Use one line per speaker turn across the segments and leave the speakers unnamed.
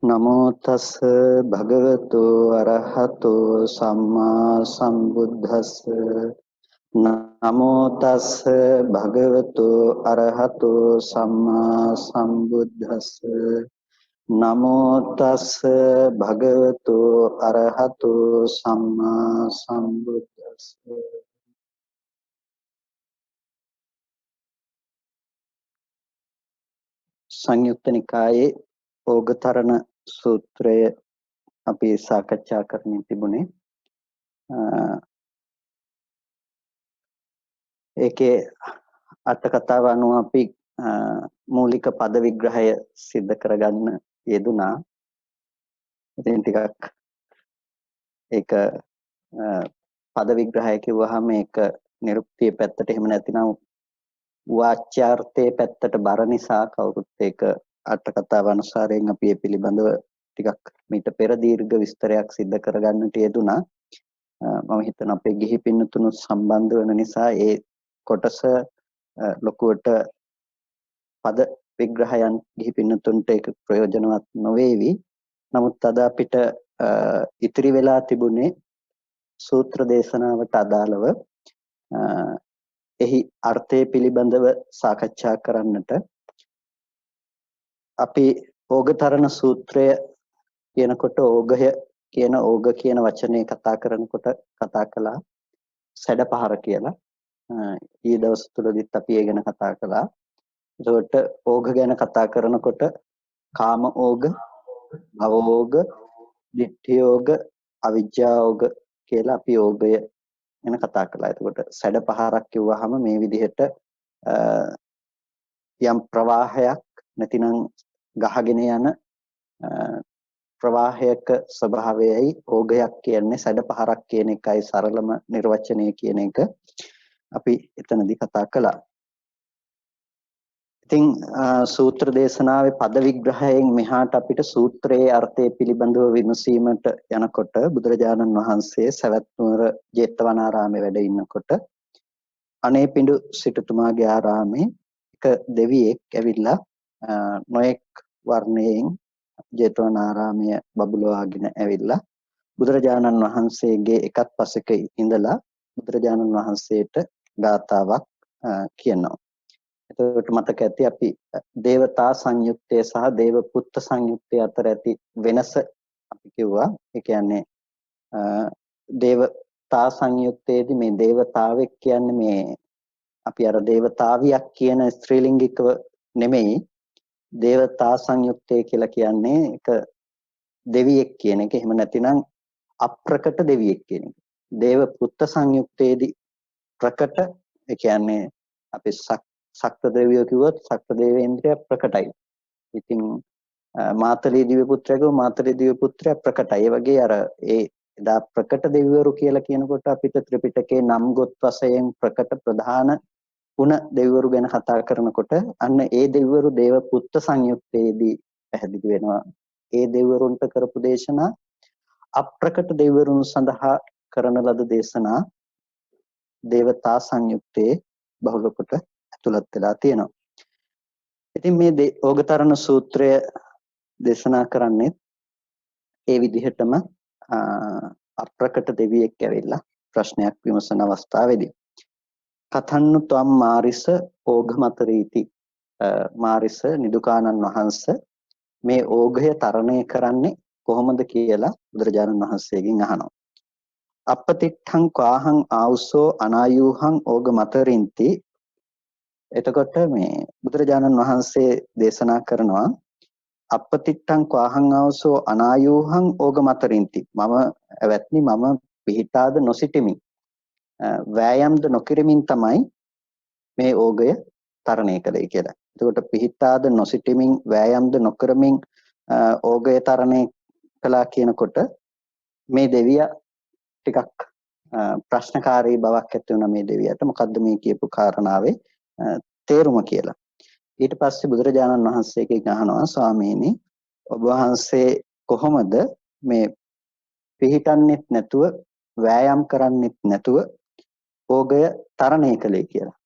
නමෝ තස් භගවතු අරහතෝ සම්මා සම්බුද්දස්ස නමෝ තස් භගවතු අරහතෝ සම්මා සම්බුද්දස්ස නමෝ තස් භගවතු අරහතෝ සම්මා සම්බුද්දස්ස සංයුක්ත නිකායේ ඕගතරණ සූත්‍රය අපි සාකච්ඡා කරමින් තිබුණේ ඒකේ අට කතාව අනුව අපි මූලික පද විග්‍රහය සිද්ධ කරගන්න යෙදුනා. ඉතින් ටිකක් ඒක පද විග්‍රහය කිව්වහම ඒක නිරුක්තිය පැත්තට එහෙම නැතිනම් වාච්‍යාර්ථයේ පැත්තට බර නිසා කවුරුත් ඒක අට කතාව අනුසාරයෙන් අපි මේ පිළිබඳව ටිකක් මීට පෙර දීර්ඝ විස්තරයක් සිද්ධ කරගන්නට යෙදුනා. මම හිතන අපේ ගිහි පින්නතුණු සම්බන්ධ වෙන නිසා ඒ කොටස ලොකුවට පද විග්‍රහයන් ගිහි පින්නතුන්ට ඒක ප්‍රයෝජනවත් නොවේවි. නමුත් අද අපිට ඉතිරි වෙලා තිබුණේ සූත්‍ර දේශනාවට අදාළව එහි අර්ථය පිළිබඳව සාකච්ඡා කරන්නට අපි ඕගතරණ සූත්‍රය කියනකොට ඕගය කියන ඕග කියන වචනේ කතා කරනකොට කතා කළා සැඩපහර කියලා. ඊ දවස් තුලදීත් අපි ඒ ගැන කතා කළා. ඒකට ඕග ගැන කතා කරනකොට කාම ඕග, භව ඕග, ditthi ඕග, අවිජ්ජා ඕග කියලා අපි ඕගය ගැන කතා කළා. එතකොට සැඩපහරක් කිව්වහම මේ විදිහට යම් ප්‍රවාහයක් නැතිනම් ගහගෙන යන ප්‍රවාහයක ස්වභාවයයි ඕගයක් කියන්නේ සැඩපහරක් කියන එකයි සරලම නිර්වචනය කියන එක අපි එතනදී කතා කළා. ඉතින් සූත්‍ර දේශනාවේ පද විග්‍රහයෙන් මෙහාට අපිට සූත්‍රයේ අර්ථය පිළිබඳව විමසීමට යනකොට බුදුරජාණන් වහන්සේ සවැත් නුවර ජේතවනාරාමේ වැඩ ඉන්නකොට අනේපිඬු සිටුතුමාගේ ආරාමේ එක දෙවියෙක් ඇවිල්ලා නොඑක් වර්ණයෙන් ජේතවනාරාමය බබළුවාගෙන ඇවිල්ලා බුදුරජාණන් වහන්සේගේ එකත් පසෙක ඉඳලා බුදුරජාණන් වහන්සේට ගාථාවක් කියනවා. එතකොට මතක ඇති අපි දේවතා සංයුක්තය සහ දේව පුත්ත සංයුක්තය අතර ඇති වෙනස අපි කිව්වා. ඒ කියන්නේ දේවතා සංයුක්තයේදී මේ දේවතාවෙක් කියන්නේ මේ අපි අර දේවතාවියක් කියන ස්ත්‍රීලිංගිකව නෙමෙයි. දේවතා සංයුක්තය කියලා කියන්නේ එක දෙවියෙක් කියන එක. එහෙම නැතිනම් අප්‍රකට දෙවියෙක් කියන එක. දේව පුත්ත සංයුක්තයේදී ප්‍රකට ඒ කියන්නේ අපි සක්‍ර දෙවියෝ කිව්වොත් සක්‍ර දේවේන්ද්‍රය ප්‍රකටයි. ඉතින් මාතලී දිව්‍ය පුත්‍රයෝ මාතලී දිව්‍ය පුත්‍රය ප්‍රකටයි. ඒ වගේ අර ඒ එදා ප්‍රකට දෙවිවරු කියලා කියනකොට අපිට ත්‍රිපිටකේ නම් ගොත් වශයෙන් ප්‍රකට ප්‍රධාන වුණ දෙවිවරු ගැන කතා කරනකොට අන්න ඒ දෙවිවරු දේව පුත්ත සංයුක්තයේදී පැහැදිලි වෙනවා. ඒ දෙවිවරුන්ට කරපු දේශනා අප්‍රකට දෙවිවරුන් සඳහා කරන ලද දේශනා දේවතා සංයුක්තයේ බහුල කොට ඇතුළත් වෙලා තියෙනවා. ඉතින් මේ ඕගතරණ සූත්‍රය දේශනා කරන්නේ ඒ විදිහටම අප්‍රකට දෙවියෙක් ඇවිල්ලා ප්‍රශ්නයක් විමසන අවස්ථාවේදී කතන්නු ත්වම් මාරිස ඕඝමතරීති මාරිස නිදුකානන් වහන්සේ මේ ඕඝය තරණය කරන්නේ කොහොමද කියලා බුදුරජාණන් වහන්සේගෙන් අහනවා. අපපතිට්ඨං කාහං ආවුසෝ අනායුහං ඕඝමතරින්ති. එතකොට මේ බුදුරජාණන් වහන්සේ දේශනා කරනවා අපපතිට්ඨං කාහං ආවුසෝ අනායුහං ඕඝමතරින්ති. මම ඇවැත්නි මම පිහිටාද නොසිටිමි. වෑයම්ද නොකිරමින් තමයි මේ ඕගය තරණය කළේ කියලා. එතකොට පිහිටාද නොසිටිමින් වෑයම්ද නොකරමින් ඕගය තරණය කළා කියනකොට මේ දෙවියා ටිකක් ප්‍රශ්නකාරී බවක් ඇති වුණා මේ දෙවියට. මොකද්ද මේ කියපු කාරණාවේ තේරුම කියලා. ඊට පස්සේ බුදුරජාණන් වහන්සේගෙන් අහනවා ස්වාමීනි ඔබ වහන්සේ කොහොමද මේ පිහිටන්නෙත් නැතුව වෑයම් කරන්නෙත් නැතුව ඕගය තරණය කළේ කියලා.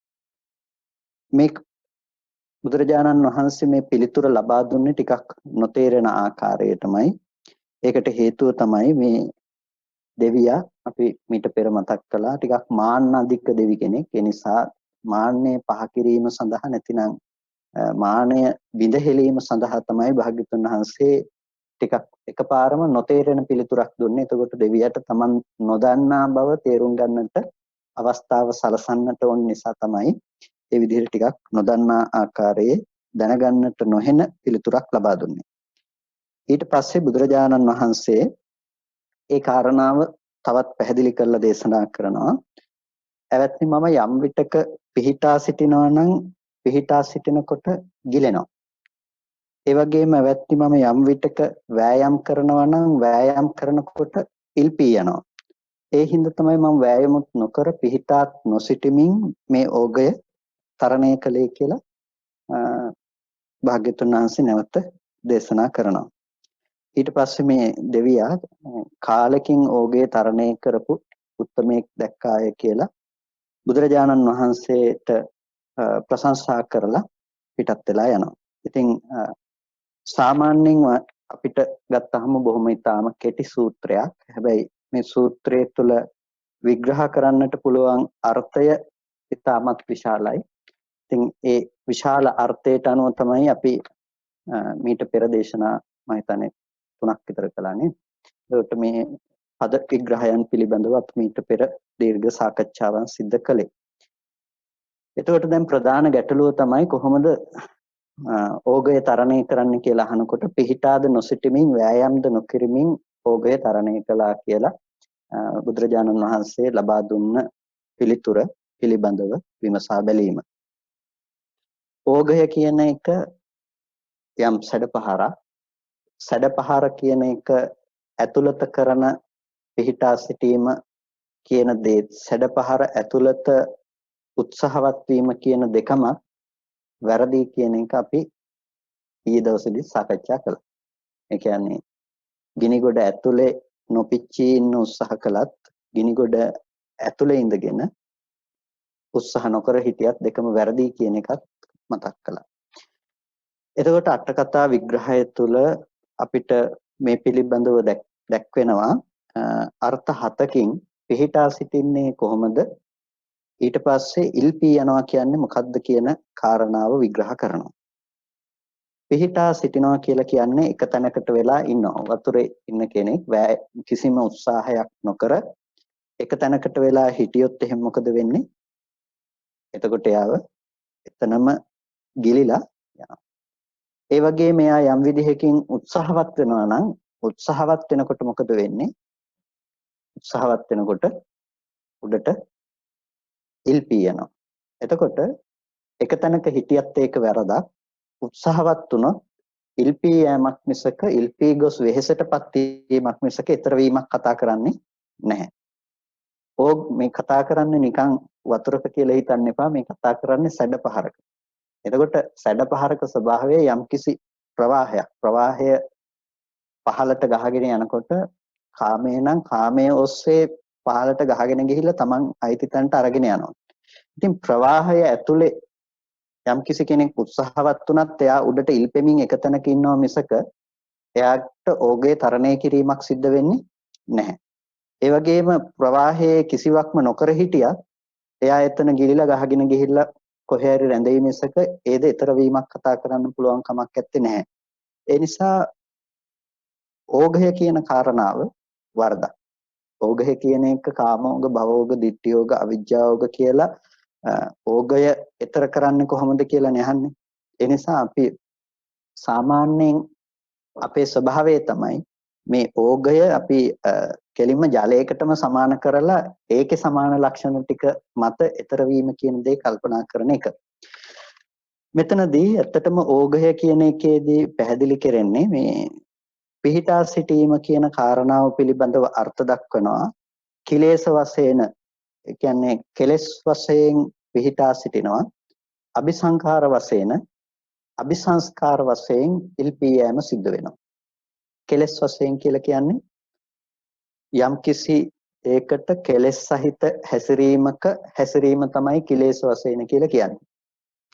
බුදුරජාණන් වහන්සේ මේ පිළිතුර ලබා දුන්නේ ටිකක් නොතේරෙන ආකාරයටමයි. ඒකට හේතුව තමයි මේ දෙවියා අපි මීට පෙර මතක් කළා ටිකක් මාන්න අධික දෙවි කෙනෙක්. ඒ නිසා මාන්නය පහ කිරීම සඳහා නැතිනම් මානය බිඳහෙලීම සඳහා තමයි භාග්‍යතුන් වහන්සේ ටිකක් එකපාරම නොතේරෙන පිළිතුරක් දුන්නේ. එතකොට දෙවියට Taman නොදන්නා බව තේරුම් ගන්නට අවස්ථාව සලසන්නට ඕන නිසා තමයි ඒ විදිහට ටිකක් නොදන්නා ආකාරයේ දැනගන්නට නොහෙන පිළිතුරක් ලබා දුන්නේ. ඊට පස්සේ බුදුරජාණන් වහන්සේ ඒ කාරණාව තවත් පැහැදිලි කරලා දේශනා කරනවා. එවත්නි මම යම් විටක පිහිටා සිටිනවා නම් පිහිටා සිටිනකොට ගිලෙනවා. ඒ වගේම එවත්නි මම යම් විටක වෑයම් කරනවා නම් වෑයම් කරනකොට ඉල්පී යනවා. ඒ හින්දා තමයි මම වෑයමුත් නොකර පිහිටාත් නොසිටමින් මේ ඕගය තරණය කළේ කියලා භාග්‍යතුන් වහන්සේ නැවත දේශනා කරනවා. ඊට පස්සේ මේ දෙවියා කාලෙකින් ඕගේ තරණය කරපු උත්තමයෙක් දැක්කාය කියලා බුදුරජාණන් වහන්සේට ප්‍රශංසා කරලා පිටත් වෙලා යනවා. ඉතින් සාමාන්‍යයෙන් අපිට ගත්තහම බොහොම ඊටාම කෙටි සූත්‍රයක්. හැබැයි මේ සූත්‍රයේ තුල විග්‍රහ කරන්නට පුළුවන් අර්ථය ඊටාමත් විශාලයි. ඉතින් ඒ විශාල අර්ථයට අනුව තමයි අපි මීට පෙර දේශනා මම හිතන්නේ 3ක් විතර කළානේ. ඒකට මේ පද විග්‍රහයන් පිළිබඳව අපි මීට පෙර දීර්ඝ සාකච්ඡාවන් සිදු කළේ. එතකොට දැන් ප්‍රධාන ගැටලුව තමයි කොහොමද ඕගය තරණය කරන්න කියලා අහනකොට පිහිටාද නොසිටමින් වෑයම්ද නොකිරමින් ඕගය තරණය කළා කියලා බුදුරජාණන් වහන්සේ ලබා දුන්න පිළිතුර පිළිබඳව විමසා බැලීම. ඕගය කියන එක යම් සැඩපහර කියන එක ඇතුළත කරන පිහිටා සිටීම කියන දේ සැඩපහර ඇතුළත උත්සාහවත් වීම කියන දෙකම වැරදි කියන එක අපි ඊයේ දවසේදී සාකච්ඡා කළා. ඒ කියන්නේ ගිනිගොඩ ඇතුලේ නොපිච්චී ඉන්න උත්සාහ කළත් ගිනිගොඩ ඇතුලේ ඉඳගෙන උත්සාහ නොකර හිටියත් දෙකම වැරදි කියන එකත් මතක් කළා. එතකොට අට කතා විග්‍රහය තුළ අපිට මේ පිළිබඳව දැක්වෙනවා අර්ථ 7කින් පිහිටා සිටින්නේ කොහොමද? ඊට පස්සේ ඉල්පී යනවා කියන්නේ මොකක්ද කියන කාරණාව විග්‍රහ කරනවා. පිහිටා සිටිනවා කියලා කියන්නේ එක තැනකට වෙලා ඉන්නවා. වතුරේ ඉන්න කෙනෙක් කිසිම උත්සාහයක් නොකර එක තැනකට වෙලා හිටියොත් එහෙනම් මොකද වෙන්නේ? එතකොට යාව එතනම ගිලිලා යනවා. ඒ වගේ මෙයා යම් විදිහකින් උත්සාහවත් වෙනවා නම් උත්සාහවත් වෙනකොට මොකද වෙන්නේ? උත්සාහවත් වෙනකොට උඩට ඉල්පී යනවා. එතකොට එක තැනක හිටියත් ඒක වැරදක්. උත්සාහවත් වුණොත් ඉල්පී යෑමක් මිසක ඉල්පී ගොස් වෙහෙසටපත් වීමක් මිසක ඊතර වීමක් කතා කරන්නේ නැහැ. ඕග මේ කතා කරන්නේ නිකන් වතුරක කියලා හිතන්න එපා. මේ කතා කරන්නේ සැඩපහරක. එතකොට සැඩපහරක ස්වභාවය යම්කිසි ප්‍රවාහයක්. ප්‍රවාහය පහළට ගහගෙන යනකොට කාමේ නම් කාමයේ ඔස්සේ පහළට ගහගෙන ගිහිල්ලා Taman අයිති තැනට අරගෙන යනවා. ඉතින් ප්‍රවාහය ඇතුලේ යම්කිසි කෙනෙක් උත්සාහවත් වුණත් එයා උඩට ඉල්පෙමින් එක තැනක ඉන්නවා මිසක එයාට ඕගේ තරණය කිරීමක් සිද්ධ වෙන්නේ නැහැ. ඒ වගේම ප්‍රවාහයේ කිසිවක්ම නොකර හිටියත් එයා එතන ගිලිලා ගහගෙන ගිහිල්ලා කොහේ හරි රැඳෙයි මිසක ඒද ඊතර වීමක් කතා කරන්න පුළුවන් කමක් නැත්තේ නැහැ. ඒ නිසා ඕගය කියන කාරණාව වරදක්. ඕගය කියන එක කාමෝග, භවෝග, ditthියෝග, අවිජ්ජාෝග කියලා ඕගය ඊතර කරන්නේ කොහොමද කියලා නහන්නේ. ඒ නිසා අපි සාමාන්‍යයෙන් අපේ ස්වභාවය තමයි මේ ඕගය අපි කෙලින්ම ජලයකටම සමාන කරලා ඒකේ සමාන ලක්ෂණ ටික මත ඊතර වීම කියන දේ කල්පනා කරන එක. මෙතනදී ඇත්තටම ඕගය කියන එකේදී පැහැදිලි කරන්නේ මේ පිහිටා සිටීම කියන කාරණාව පිළිබඳව අර්ථ දක්වනවා. කිලේශ වශයෙන් ඒ කියන්නේ කෙලෙස් වශයෙන් පිහිටා සිටිනවා. අபிසංඛාර වශයෙන් අபிසංස්කාර වශයෙන් ඉල්පී යෑම සිද්ධ වෙනවා. කෙලෙස් වශයෙන් කියලා කියන්නේ යම්කිසි ඒකට කෙලෙස් සහිත හැසිරීම තමයි කිලේශ වශයෙන් කියලා කියන්නේ.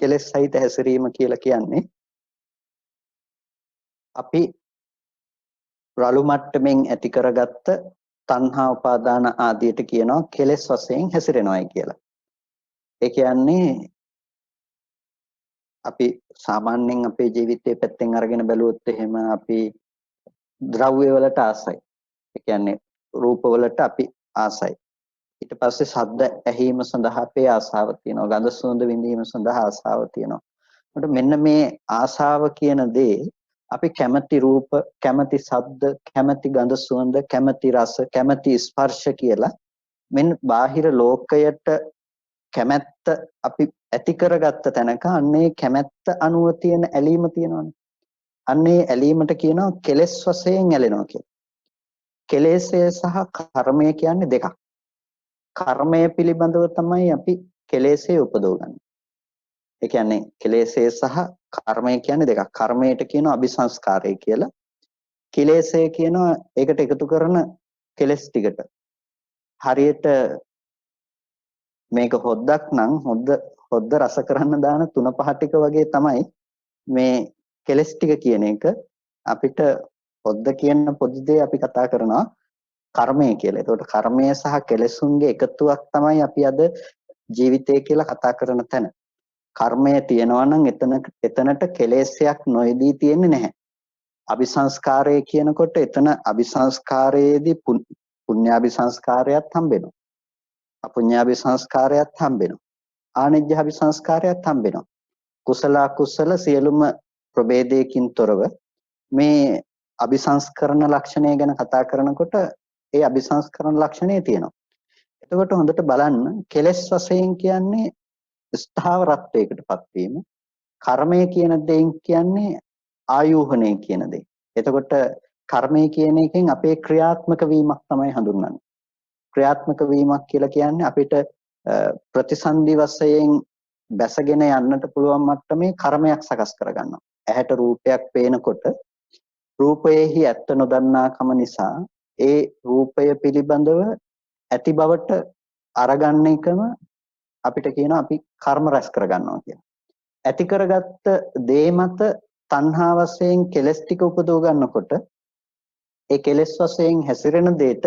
කෙලෙස් සහිත හැසිරීම කියලා කියන්නේ අපි රළු මට්ටමින් ඇති කරගත්ත තණ්හා උපාදාන ආදියට කියනවා කෙලෙස් වශයෙන් හැසිරෙනවායි කියලා. ඒ කියන්නේ අපි සාමාන්‍යයෙන් අපේ ජීවිතයේ පැත්තෙන් අරගෙන බැලුවොත් එහෙම අපි ද්‍රව්‍ය වලට ආසයි. ඒ කියන්නේ රූප වලට අපි ආසයි. ඊට පස්සේ ශබ්ද ඇහිීම සඳහා අපේ ආසාව තියෙනවා. ගඳ සුවඳ විඳීම සඳහා ආසාව තියෙනවා. ඒකට මෙන්න මේ ආසාව කියන දේ අපි කැමැති රූප, කැමැති ශබ්ද, කැමැති ගඳ සුවඳ, කැමැති රස, කැමැති ස්පර්ශ කියලා මෙන්න බාහිර ලෝකයට කැමැත්ත අපි ඇති කරගත්ත තැනක අන්නේ කැමැත්ත අනුව තියෙන ඇලීම තියෙනවානේ. අන්නේ ඇලීමට කියනවා කෙලෙස් වශයෙන් ඇලෙනවා කියලා. කෙලෙස්ය සහ කර්මය කියන්නේ දෙකක්. කර්මය පිළිබඳව තමයි අපි කෙලෙස්ය උපදවගන්නේ. ඒ කියන්නේ කෙලෙස්ය සහ කර්මය කියන්නේ දෙකක්. කර්මයට කියනවා අபிසංස්කාරය කියලා. කෙලෙස්ය කියනවා ඒකට එකතු කරන කෙලස් ටිකට. හරියට මේක හොද්දක් නම් හොද්ද රස කරන්න දාන 3-5 ටික වගේ තමයි මේ කෙලස් ටික කියන එක. අපිට හොද්ද කියන පොඩි දේ අපි කතා කරනවා කර්මය කියලා. ඒතකොට කර්මය සහ කෙලෙසුන්ගේ එකතුවක් තමයි අපි අද ජීවිතය කියලා කතා කරන තැන. කර්මය තියෙනවා නම් එතනට කෙලෙසයක් නොයදී තියෙන්නේ නැහැ. අபிසංස්කාරය කියනකොට එතන අபிසංස්කාරයේදී පුඤ්ඤාபிසංස්කාරයත් හම්බෙනවා. අපුඤ්ඤාபிසංස්කාරයත් හම්බෙනවා. ආනිජ්ජාபிසංස්කාරයත් හම්බෙනවා. කුසල අකුසල සියලුම ප්‍රභේදයකින් තොරව මේ අபிසංස්කරණ ලක්ෂණය ගැන කතා කරනකොට ඒ අபிසංස්කරණ ලක්ෂණය තියෙනවා. එතකොට හොඳට බලන්න කෙලෙස් වශයෙන් කියන්නේ ස්ථාවරත්වයකටපත් වීම. කර්මය කියන දෙයින් කියන්නේ ආයෝහණය කියන දේ. එතකොට කර්මය කියන එකෙන් අපේ ක්‍රියාත්මක වීමක් තමයි හඳුන්වන්නේ. ක්‍රියාත්මක වීමක් කියලා කියන්නේ අපිට ප්‍රතිසන්දි වශයෙන් බැසගෙන යන්නට පුළුවන් මට්ටමේ කර්මයක් සකස් කරගන්නවා. ඇහැට රූපයක් පේනකොට රූපයේහි ඇත්ත නොදන්නාකම නිසා ඒ රූපය පිළිබඳව ඇති බවට අරගන්න එකම අපිට කියනවා අපි කර්ම රැස් කරගන්නවා කියලා. ඇති කරගත්ත දේ මත තණ්හා වශයෙන් කෙලස් ටික උපදව ගන්නකොට ඒ කෙලස් වශයෙන් හැසිරෙන දෙයට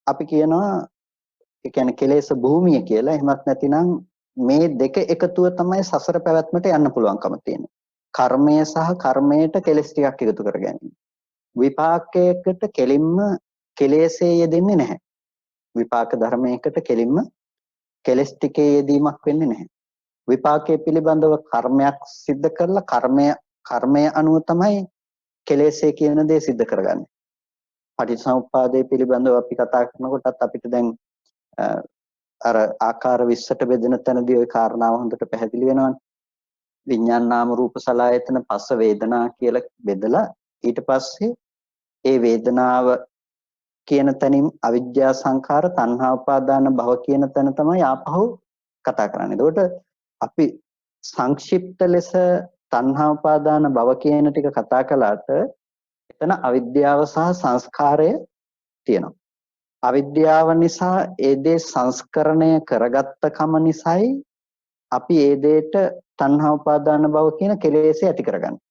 අපි කියනවා ඒ කියන්නේ කෙලෙස් භූමිය කියලා. එහෙමත් නැතිනම් මේ දෙක එකතුව තමයි සසර පැවැත්මට යන්න පුළුවන්කම තියෙන්නේ. කර්මය සහ කර්මයට කෙලස් ටිකක් එකතු කර ගැනීම. විපාකයකට කෙලින්ම කෙලෙසේ යෙදෙන්නේ නැහැ. විපාක ධර්මයකට කෙලින්ම කෙලස් ටිකේ යෙදීමක් වෙන්නේ නැහැ. විපාකයේ පිළිබඳව කර්මයක් සිද්ධ කරලා කර්මය අනුව තමයි කෙලෙසේ කියන දේ සිද්ධ කරගන්නේ. පටිච්චසමුප්පාදයේ පිළිබඳව අපි කතා කරනකොටත් අපිට දැන් අර ආකාර 20ට බෙදෙන තැනදී ওই කාරණාව හොඳට පැහැදිලි වෙනවානේ. විඥාන නාම රූප සලආයතන පස්ස වේදනා කියලා බෙදලා ඊට පස්සේ ඒ වේදනාව කියන තැනින් අවිජ්ජා සංඛාර තණ්හා උපාදාන භව කියන තැන තමයි ආපහු කතා කරන්නේ. එතකොට අපි සංක්ෂිප්ත ලෙස තණ්හා උපාදාන භව කියන ටික කතා කළාට එතන අවිද්‍යාව සහ සංස්කාරය තියෙනවා. අවිද්‍යාව නිසා ඒ දේ සංස්කරණය කරගත්ත කම නිසායි අපි ඒ දෙයට තණ්හා උපාදාන භව කියන කෙලෙස් ඇති කරගන්නේ.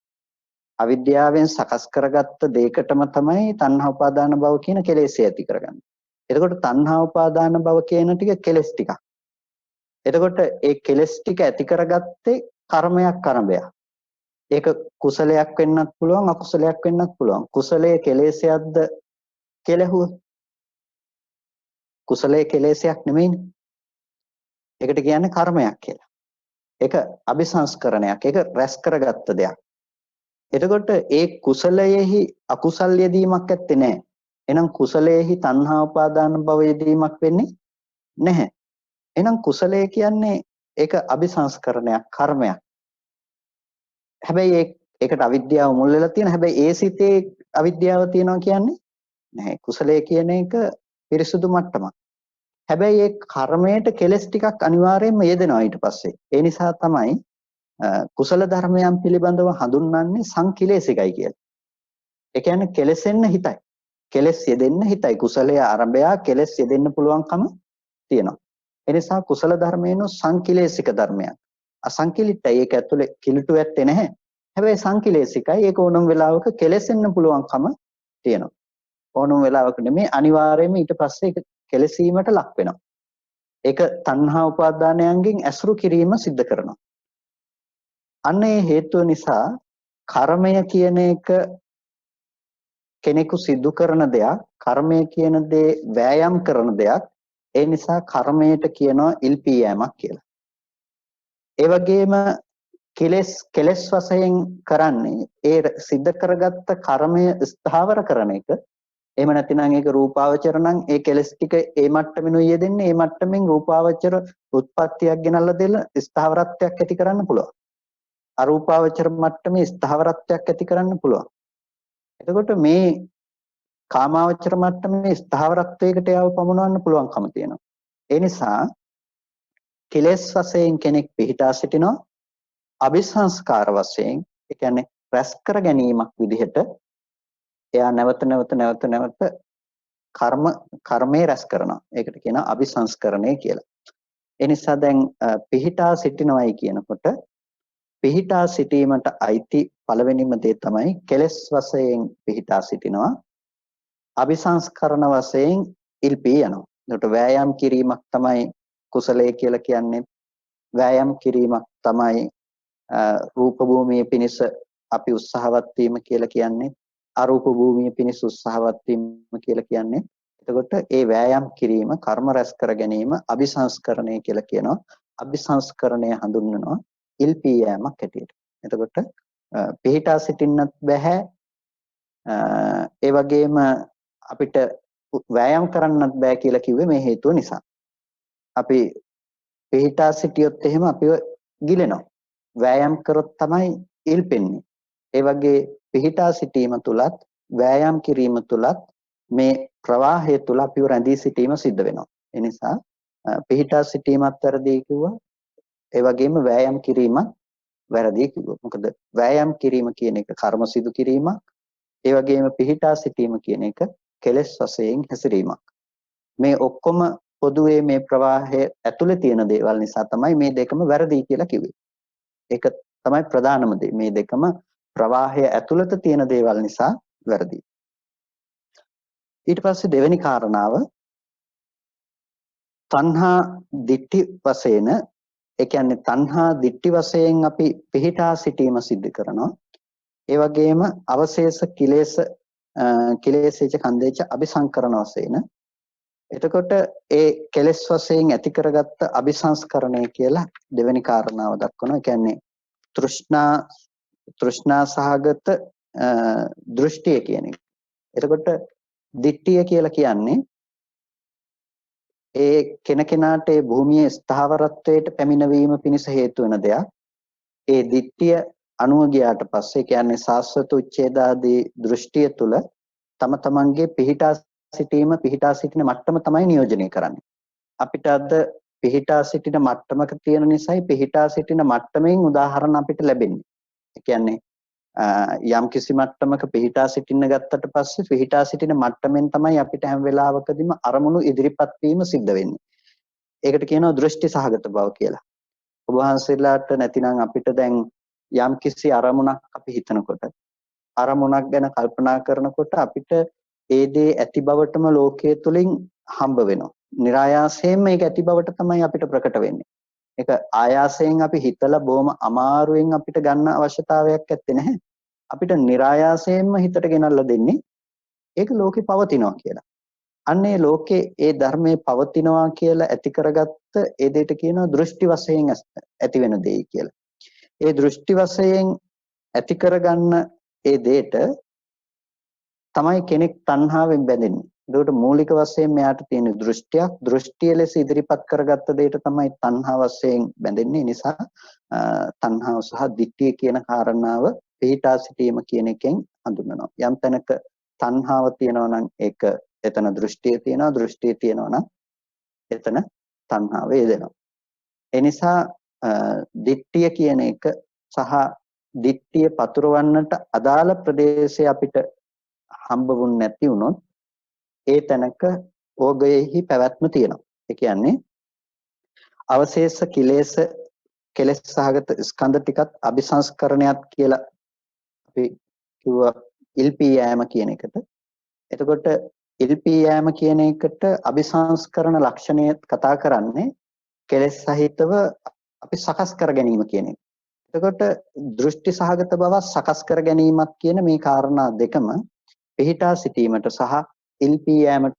අවිද්‍යාවෙන් සකස් කරගත්ත දෙයකටම තමයි තණ්හා උපාදාන භව කියන කෙලෙස් ඇති කරගන්නේ. එතකොට තණ්හා උපාදාන භව කියන ටික කෙලෙස් ටිකක්. එතකොට ඒ කෙලෙස් ටික ඇති කරගත්තේ කර්මයක් අරඹයක්. ඒක කුසලයක් වෙන්නත් පුළුවන් අකුසලයක් වෙන්නත් පුළුවන්. කුසලයේ කෙලෙසයක්ද කෙලහුව. කුසලයේ කෙලෙසයක් නෙමෙයිනේ. ඒකට කියන්නේ කර්මයක් කියලා. ඒක අபிසංස්කරණයක්. ඒක රැස් කරගත්ත දෙයක්. එතකොට ඒ කුසලයේහි අකුසල් යෙදීමක් ඇත්තේ නැහැ. එහෙනම් කුසලයේහි තණ්හා උපාදාන භව යෙදීමක් වෙන්නේ නැහැ. එහෙනම් කුසලය කියන්නේ ඒක අபிසංස්කරණයක් කර්මයක්. හැබැයි ඒකට අවිද්‍යාව මුල් වෙලා තියෙන. හැබැයි ඒ සිතේ අවිද්‍යාව තියෙනවා කියන්නේ නැහැ. කුසලය කියන එක පිරිසුදු මට්ටමක්. හැබැයි ඒ කර්මයට කෙලස් ටිකක් අනිවාර්යයෙන්ම යෙදෙනවා ඊට පස්සේ. ඒ නිසා තමයි කුසල ධර්මයන් පිළිබඳව හඳුන්වන්නේ සංකිලේශිකයි කියලා. ඒ කියන්නේ කෙලෙසෙන්න හිතයි. කෙලස් යෙදෙන්න හිතයි. කුසලයේ ආරම්භය කෙලස් යෙදෙන්න පුළුවන්කම තියෙනවා. එනිසා කුසල ධර්මයන් සංකිලේශික ධර්මයක්. අසංකිලිටයි ඒක ඇතුලේ කිලුටු ඇත්තේ නැහැ. හැබැයි සංකිලේශිකයි ඒක ඕනම වෙලාවක කෙලෙසෙන්න පුළුවන්කම තියෙනවා. ඕනම වෙලාවක නෙමෙයි අනිවාර්යයෙන්ම ඊට පස්සේ ඒක කෙලසීමට ලක් වෙනවා. ඒක තණ්හා උපාදානයන්ගෙන් ඇසුරු කිරීම සිද්ධ කරනවා. අන්න ඒ හේතුව නිසා කර්මය කියන එක කෙනෙකු සිදු කරන දෙයක්, කර්මය කියන දේ වෑයම් කරන දෙයක්. ඒ නිසා කර්මයට කියනවා ඉල්පීයෑමක් කියලා. ඒ වගේම කෙලස් වශයෙන් කරන්නේ ඒ සිද්ධ කරගත්ත කර්මය ස්ථාවර කරන එක. එහෙම නැතිනම් ඒක රූපාවචර නම් ඒ කෙලස් ටික ඒ මට්ටමිනුයි යෙදෙන්නේ. ඒ මට්ටමින් රූපාවචර උත්පත්තියක් ගෙනල්ලා දෙල ස්ථාවරත්වයක් ඇති කරන්න පුළුවන්. අරූපාවචර මට්ටමේ ස්ථාවරත්වයක් ඇති කරන්න පුළුවන්. එතකොට මේ කාමාවචර මට්ටමේ ස්ථාවරත්වයකට යව පමුණවන්න පුළුවන්කම තියෙනවා. ඒ නිසා කෙලස් වශයෙන් කෙනෙක් පිහිටා සිටිනවා. අபிසංස්කාර වශයෙන් ඒ කියන්නේ රැස් කර ගැනීමක් විදිහට එයා නැවත කර්මයේ රැස් කරනවා. ඒකට කියනවා අபிසංස්කරණය කියලා. ඒ නිසා දැන් පිහිටා සිටිනවයි කියනකොට පිහිටා සිටීමට අයිති පළවෙනිම දේ තමයි කෙලස් වශයෙන් පිහිටා සිටිනවා. අபிසංස්කරණ වශයෙන් ඉල්පී යනවා. ඒකට වෑයම් කිරීමක් තමයි කුසලයේ කියලා කියන්නේ. වෑයම් කිරීමක් තමයි රූප භූමියේ පිනිස අපි උත්සාහවත් වීම කියලා කියන්නේ. අරූප භූමියේ පිනිස උත්සාහවත් වීම කියලා කියන්නේ. එතකොට ඒ වෑයම් කිරීම කර්ම රැස් කර ගැනීම අபிසංස්කරණය කියලා කියනවා. අபிසංස්කරණය හඳුන්වනවා ඉල්පී යෑමක් හැටියට. එතකොට පිහිටා සිටින්නත් බෑ. ඒ වගේම අපිට වෑයම් කරන්නත් බෑ කියලා කිව්වේ මේ හේතුව නිසා. අපි පිහිටා සිටියොත් එහෙම අපිව ගිලෙනවා. වෑයම් කරොත් තමයි ඉල්පෙන්නේ. ඒ වගේ පිහිටා සිටීම තුලත් වෑයම් කිරීම තුලත් මේ ප්‍රවාහය තුල අපිව රැඳී සිටීම සිද්ධ වෙනවා. ඒ නිසා පිහිටා සිටීමත් වැරදි කිව්වා. ඒ වගේම වෑයම් කිරීමත් වැරදි කිව්වා. මොකද වෑයම් කිරීම කියන එක කර්ම සිදු කිරීමක්. ඒ වගේම පිහිටා සිටීම කියන එක කෙලෙස් වශයෙන් හැසිරීමක්. මේ ඔක්කොම පොදුවේ මේ ප්‍රවාහය ඇතුලේ තියෙන දේවල් නිසා තමයි මේ දෙකම වැරදි කියලා කිව්වේ. ඒක තමයි ප්‍රධානම දේ. මේ දෙකම ප්‍රවාහය ඇතුළත තියෙන දේවල් නිසා වැරදි. ඊට පස්සේ දෙවෙනි කාරණාව තණ්හා දිට්ඨි වශයෙන් ඒ කියන්නේ තණ්හා දිට්ඨි වශයෙන් අපි පිහිටා සිටීම සිද්ධ කරනවා. ඒ වගේම අවශේෂ කිලේශේච කන්දේච අபிසංකරණ වශයෙන් එතකොට ඒ කෙලෙස් වශයෙන් ඇති කරගත්ත අபிසංස්කරණය කියලා දෙවෙනි කාරණාව දක්වනවා. ඒ කියන්නේ තෘෂ්ණා සහගත දෘෂ්ටිය කියන එක. එතකොට දිට්ඨිය කියලා කියන්නේ ඒ කෙනකෙනාට ඒ භූමියේ ස්ථාවරත්වයට පැමිණවීම පිණිස හේතු වෙන දෙයක්. ඒ දිට්ඨිය අනුව ගියාට පස්සේ කියන්නේ සාස්වත උච්ඡේදාදී දෘෂ්ටිය තුල තම තමන්ගේ පිහිටා සිටින මට්ටම තමයි නියෝජනය කරන්නේ. අපිට අද පිහිටා සිටින මට්ටමක තියෙන නිසායි පිහිටා සිටින මට්ටමින් උදාහරණ අපිට ලැබෙන්නේ. ඒ කියන්නේ යම් කිසි මට්ටමක පිහිටා සිටින්න ගත්තට පස්සේ පිහිටා සිටින මට්ටමින් තමයි අපිට හැම වෙලාවකදීම අරමුණු ඉදිරිපත් වීම සිද්ධ වෙන්නේ. ඒකට කියනවා දෘෂ්ටි සහගත බව කියලා. ඔබ වහන්සේලාට නැතිනම් අපිට දැන් යම් කිසි අරමුණක් අපි හිතනකොට අරමුණක් ගැන කල්පනා කරනකොට අපිට ඒ දේ ඇති බවටම ලෝකයේ තුලින් හම්බ වෙනවා. નિરાයාසයෙන්ම ඒක ඇති බවට තමයි අපිට ප්‍රකට වෙන්නේ. ඒක ආයාසයෙන් අපි හිතලා බොහොම අමාරුවෙන් අපිට ගන්න අවශ්‍යතාවයක් ඇත්තේ නැහැ. අපිට નિરાයාසයෙන්ම හිතට ගෙනල්ලා දෙන්නේ ඒක ලෝකේ පවතිනවා කියලා. අන්නේ ලෝකේ ඒ ධර්මයේ පවතිනවා කියලා ඇති කරගත්ත ඒ දෙයට කියනවා දෘෂ්ටි වශයෙන් ඇති වෙන දෙයි කියලා. ඒ දෘෂ්ටි වශයෙන් ඇති කරගන්න ඒ දෙයට තමයි කෙනෙක් තණ්හාවෙන් බැඳෙන්නේ. ඒකට මූලික වශයෙන් මෙයාට තියෙන දෘෂ්ටියක්. දෘෂ්ටිය ලෙස ඉදිරිපත් කරගත්ත දෙයට තමයි තණ්හා වශයෙන් බැඳෙන්නේ. නිසා තණ්හාව සහ ditthිය කියන කාරණාව පිහිටා සිටීම කියන එකෙන් හඳුන්වනවා. යම් තැනක තණ්හාව තියෙනවා නම් ඒක එතන දෘෂ්ටිය තියෙනවා. දෘෂ්ටිය තියෙනවා නම් එතන තණ්හාව යෙදෙනවා. ඒ නිසා ditthිය කියන එක සහ ditthිය පතුරවන්නට අදාළ ප්‍රදේශය අපිට හම්බ වුනේ නැති වුණොත් ඒ තැනක ඕගයෙහි පැවැත්ම තියෙනවා. ඒ කියන්නේ අවශේෂ කෙලෙස් සහගත ස්කන්ධ ටිකත් අபிසංස්කරණයත් කියලා අපි කිව්වා ඉල්පී යෑම කියන එකට. එතකොට ඉල්පී යෑම කියන එකට අபிසංස්කරණ ලක්ෂණය කතා කරන්නේ කෙලෙස් සහිතව අපි සකස් කර ගැනීම කියන එක. එතකොට දෘෂ්ටි සහගත බව සකස් කර ගැනීමත් කියන මේ කාරණා දෙකම පිහිටා සිටීමට සහ ඉල්පී යෑමට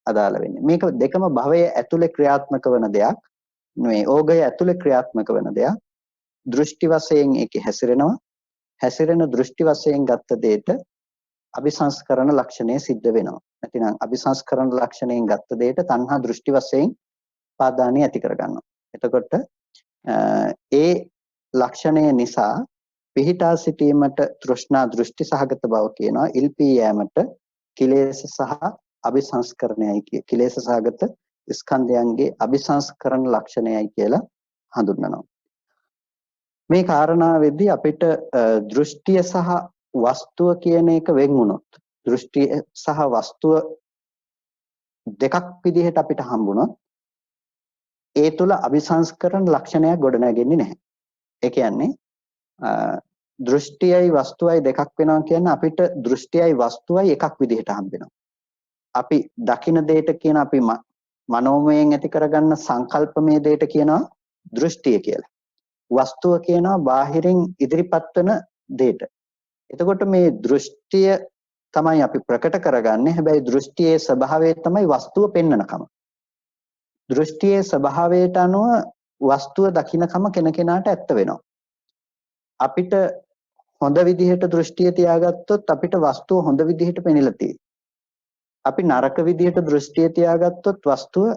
අදාළ වෙන්නේ. මේක දෙකම භවයේ ඇතුලේ ක්‍රියාත්මක වන දෙයක්. මේ ඕගය ඇතුලේ ක්‍රියාත්මක වන දෙයක්. දෘෂ්ටි වශයෙන් ඒකේ හැසිරෙනවා. හැසිරෙන දෘෂ්ටි වශයෙන් ගත්ත දෙයට අபிසංස්කරණ ලක්ෂණය සිද්ධ වෙනවා. නැතිනම් අபிසංස්කරණ ලක්ෂණයෙන් ගත්ත දෙයට තණ්හා දෘෂ්ටි වශයෙන් පාදානිය ඇති කරගන්නවා. එතකොට ඒ ලක්ෂණය නිසා පිහිටා සිටීමට තෘෂ්ණා දෘෂ්ටි සහගත බව කියනවා. ඉල්පී යෑමට කිලේශ සහ අபிසංස්කරණයයි කිය. කිලේශ සහගත ස්කන්ධයන්ගේ අபிසංස්කරණ ලක්ෂණයයි කියලා හඳුන්වනවා. මේ කාරණාවේදී අපිට දෘෂ්ටිය සහ වස්තුව කියන එක වෙන් වුණොත් දෘෂ්ටිය සහ වස්තුව දෙකක් විදිහට අපිට හම්බුණොත් ඒ තුල අபிසංස්කරණ ලක්ෂණයක් ගොඩනැගෙන්නේ නැහැ. ඒ කියන්නේ දෘෂ්ටියයි වස්තුවයි දෙකක් වෙනවා කියන්නේ අපිට දෘෂ්ටියයි වස්තුවයි එකක් විදිහට හම්බ වෙනවා. අපි දකින දෙයට කියන අපි මනෝමයෙන් ඇති කරගන්න සංකල්පමය දෙයට කියනවා දෘෂ්ටිය කියලා. වස්තුව කියනවා බාහිරින් ඉදිරිපත් වෙන දෙයට. එතකොට මේ දෘෂ්ටිය තමයි අපි ප්‍රකට කරගන්නේ. හැබැයි දෘෂ්ටියේ ස්වභාවය තමයි වස්තුව පෙන්වනකම. දෘෂ්ටියේ ස්වභාවයට අනුව වස්තුව දකින්නකම කෙනකෙනාට ඇත්ත වෙනවා. අපිට හොඳ විදිහට දෘෂ්ටිය තියාගත්තොත් අපිට වස්තුව හොඳ විදිහට පෙනෙලා තියෙයි. අපි නරක විදිහට දෘෂ්ටිය තියාගත්තොත් වස්තුව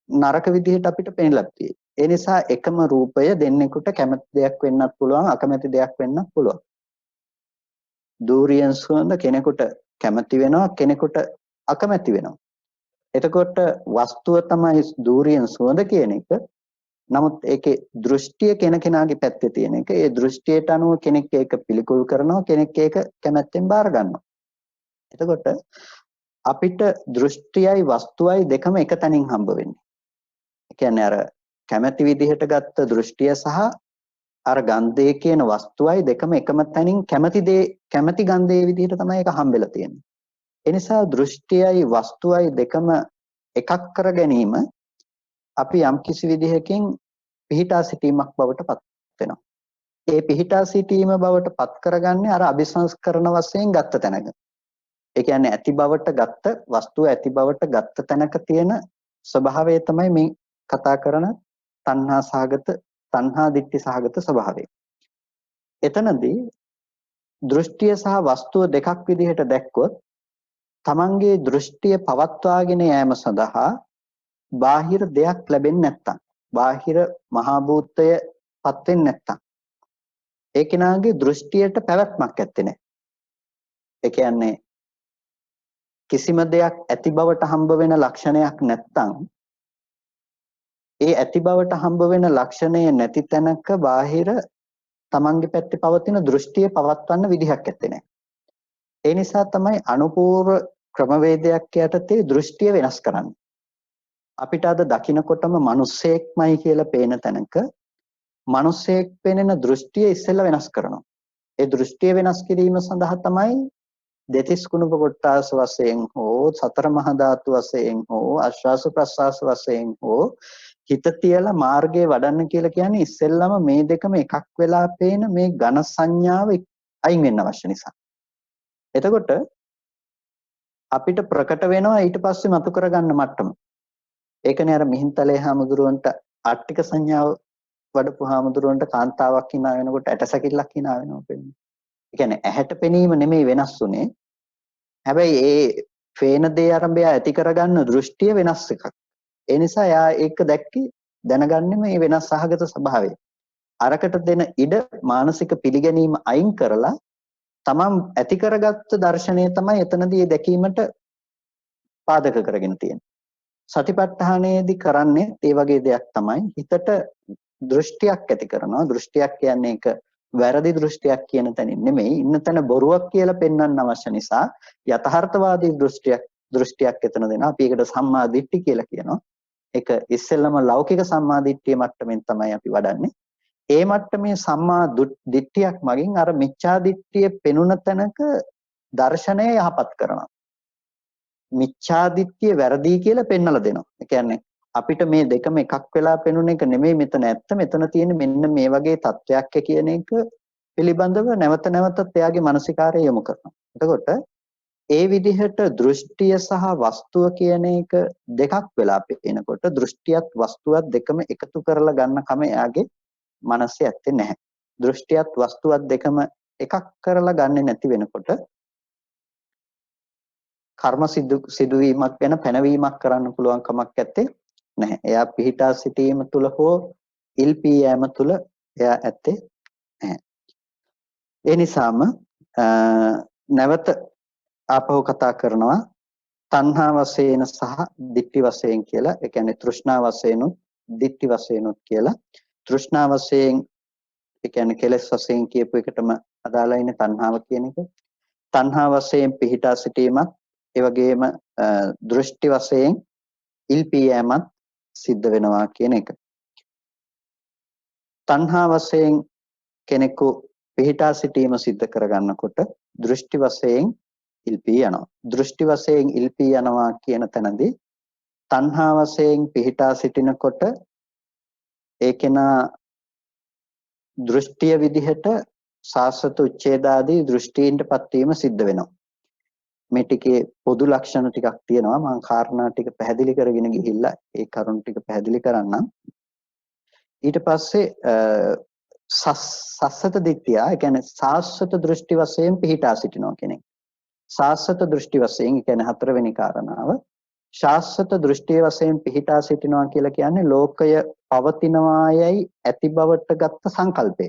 නරක විදිහට අපිට පෙනෙලා තියෙයි. ඒ නිසා එකම රූපය දෙන්නෙකුට කැමති දෙයක් වෙන්නත් පුළුවන්, අකමැති දෙයක් වෙන්නත් පුළුවන්. දූරියන් සුවඳ කෙනෙකුට කැමති වෙනවා, කෙනෙකුට අකමැති වෙනවා. එතකොට වස්තුව තමයි දූරියන් සුවඳ කියන එක. නමුත් ඒකේ දෘෂ්ටිය කෙනකෙනාගේ පැත්තේ තියෙන එක. ඒ දෘෂ්ටියට අනුව කෙනෙක් ඒක පිළිකුල් කරනවා, කෙනෙක් ඒක කැමැත්තෙන් බාර ගන්නවා. එතකොට අපිට දෘෂ්ටියයි වස්තුවයි දෙකම එක තැනින් හම්බ වෙන්නේ. ඒ කියන්නේ අර කැමැති විදිහට ගත්ත දෘෂ්ටිය සහ අර ගන්ධය කියන වස්තුවයි දෙකම එකම තැනින් කැමැති ගන්ධයේ විදිහට තමයි ඒක හම්බෙලා තියෙන්නේ. ඒ නිසා දෘෂ්ටියයි වස්තුවයි දෙකම එකක් කර ගැනීම අපි යම්කිසි විදිහකින් පිහිටා සිටීමක් බවට පත් වෙනවා. ඒ පිහිටා සිටීම බවට පත් කරගන්නේ අර අபிසංස්කරණ වශයෙන් ගත්ත තැනක. ඒ කියන්නේ ඇති බවට ගත්ත වස්තුව ඇති බවට ගත්ත තැනක තියෙන ස්වභාවය තමයි මේ කතා කරන තණ්හා දිට්ඨි සහගත ස්වභාවය. එතනදී දෘෂ්ටිය සහ වස්තුව දෙකක් විදිහට දැක්කොත් තමන්ගේ දෘෂ්ටිය පවත්වාගෙන යෑම සඳහා බාහිර දෙයක් ලැබෙන්නේ නැත්තම්, බාහිර මහා භූතය පත් වෙන්නේ නැත්තම් ඒ කෙනාගේ දෘෂ්ටියට පැවැත්මක් ඇත්තේ නැහැ. ඒ කියන්නේ කිසිම දෙයක් ඇති බවට හම්බ වෙන ලක්ෂණයක් නැත්තම් ඒ ඇති බවට හම්බ වෙන ලක්ෂණය නැති තැනක බාහිර තමන්ගේ පැත්තේ පවතින දෘෂ්ටිය පවත්වන්න විදිහක් ඇත්තේ නැහැ. ඒ නිසා තමයි අනුපූර්ව ක්‍රමවේදයක් යටතේ දෘෂ්ටිය වෙනස් කරන්නේ. අපිට අද දකින්නකොටම මිනිස්සෙක්මයි කියලා පේන තැනක මිනිස්සෙක් පෙනෙන දෘෂ්ටිය ඉස්සෙල්ලා වෙනස් කරනවා. ඒ දෘෂ්ටිය වෙනස් කිරීම සඳහා තමයි දෙතිස් කුණප කොට්ටාස වශයෙන් හෝ සතර මහා ධාතු වශයෙන් හෝ ආශ්වාස ප්‍රශ්වාස වශයෙන් හෝ හිත තියලා මාර්ගයේ වඩන්න කියලා කියන්නේ ඉස්සෙල්ලාම මේ දෙකම එකක් වෙලා පේන මේ ඝන සංඥාව අයින් වෙන්න අවශ්‍ය නිසා. එතකොට අපිට ප්‍රකට වෙනවා ඊට පස්සේ මතු කරගන්න මට්ටම. ඒකනේ අර මිහින්තලේ හාමුදුරුවන්ට ආට්ටික සංඥාව වඩපු හාමුදුරුවන්ට කාන්තාවක් hina වෙනකොට ඇටසැකිල්ලක් hina වෙනවා කියන්නේ. ඒ කියන්නේ ඇහැට පෙනීම නෙමෙයි වෙනස් උනේ. හැබැයි ඒ පේන දේ ආරම්භය ඇති කරගන්න දෘෂ්ටිය වෙනස් එකක්. ඒ නිසා යා ඒක දැක්කේ දැනගන්නේ මේ වෙනස් සහගත ස්වභාවය. අරකට දෙන ඉඩ මානසික පිළිගැනීම අයින් කරලා තමන් ඇති කරගත්ත දර්ශනය තමයි එතනදී දැකීමට පාදක කරගෙන තියෙන්නේ. සතිපට්ඨානයේදී කරන්නේ ඒ වගේ දෙයක් තමයි හිතට දෘෂ්ටියක් ඇති කරනවා. දෘෂ්ටියක් කියන්නේ ඒක වැරදි දෘෂ්ටියක් කියන තැනින් නෙමෙයි, ඉන්න තැන බොරුවක් කියලා පෙන්වන්න අවශ්‍ය නිසා යථාර්ථවාදී දෘෂ්ටියක් එතන දෙනවා. අපි ඒකට සම්මා දිට්ඨි කියලා කියනවා. ඒක ඉස්සෙල්ලම ලෞකික සම්මාදිට්ඨිය මට්ටමින් තමයි අපි වඩන්නේ. ඒ මට්ටමේ සම්මා දිට්ඨියක් මගින් අර මිච්ඡා දිට්ඨිය පෙනුන තැනක දර්ශනය යහපත් කරනවා. මිච්ඡා දිට්ඨිය වැරදි කියලා පෙන්වලා දෙනවා. ඒ කියන්නේ අපිට මේ දෙකම එකක් වෙලා පෙනුන එක නෙමෙයි මෙතන ඇත්ත. මෙතන තියෙන මෙන්න මේ වගේ තත්වයක් කියන එක පිළිබඳව නැවත නැවතත් එයාගේ මානසිකාරය යොමු කරනවා. එතකොට ඒ විදිහට දෘෂ්ටිය සහ වස්තුව කියන එක දෙකක් වෙලා පේනකොට දෘෂ්ටියත් වස්තුවත් දෙකම එකතු කරලා ගන්න කම එයාගේ මනසේ ඇත්තේ නැහැ. දෘෂ්ටියත් වස්තුවත් දෙකම එකක් කරලා ගන්නෙ නැති වෙනකොට කර්ම සිදුවීමක් ගැන පැනවීමක් කරන්න පුළුවන් කමක් නැත්තේ නැහැ. එයා පිහිටා සිටීම තුල හෝ ඉල්පී යෑම තුල එයා ඇත්තේ නැහැ. ඒ නිසාම නැවත ආපහු කතා කරනවා තණ්හා වශයෙන් සහ ditthi වශයෙන් කියලා. ඒ කියන්නේ තෘෂ්ණා වශයෙන් උත් ditthi වශයෙන් උත් කියලා. තෘෂ්ණා වශයෙන් ඒ කියන්නේ කෙලෙස් වශයෙන් කියපු එකටම අදාළයි ඉන්නේ තණ්හාව කියන එක. තණ්හා වශයෙන් පිහිටා සිටීමක් ඒ වගේම දෘෂ්ටි වශයෙන් ඉල්පී යෑමක් සිද්ධ වෙනවා කියන එක. තණ්හා වශයෙන් කෙනෙකු පිහිටා සිටීම සිද්ධ කරගන්නකොට දෘෂ්ටි වශයෙන් ඉල්පී යනවා. දෘෂ්ටි වශයෙන් ඉල්පී යනවා කියන තැනදී තණ්හා වශයෙන් පිහිටා සිටිනකොට ඒකේනා දෘෂ්ටිය විදිහට සාස්වත උච්ඡේදාදී දෘෂ්ටීන්ටපත් වීම සිද්ධ වෙනවා. මේ ටිකේ පොදු ලක්ෂණ ටිකක් තියෙනවා. මම කාරණා ටික පැහැදිලි කරගෙන ගිහිල්ලා ඒ කරුණු ටික පැහැදිලි කරන්නම්. ඊට පස්සේ සස්සත දිට්ඨිය, ඒ කියන්නේ සාස්වත දෘෂ්ටි වශයෙන් පිහිටා සිටිනවා කෙනෙක්. සාස්වත දෘෂ්ටි වශයෙන්, ඒ කියන්නේ හතරවෙනි කාරණාව. ශාස්වත දෘෂ්ටිය වශයෙන් පිහිටා සිටිනවා කියලා කියන්නේ ලෝකය පවතිනවායයි ඇති බවට ගත්ත සංකල්පය.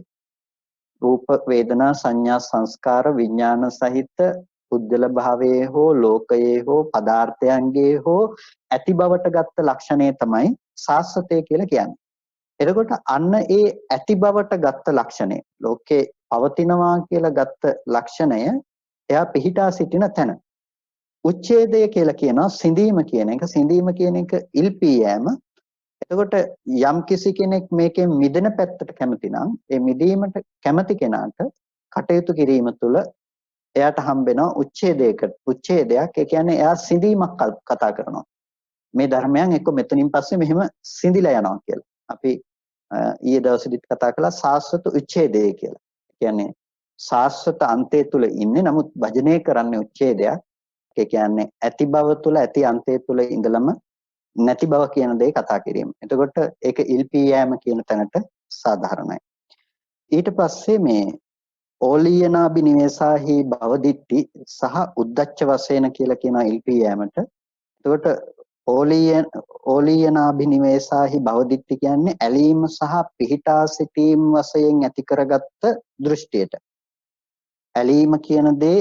රූප වේදනා සංඥා සංස්කාර විඥාන සහිත පුද්ගල භාවයේ හෝ ලෝකයේ හෝ පදාර්ථයන්ගේ හෝ ඇති බවට ගත්ත ලක්ෂණය තමයි සාස්වතය කියලා කියන්නේ. එතකොට අන්න ඒ ඇති බවට ගත්ත ලක්ෂණය, ලෝකේ පවතිනවා කියලා ගත්ත ලක්ෂණය එයා පිහිටා සිටින තැන. උච්ඡේදය කියලා කියනවා සිඳීම කියන එක. සිඳීම කියන එක ඉල්පී යෑම. එතකොට යම් කිසි කෙනෙක් මේකෙන් මිදෙන පැත්තට කැමති නම් ඒ මිදීමට කැමති කෙනාට කටයුතු කිරීම තුළ එයාට හම්බෙනවා උච්ඡේදයක්. ඒ කියන්නේ එයා සිඳීමක් කතා කරනවා. මේ ධර්මයන් එක්ක මෙතනින් පස්සේ මෙහෙම සිඳිලා යනවා කියලා. අපි ඊයේ දවසේදීත් කතා කළා සාස්වත උච්ඡේදය කියලා. කියන්නේ සාස්වත අන්තය තුල ඉන්නේ නමුත් භජනය කරන්නේ උච්ඡේදයක්. ඒ කියන්නේ ඇති බව තුල ඇති අන්තය තුල ඉඳලම නැති බව කියන දේ කතා කිරීම. එතකොට ඒක ඉල්පී යෑම කියන තැනට සාධාරණයි. ඊට පස්සේ මේ ඕලීයනාබිනිවේසාහි භවදිට්ටි සහ උද්දච්ච වශයෙන් කියලා කියන ඉල්පී යෑමට. එතකොට ඕලීයනාබිනිවේසාහි භවදිට්ටි කියන්නේ ඇලීම සහ පිහිටා සිටීම වශයෙන් ඇති කරගත්ත දෘෂ්ටියට. ඇලීම කියන දේ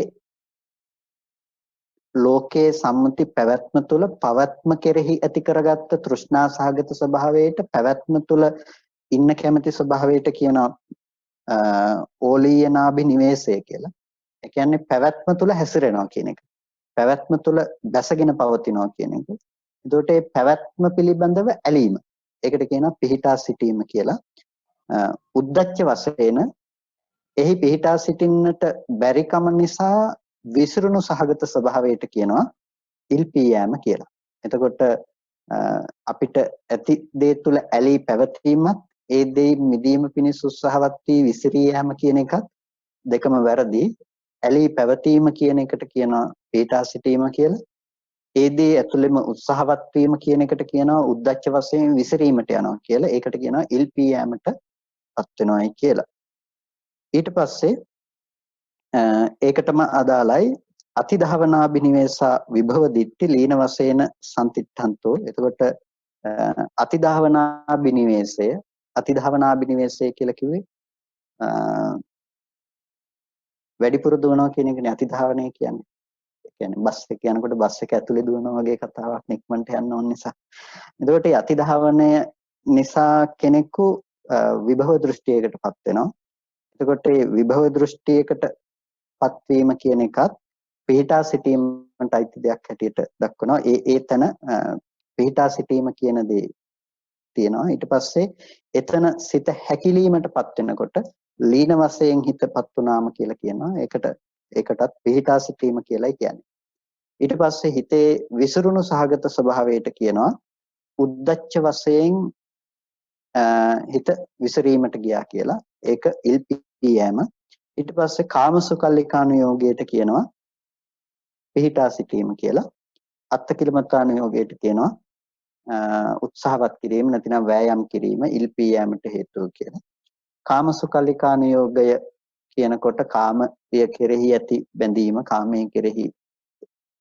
ලෝකයේ සම්මුති පැවැත්ම තුළ පවත්ම කෙරෙහි ඇති කරගත්ත තෘෂ්ණා සහගත ස්වභාවයට පැවැත්ම තුළ ඉන්න කැමැති ස්වභාවයට කියනවා ඕලීයනාබිනිවේසය කියලා. ඒ කියන්නේ පැවැත්ම තුළ හැසිරෙනවා කියන එක. පැවැත්ම තුළ දැසගෙන පවතිනවා කියන එක. එතකොට මේ පැවැත්ම පිළිබඳව ඇලීම. ඒකට කියනවා පිහිටා සිටීම කියලා. උද්දච්ච වශයෙන් එහි පිහිටා සිටින්නට බැරිකම නිසා විසිරුණු සහගත ස්වභාවයට කියනවා ඉල්පී යෑම කියලා. එතකොට අපිට ඇති දේ තුල ඇලී පැවතීමත් ඒ දේ මිදීම පිණිස උත්සාහවත් වී විසිරී යෑම කියන එකත් දෙකම වැරදි. ඇලී පැවතීම කියන එකට කියනවා පිහිටා සිටීම කියලා. ඒ දේ ඇතුළෙම උත්සාහවත් වීම කියන එකට කියනවා උද්දච්ච වශයෙන් විසිරීමට යනවා කියලා. ඒකට කියනවා ඉල්පී යෑමටපත් වෙනවායි කියලා. ඊට පස්සේ ඒකටම අදාළයි අතිධාවනාබිනිවේසා විභව දිට්ඨි ලීන වශයෙන් සම්තිත්තන්තෝ. එතකොට අතිධාවනාබිනිවේසය කියලා කිව්වේ වැඩිපුර දුවනවා කියන එකනේ අතිධාවනය කියන්නේ. ඒ කියන්නේ බස් එක යනකොට බස් එක ඇතුලේ දුවනවා වගේ කතාවක් නික්මන්ට යන්න ඕන නිසා. එතකොට මේ අතිධාවනය නිසා කෙනෙකු විභව දෘෂ්ටියකටපත් වෙනවා. එතකොට මේ විභව දෘෂ්ටියකටපත් වීම කියන එකත් පිහිටා සිටීමට අයිති දෙයක් හැටියට දක්වනවා. ඒ තැන පිහිටා සිටීම කියන දේ තියෙනවා. ඊට පස්සේ එතන සිත හැකිලීමටපත් වෙනකොට ලීන වශයෙන් හිතපත් වුනාම කියලා කියනවා. ඒකටත් පිහිටා සිටීම කියලායි කියන්නේ. ඊට පස්සේ හිතේ විසිරුණු සහගත ස්වභාවයට කියනවා උද්දච්ච වශයෙන් හිත විසිරීමට ගියා කියලා. ඒක ඉල්පියෑම. ඊට පස්සේ කාමසුකල්ලිකානුയോഗයට කියනවා පිහිටා සිටීම කියලා. අත්තකිලමතානුയോഗයට කියනවා උත්සාහවත් කිරීම නැතිනම් වෑයම් කිරීම ඉල්පියෑමට හේතුව කියලා. කාමසුකල්ලිකානුയോഗය කියනකොට කාමය කෙරෙහි ඇති බැඳීම, කාමයේ කෙරෙහි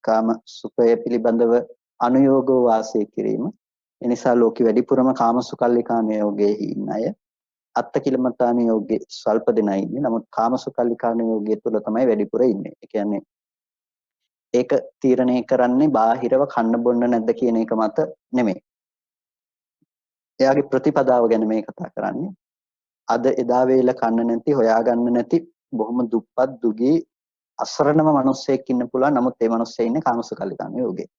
කාම සුඛය පිළිබඳව අනුയോഗව වාසය කිරීම. එනිසා ලෝකෙ වැඩිපුරම කාමසුකල්ලිකානුയോഗයේ ඉන්න අය අත්තකිලමතානුയോഗයේ ස්වල්ප දෙනා ඉන්නේ. නමුත් කාමසුකල්ලිකානුയോഗය තුල තමයි වැඩිපුර ඉන්නේ. ඒ කියන්නේ ඒක තීරණය කරන්නේ බාහිරව කන්න බොන්න නැද්ද කියන එක මත නෙමෙයි. එයාගේ ප්‍රතිපදාව ගැන මේ කතා කරන්නේ. අද එදා වේල කන්න නැති, හොයාගන්න නැති, බොහොම දුප්පත් දුගී අසරණම මිනිස්සෙක් ඉන්න පුළුවන්. නමුත් ඒ මිනිස්සයා ඉන්නේ කාමසුකල්ලිකානුയോഗයේ.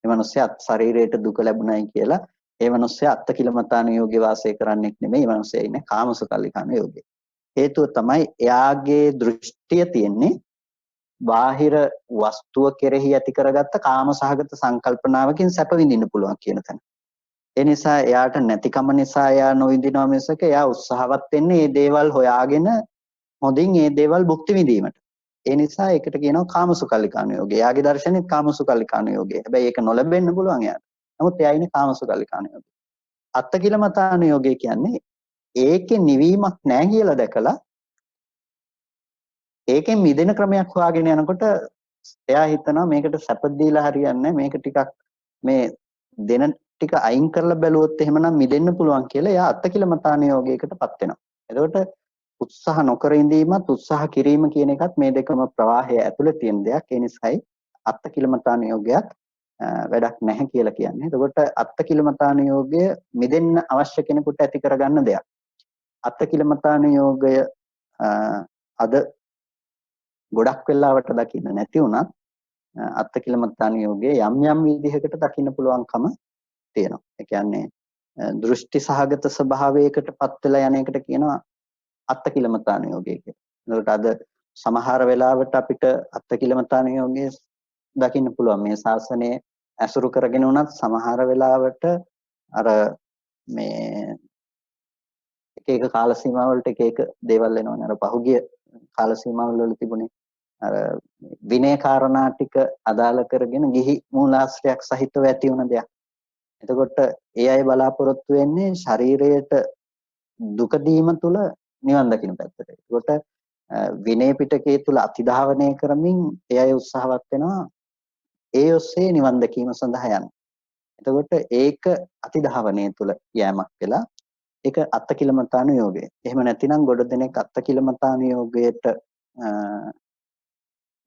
ඒ මිනිස්සයා ශරීරයට දුක ලැබුණයි කියලා ඒ මිනිස්සයා අත්තකිලමතානුയോഗයේ වාසය කරන්නෙක් නෙමෙයි. ඒ මිනිස්සයා ඉන්නේ කාමසුකල්ලිකානුയോഗයේ. හේතුව තමයි එයාගේ දෘෂ්ටිය තියෙන්නේ බාහිර වස්තුව කෙරෙහි ඇති කරගත්ත කාමසහගත සංකල්පනාවකින් සැප විඳින්න පුළුවන් කියන තැන. ඒ නිසා එයාට නැතිකම නිසා එයා නොවිඳිනවා මිසක එයා උත්සාහවත් වෙන්නේ මේ දේවල් හොයාගෙන හොඳින් මේ දේවල් භුක්ති විඳීමට. ඒ නිසා ඒකට කියනවා කාමසුකල්ලිකානුയോഗය. එයාගේ දර්ශනේ කාමසුකල්ලිකානුയോഗය. හැබැයි ඒක නොලැබෙන්න පුළුවන් එයාට. නමුත් එයා ඉන්නේ කාමසුකල්ලිකානුയോഗය. අත්තකිලමතානුയോഗය කියන්නේ ඒකේ නිවීමක් නැහැ කියලා දැකලා ඒකෙන් මිදෙන ක්‍රමයක් හොයාගෙන යනකොට එයා හිතනවා මේකට සැප දීලා හරියන්නේ මේක ටිකක් මේ දෙන ටික අයින් කරලා බැලුවොත් එහෙමනම් මිදෙන්න පුළුවන් කියලා එයා අත්තකිලමතානුയോഗයකටපත් වෙනවා. එතකොට උත්සාහ නොකර ඉඳීමත් උත්සාහ කිරීම කියන එකත් මේ දෙකම ප්‍රවාහය ඇතුළේ තියෙන දෙයක්. ඒ නිසායි අත්තකිලමතානුയോഗයත් වැඩක් නැහැ කියලා කියන්නේ. එතකොට අත්තකිලමතානුയോഗය මිදෙන්න අවශ්‍ය කෙනෙකුට ඇති කරගන්න දෙයක්. අත්තකිලමතානුയോഗය අද ගොඩක් වෙලාවට දකින්න නැති වුණත් අත්තකිලමතානුയോഗයේ යම් යම් විදිහකට දකින්න පුළුවන්කම තියෙනවා. ඒ කියන්නේ දෘෂ්ටි සහගත ස්වභාවයකටපත් වෙලා යන එකට කියනවා අත්තකිලමතානුയോഗය කියලා. ඒකට අද සමහර වෙලාවට අපිට අත්තකිලමතානුയോഗයේ දකින්න පුළුවන් මේ ශාසනය ඇසුරු කරගෙන උනත් සමහර වෙලාවට අර මේ එක කාල සීමාවලට එක දේවල් එනවනේ. අර පහුගිය කාල සීමාවල වල තිබුණේ අර විනය කාරණා ටික අදාළ කරගෙන ගිහි මූලාශ්‍රයක් සහිතව ඇති වුණ දෙයක්. එතකොට ඒ අය බලාපොරොත්තු වෙන්නේ ශරීරයට දුක දීම තුල නිවන් දකින්න පැත්තට. ඒකට විනය පිටකයේ තුල අතිධාවනය කරමින් ඒ අය උත්සාහවත් වෙනවා ඒ ඔස්සේ නිවන් දැකීම සඳහා යන්න. එතකොට ඒක අතිධාවනය තුල යෑමක් වෙලා ඒක අත්තකිලමතානුയോഗය. එහෙම නැතිනම් ගොඩ දෙනෙක් අත්තකිලමතානුയോഗයට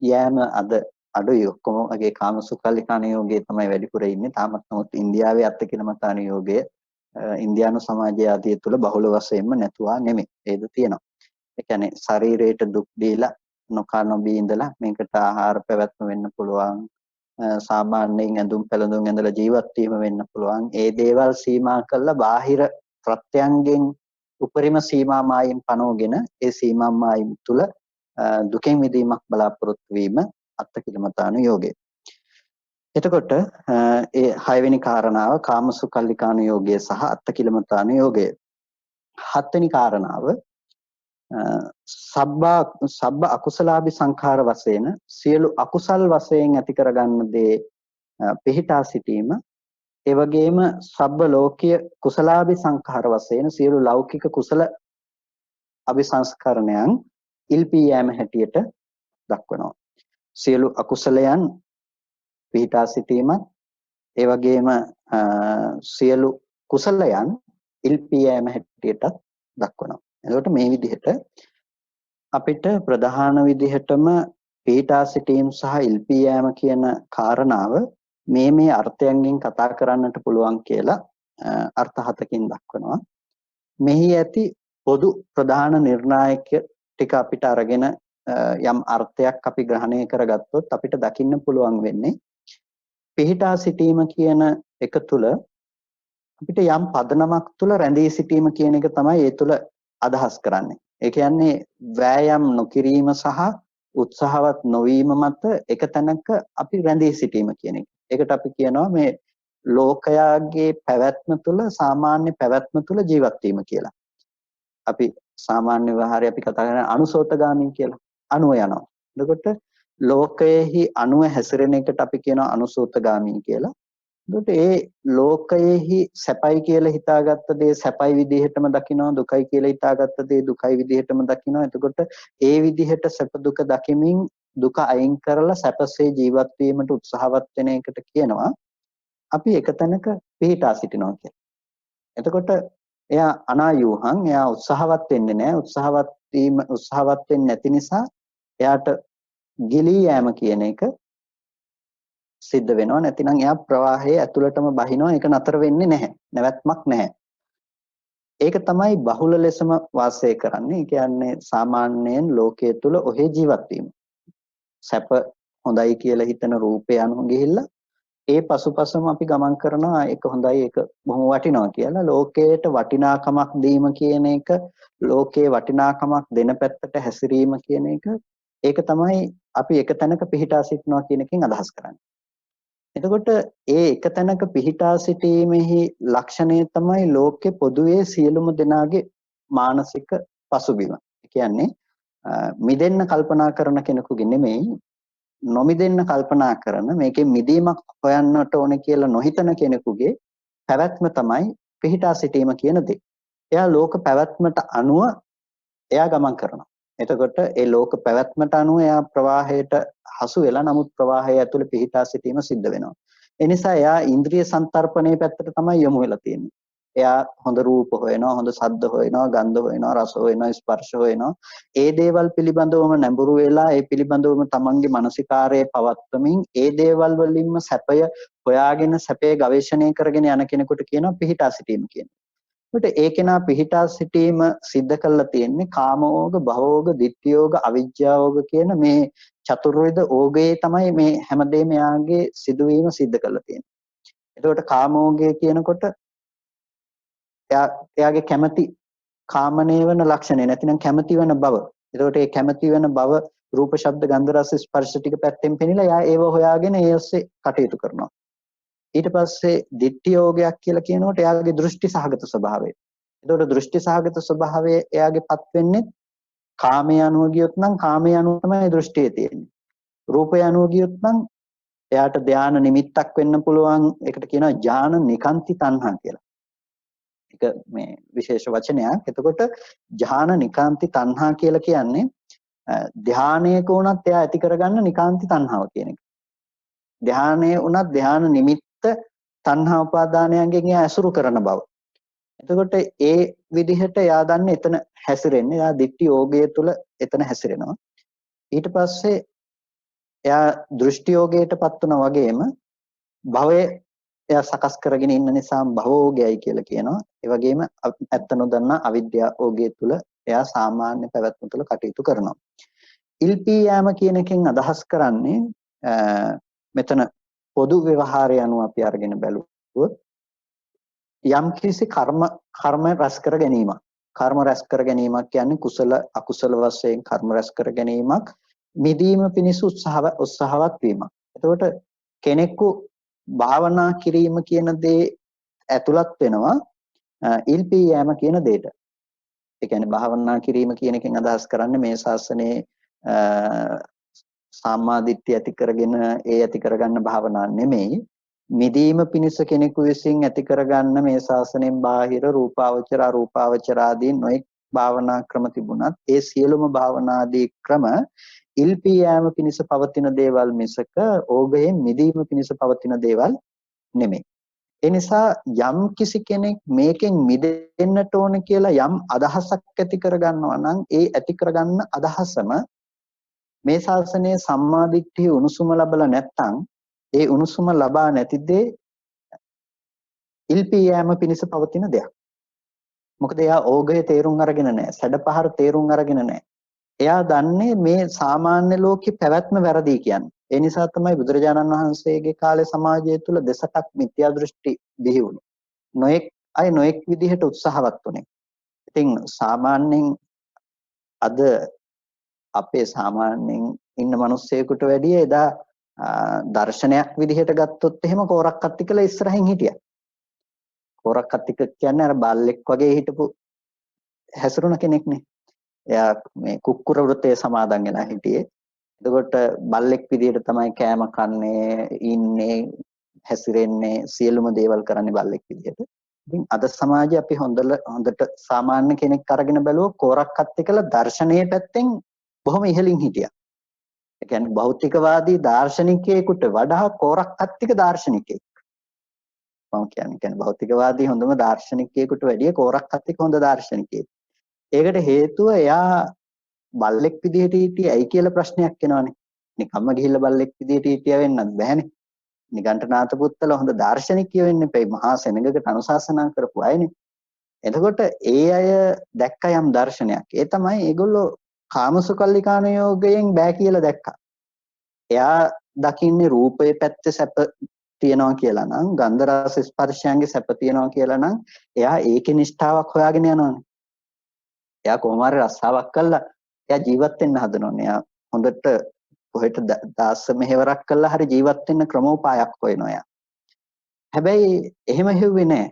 යෑම අද අඩුයි. ඔක්කොම වගේ කාමසුකල්ලිකානුയോഗයේ තමයි වැඩිපුර ඉන්නේ. තාමත් නමුත් ඉන්දියාවේ අත්තකිලමතානුയോഗය ඉන්දියානු සමාජය ආදිය තුළ බහුල වශයෙන්ම නැතුවා නෙමෙයි. ඒද තියෙනවා. ඒ කියන්නේ ශරීරයට දුක් දීලා නොකා නොබී ඉඳලා මේකට ආහාර පැවැත්ම වෙන්න පුළුවන්. සාමාන්‍යයෙන් ඇඳුම් පැළඳුම් ඇඳලා ජීවත් වීම වෙන්න පුළුවන්. ඒ දේවල් සීමා කරලා බාහිර ප්‍රත්‍යයන්ගෙන් උපරිම සීමා මායිම් පනෝගෙන ඒ සීමා මායිම් තුල දුකෙන් මිදීමක් බලාපොරොත්තු වීම අත්තකිලමතානුയോഗය. එතකොට ඒ 6 වෙනි කාරණාව කාමසුකල්ලිකානුയോഗය සහ අත්තකිලමතානුയോഗය. 7 වෙනි කාරණාව සබ්බ අකුසලාභි සංඛාර වශයෙන් සියලු අකුසල් වශයෙන් ඇති කරගන්න දේ පිහිටා සිටීම. ඒ වගේම සබ්බ ලෝකීය කුසලාභි සංඛාර වශයෙන් සියලු ලෞකික කුසල අபிසංස්කරණයන් ඉල්පී යෑම හැටියට දක්වනවා. සියලු අකුසලයන් පිහිටා සිටීමත් ඒ වගේම සියලු කුසලයන් ඉල්පී යෑම හැටියට දක්වනවා. එතකොට මේ විදිහට අපිට ප්‍රධාන විදිහටම පිහිටා සිටීම සහ ඉල්පී යෑම කියන කාරණාව මේ අර්ථයන්ගෙන් කතා කරන්නට පුළුවන් කියලා අර්ථ හතකින් දක්වනවා. මෙහි ඇති පොදු ප්‍රධාන නිර්ණායක ටික අපිට අරගෙන යම් අර්ථයක් අපි ග්‍රහණය කරගත්තොත් අපිට දකින්න පුළුවන් වෙන්නේ පිහිටා සිටීම කියන එක තුල අපිට යම් පදනමක් තුල රැඳී සිටීම කියන එක තමයි ඒ තුල අදහස් කරන්නේ. ඒ කියන්නේ වෑයම් නොකිරීම සහ උත්සාහවත් නොවීම මත එක තැනක අපි රැඳී සිටීම කියන එක. ඒකට අපි කියනවා මේ ලෝකයාගේ පැවැත්ම තුල සාමාන්‍ය පැවැත්ම තුල ජීවත් වීම කියලා. අපි සාමාන්‍ය ව්‍යවහාරය අපි කතා කරන අනුසෝතගාමී කියලා. අණුව යනවා. එතකොට ලෝකයේහි අණුව හැසිරෙන එකට අපි කියනවා අනුසෝතගාමී කියලා. එතකොට ඒ ලෝකයේහි සැපයි කියලා හිතාගත්ත දේ සැපයි විදිහටම දකිනවා, දුකයි කියලා හිතාගත්ත දේ දුකයි විදිහටම දකිනවා. එතකොට ඒ විදිහට සැප දුක දකිමින් දුක අයින් කරලා සැපසේ ජීවත් වීමට උත්සාහවත් වෙන එකට කියනවා අපි එක තැනක පිහිටා සිටිනවා කියලා. එතකොට එයා අනායූහං, එයා උත්සාහවත් වෙන්නේ නැහැ. උත්සාහවත් වෙන්නේ නැති නිසා එයාට ගිලී යෑම කියන එක සිද්ධ වෙනවා. නැතිනම් එයා ප්‍රවාහයේ ඇතුළටම බහිනවා. ඒක නතර වෙන්නේ නැහැ. නැවැත්මක් නැහැ. ඒක තමයි බහුල ලෙසම වාසය කරන්නේ. ඒ කියන්නේ සාමාන්‍යයෙන් ලෝකයේ තුල ඔහේ ජීවත් වීම. සැප හොඳයි කියලා හිතන රූපය අනුව ගිහිල්ලා ඒ පසුපසම අපි ගමන් කරනවා. ඒක හොඳයි, ඒක බොහොම වටිනවා කියලා. ලෝකයට වටිනාකමක් දීම කියන එක, ලෝකයේ වටිනාකමක් දෙන පැත්තට හැසිරීම කියන එක, ඒක තමයි අපි එක තැනක පිහිටා සිටනවා කියන එකෙන් අදහස් කරන්නේ. එතකොට ඒ එක තැනක පිහිටා සිටීමේහි ලක්ෂණය තමයි ලෝකේ පොදුවේ සියලුම දෙනාගේ මානසික පසුබිම. ඒ කියන්නේ මිදෙන්න කල්පනා කරන කෙනෙකුගේ නෙමෙයි, නොමිදෙන්න කල්පනා කරන, මේකෙන් මිදීමක් හොයන්නට ඕනේ කියලා නොහිතන කෙනෙකුගේ පැවැත්ම තමයි පිහිටා සිටීම කියන දේ. එයා ලෝක පැවැත්මට අනුව එයා ගමන් කරනවා. එතකොට ඒ ලෝක පැවැත්මට අනුව එයා ප්‍රවාහයට හසු වෙලා, නමුත් ප්‍රවාහය ඇතුලේ පිහිටා සිටීම සිද්ධ වෙනවා. ඒ නිසා එයා ඉන්ද්‍රිය සංතරපණයේ පැත්තට තමයි යොමු වෙලා තියෙන්නේ. එයා හොඳ රූප හොයනවා, හොඳ ශබ්ද හොයනවා, ගන්ධ හොයනවා, රස හොයනවා, ස්පර්ශ හොයනවා. ඒ දේවල් පිළිබඳවම නැඹුරු වෙලා, ඒ පිළිබඳවම තමන්ගේ මානසිකාරයේ පවත්වමින් ඒ දේවල් වලින්ම සැපය හොයාගෙන සැපේ ගවේෂණය කරගෙන යන කෙනෙකුට කියනවා පිහිටා සිටීම කියන්නේ. ඒකට ඒ කෙනා පිහිටා සිටීම සිද්ධ කරලා තියෙන්නේ කාමෝග, භවෝග, ditthියෝග, අවිජ්ජාෝග කියන මේ චතුර්විධ ඕගයේ තමයි මේ හැමදේම යාගේ සිදුවීම සිද්ධ කරලා තියෙන්නේ. එතකොට කාමෝගය කියනකොට එයාගේ කැමැති කාමනේ වෙන ලක්ෂණය නැතිනම් කැමැති වෙන බව. එතකොට ඒ කැමැති වෙන බව රූප, ශබ්ද, ගන්ධ, රස, ස්පර්ශ ටික පැත්තෙන් පෙනිලා එයා ඒව හොයාගෙන ඒ ඔස්සේ කටයුතු කරනවා. ඊට පස්සේ ditthi යෝගයක් කියලා කියනකොට එයාගේ දෘෂ්ටි සහගත ස්වභාවය. එතකොට දෘෂ්ටි සහගත ස්වභාවය එයාගේපත් වෙන්නේ කාමයේ අනුව ගියොත් නම් කාමයේ අනුව තමයි දෘෂ්ටිය තියෙන්නේ. රූපය අනුව ගියොත් නම් එයාට ධානා නිමිත්තක් වෙන්න පුළුවන්. ඒකට කියනවා ඥාන නිකාන්ති තණ්හා කියලා. ඒක මේ විශේෂ වචනයක්. එතකොට ඥාන නිකාන්ති තණ්හා කියලා කියන්නේ ධානයක උනත් එයා ඇති කරගන්න නිකාන්ති තණ්හාව කියන එක. ධානයේ උනත් ධාන නිමිත්ත තණ්හා උපාදානයන්ගෙන් එයා ඇසුරු කරන බව. එතකොට ඒ විදිහට එයා දන්නේ එතන හැසිරෙන්නේ. එයා ditthi යෝගය තුල එතන හැසිරෙනවා. ඊට පස්සේ එයා දෘෂ්ටි යෝගයටපත් වුණා වගේම භවය එයා සකස් කරගෙන ඉන්න නිසා භවෝගයයි කියලා කියනවා. ඒ වගේම ඇත්ත නොදන්නා අවිද්‍යා ඕගය තුල එයා සාමාන්‍ය පැවැත්ම තුල කටයුතු කරනවා. ඉල්පී යාම කියන එකෙන් අදහස් කරන්නේ මෙතන පොදු ව්‍යවහාරය අනුව අපි අරගෙන බැලුවොත් යම් කිසි කර්ම රැස් කර ගැනීමක්. කර්ම රැස් කර ගැනීමක් කියන්නේ කුසල අකුසල වශයෙන් කර්ම රැස් කර ගැනීමක්, මිදීම පිණිස උත්සාහවත් වීමක්. එතකොට කෙනෙකු භාවනා කිරීම කියන දේ ඇතුළත් වෙනවා ඉල්පී යෑම කියන දෙයට. ඒ කියන්නේ භාවනා කිරීම කියන එකෙන් අදහස් කරන්නේ මේ ශාසනයේ සම්මා දිට්ඨිය ඇති කරගෙන ඒ ඇති කරගන්න භාවනා නෙමෙයි. මිදීම පිණිස කෙනෙකු විසින් ඇති කරගන්න මේ ශාසනයෙන් බාහිර රූපාවචර අරූපාවචර ආදී නොඑක් භාවනා ක්‍රම තිබුණත් ඒ සියලුම භාවනාදී ක්‍රම ඉල්පී යෑම පිණිස පවතින දේවල් මිසක ඕගයෙන් මිදීම පිණිස පවතින දේවල් නෙමෙයි. ඒ නිසා යම් කිසි කෙනෙක් මේකෙන් මිදෙන්නට ඕන කියලා යම් අදහසක් ඇති කරගන්නවා නම් ඒ ඇති කරගන්න අදහසම මේ ශාසනයේ සම්මා දිට්ඨිය උණුසුම ලැබලා නැත්නම් ඒ උණුසුම ලබා නැති දේ ඉල්පී යෑම පිණිස පවතින දෙයක්. මොකද එයා ඕගය තේරුම් අරගෙන නැහැ. සැඩපහර තේරුම් අරගෙන නැහැ. එයා දන්නේ මේ සාමාන්‍ය ලෝකේ පැවැත්ම වැරදි කියන්නේ. ඒ නිසා තමයි බුදුරජාණන් වහන්සේගේ කාලේ සමාජය තුළ දෙසටක් මිත්‍යා දෘෂ්ටි බිහි වුණේ. නොඑක් අය නොඑක් විදිහට උත්සාහවත් වුණේ. ඉතින් සාමාන්‍යයෙන් අද අපේ සාමාන්‍යයෙන් ඉන්න මිනිස්සෙකුට වැඩිය එදා දර්ශනයක් විදිහට ගත්තොත් එහෙම කෝරක්කත්තිකල ඉස්සරහින් හිටියා. කෝරක්කත්තික කියන්නේ අර බල්ලෙක් වගේ හිටපු හැසිරුණ කෙනෙක්නේ. එයා මේ කුක්කුර වෘතයේ සමාදන් වෙලා හිටියේ. එතකොට බල්ලෙක් විදිහට තමයි කෑම කන්නේ, ඉන්නේ, හැසිරෙන්නේ, සියලුම දේවල් කරන්නේ බල්ලෙක් විදිහට. ඉතින් අද සමාජයේ අපි හොඳට සාමාන්‍ය කෙනෙක් අරගෙන බැලුවොත් කෝරක්කත්තිකල දර්ශනීය පැත්තෙන් බොහොම ඉහළින් හිටියා. ඒ කියන්නේ භෞතිකවාදී දාර්ශනිකයෙකුට වඩා කෝරක්කත්තික දාර්ශනිකයෙක්. මම කියන්නේ භෞතිකවාදී හොඳම දාර්ශනිකයෙකුට වැඩිය කෝරක්කත්තික හොඳ දාර්ශනිකයෙක්. ඒකට හේතුව එයා බල්ලෙක් විදිහට හිටියේ ඇයි කියලා ප්‍රශ්නයක් එනවනේ. නිකම්ම ගිහිල්ලා බල්ලෙක් විදිහට හිටියා වෙන්නත් බෑනේ. නිගණ්ඨනාථ පුත්තල හොඳ දාර්ශනිකයෝ වෙන්න එපේ. මහා සෙනඟකට අනුශාසනා කරපු අයනේ. එතකොට ඒ අය දැක්ක යම් දර්ශනයක්. ඒ තමයි ඒගොල්ලෝ කාමසුකල්ලිකාන යෝගයෙන් බෑ කියලා දැක්කා. එයා දකින්නේ රූපයේ පැත්තේ සැප තියනවා කියලා නම්, ගන්ධ රස ස්පර්ශයන්ගේ සැප තියනවා කියලා නම්, එයා ඒකේ නිෂ්ඨාවක් හොයාගෙන යනවානේ. එයා කොහොම හරි රස්සාවක් කළා එයා ජීවත් වෙන්න හදනෝනේ. එයා හොඳට කොහෙට දාස මෙහෙවරක් කළා හරි ජීවත් වෙන්න ක්‍රමෝපායක් හොයනවා එයා. හැබැයි එහෙම හෙව්වේ නෑ.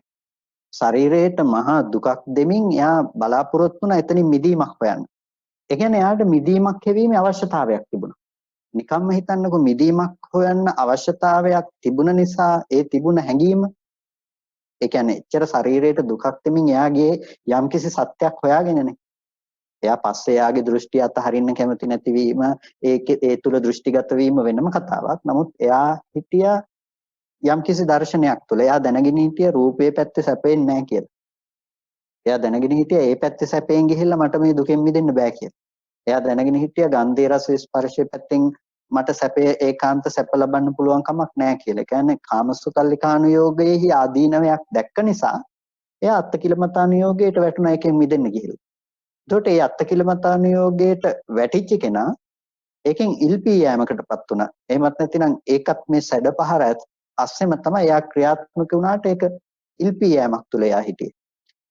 ශරීරයට මහා දුකක් දෙමින් එයා බලාපොරොත්තු වුණා එතනින් මිදීමක් හොයන්න. ඒ කියන්නේ එයාට මිදීමක් හැවීමේ අවශ්‍යතාවයක් තිබුණා. නිකම්ම හිතන්නකෝ මිදීමක් හොයන්න අවශ්‍යතාවයක් තිබුණ නිසා ඒ තිබුණ හැඟීම ඒ කියන්නේ එච්චර ශරීරයට දුකක් දෙමින් එයාගේ යම්කිසි සත්‍යයක් හොයාගෙනනේ. එයා පස්සේ එයාගේ දෘෂ්ටි අතහරින්න කැමති නැතිවීම ඒ තුල දෘෂ්ටිගත වීම වෙනම කතාවක්. නමුත් එයා හිටියා යම්කිසි දර්ශනයක් තුල. එයා දැනගෙන හිටියා රූපේ පැත්තේ සැපෙන්නේ නැහැ කියලා. එයා දැනගෙන හිටියා ඒ පැත්තේ සැපෙන් ගිහිල්ලා මට මේ දුකෙන් මිදෙන්න බෑ කියලා. එයා දැනගෙන හිටියා ගන්ධේ රස ස්පර්ශයේ පැත්තෙන් මට සැපේ ඒකාන්ත සැප ලබන්න පුළුවන් කමක් නැහැ කියලා. ඒ කියන්නේ කාමසුකල්ලිකානුയോഗයේහි ආදීනවයක් දැක්ක නිසා එයා අත්කිලමතානුയോഗයට වැටුණා එකෙන් මිදෙන්න ගිහිල්ලා. එතකොට ඒ අත්කිලමතානුയോഗයට වැටිච්ච කෙනා ඒකෙන් ඉල්පී යෑමකටපත් වුණා. එහෙමත් නැතිනම් ඒකත් මේ සැඩපහර අස්සෙම තමයි එයා ක්‍රියාත්මක වුණාට ඒක ඉල්පී යෑමක් තුල එයා හිටියේ.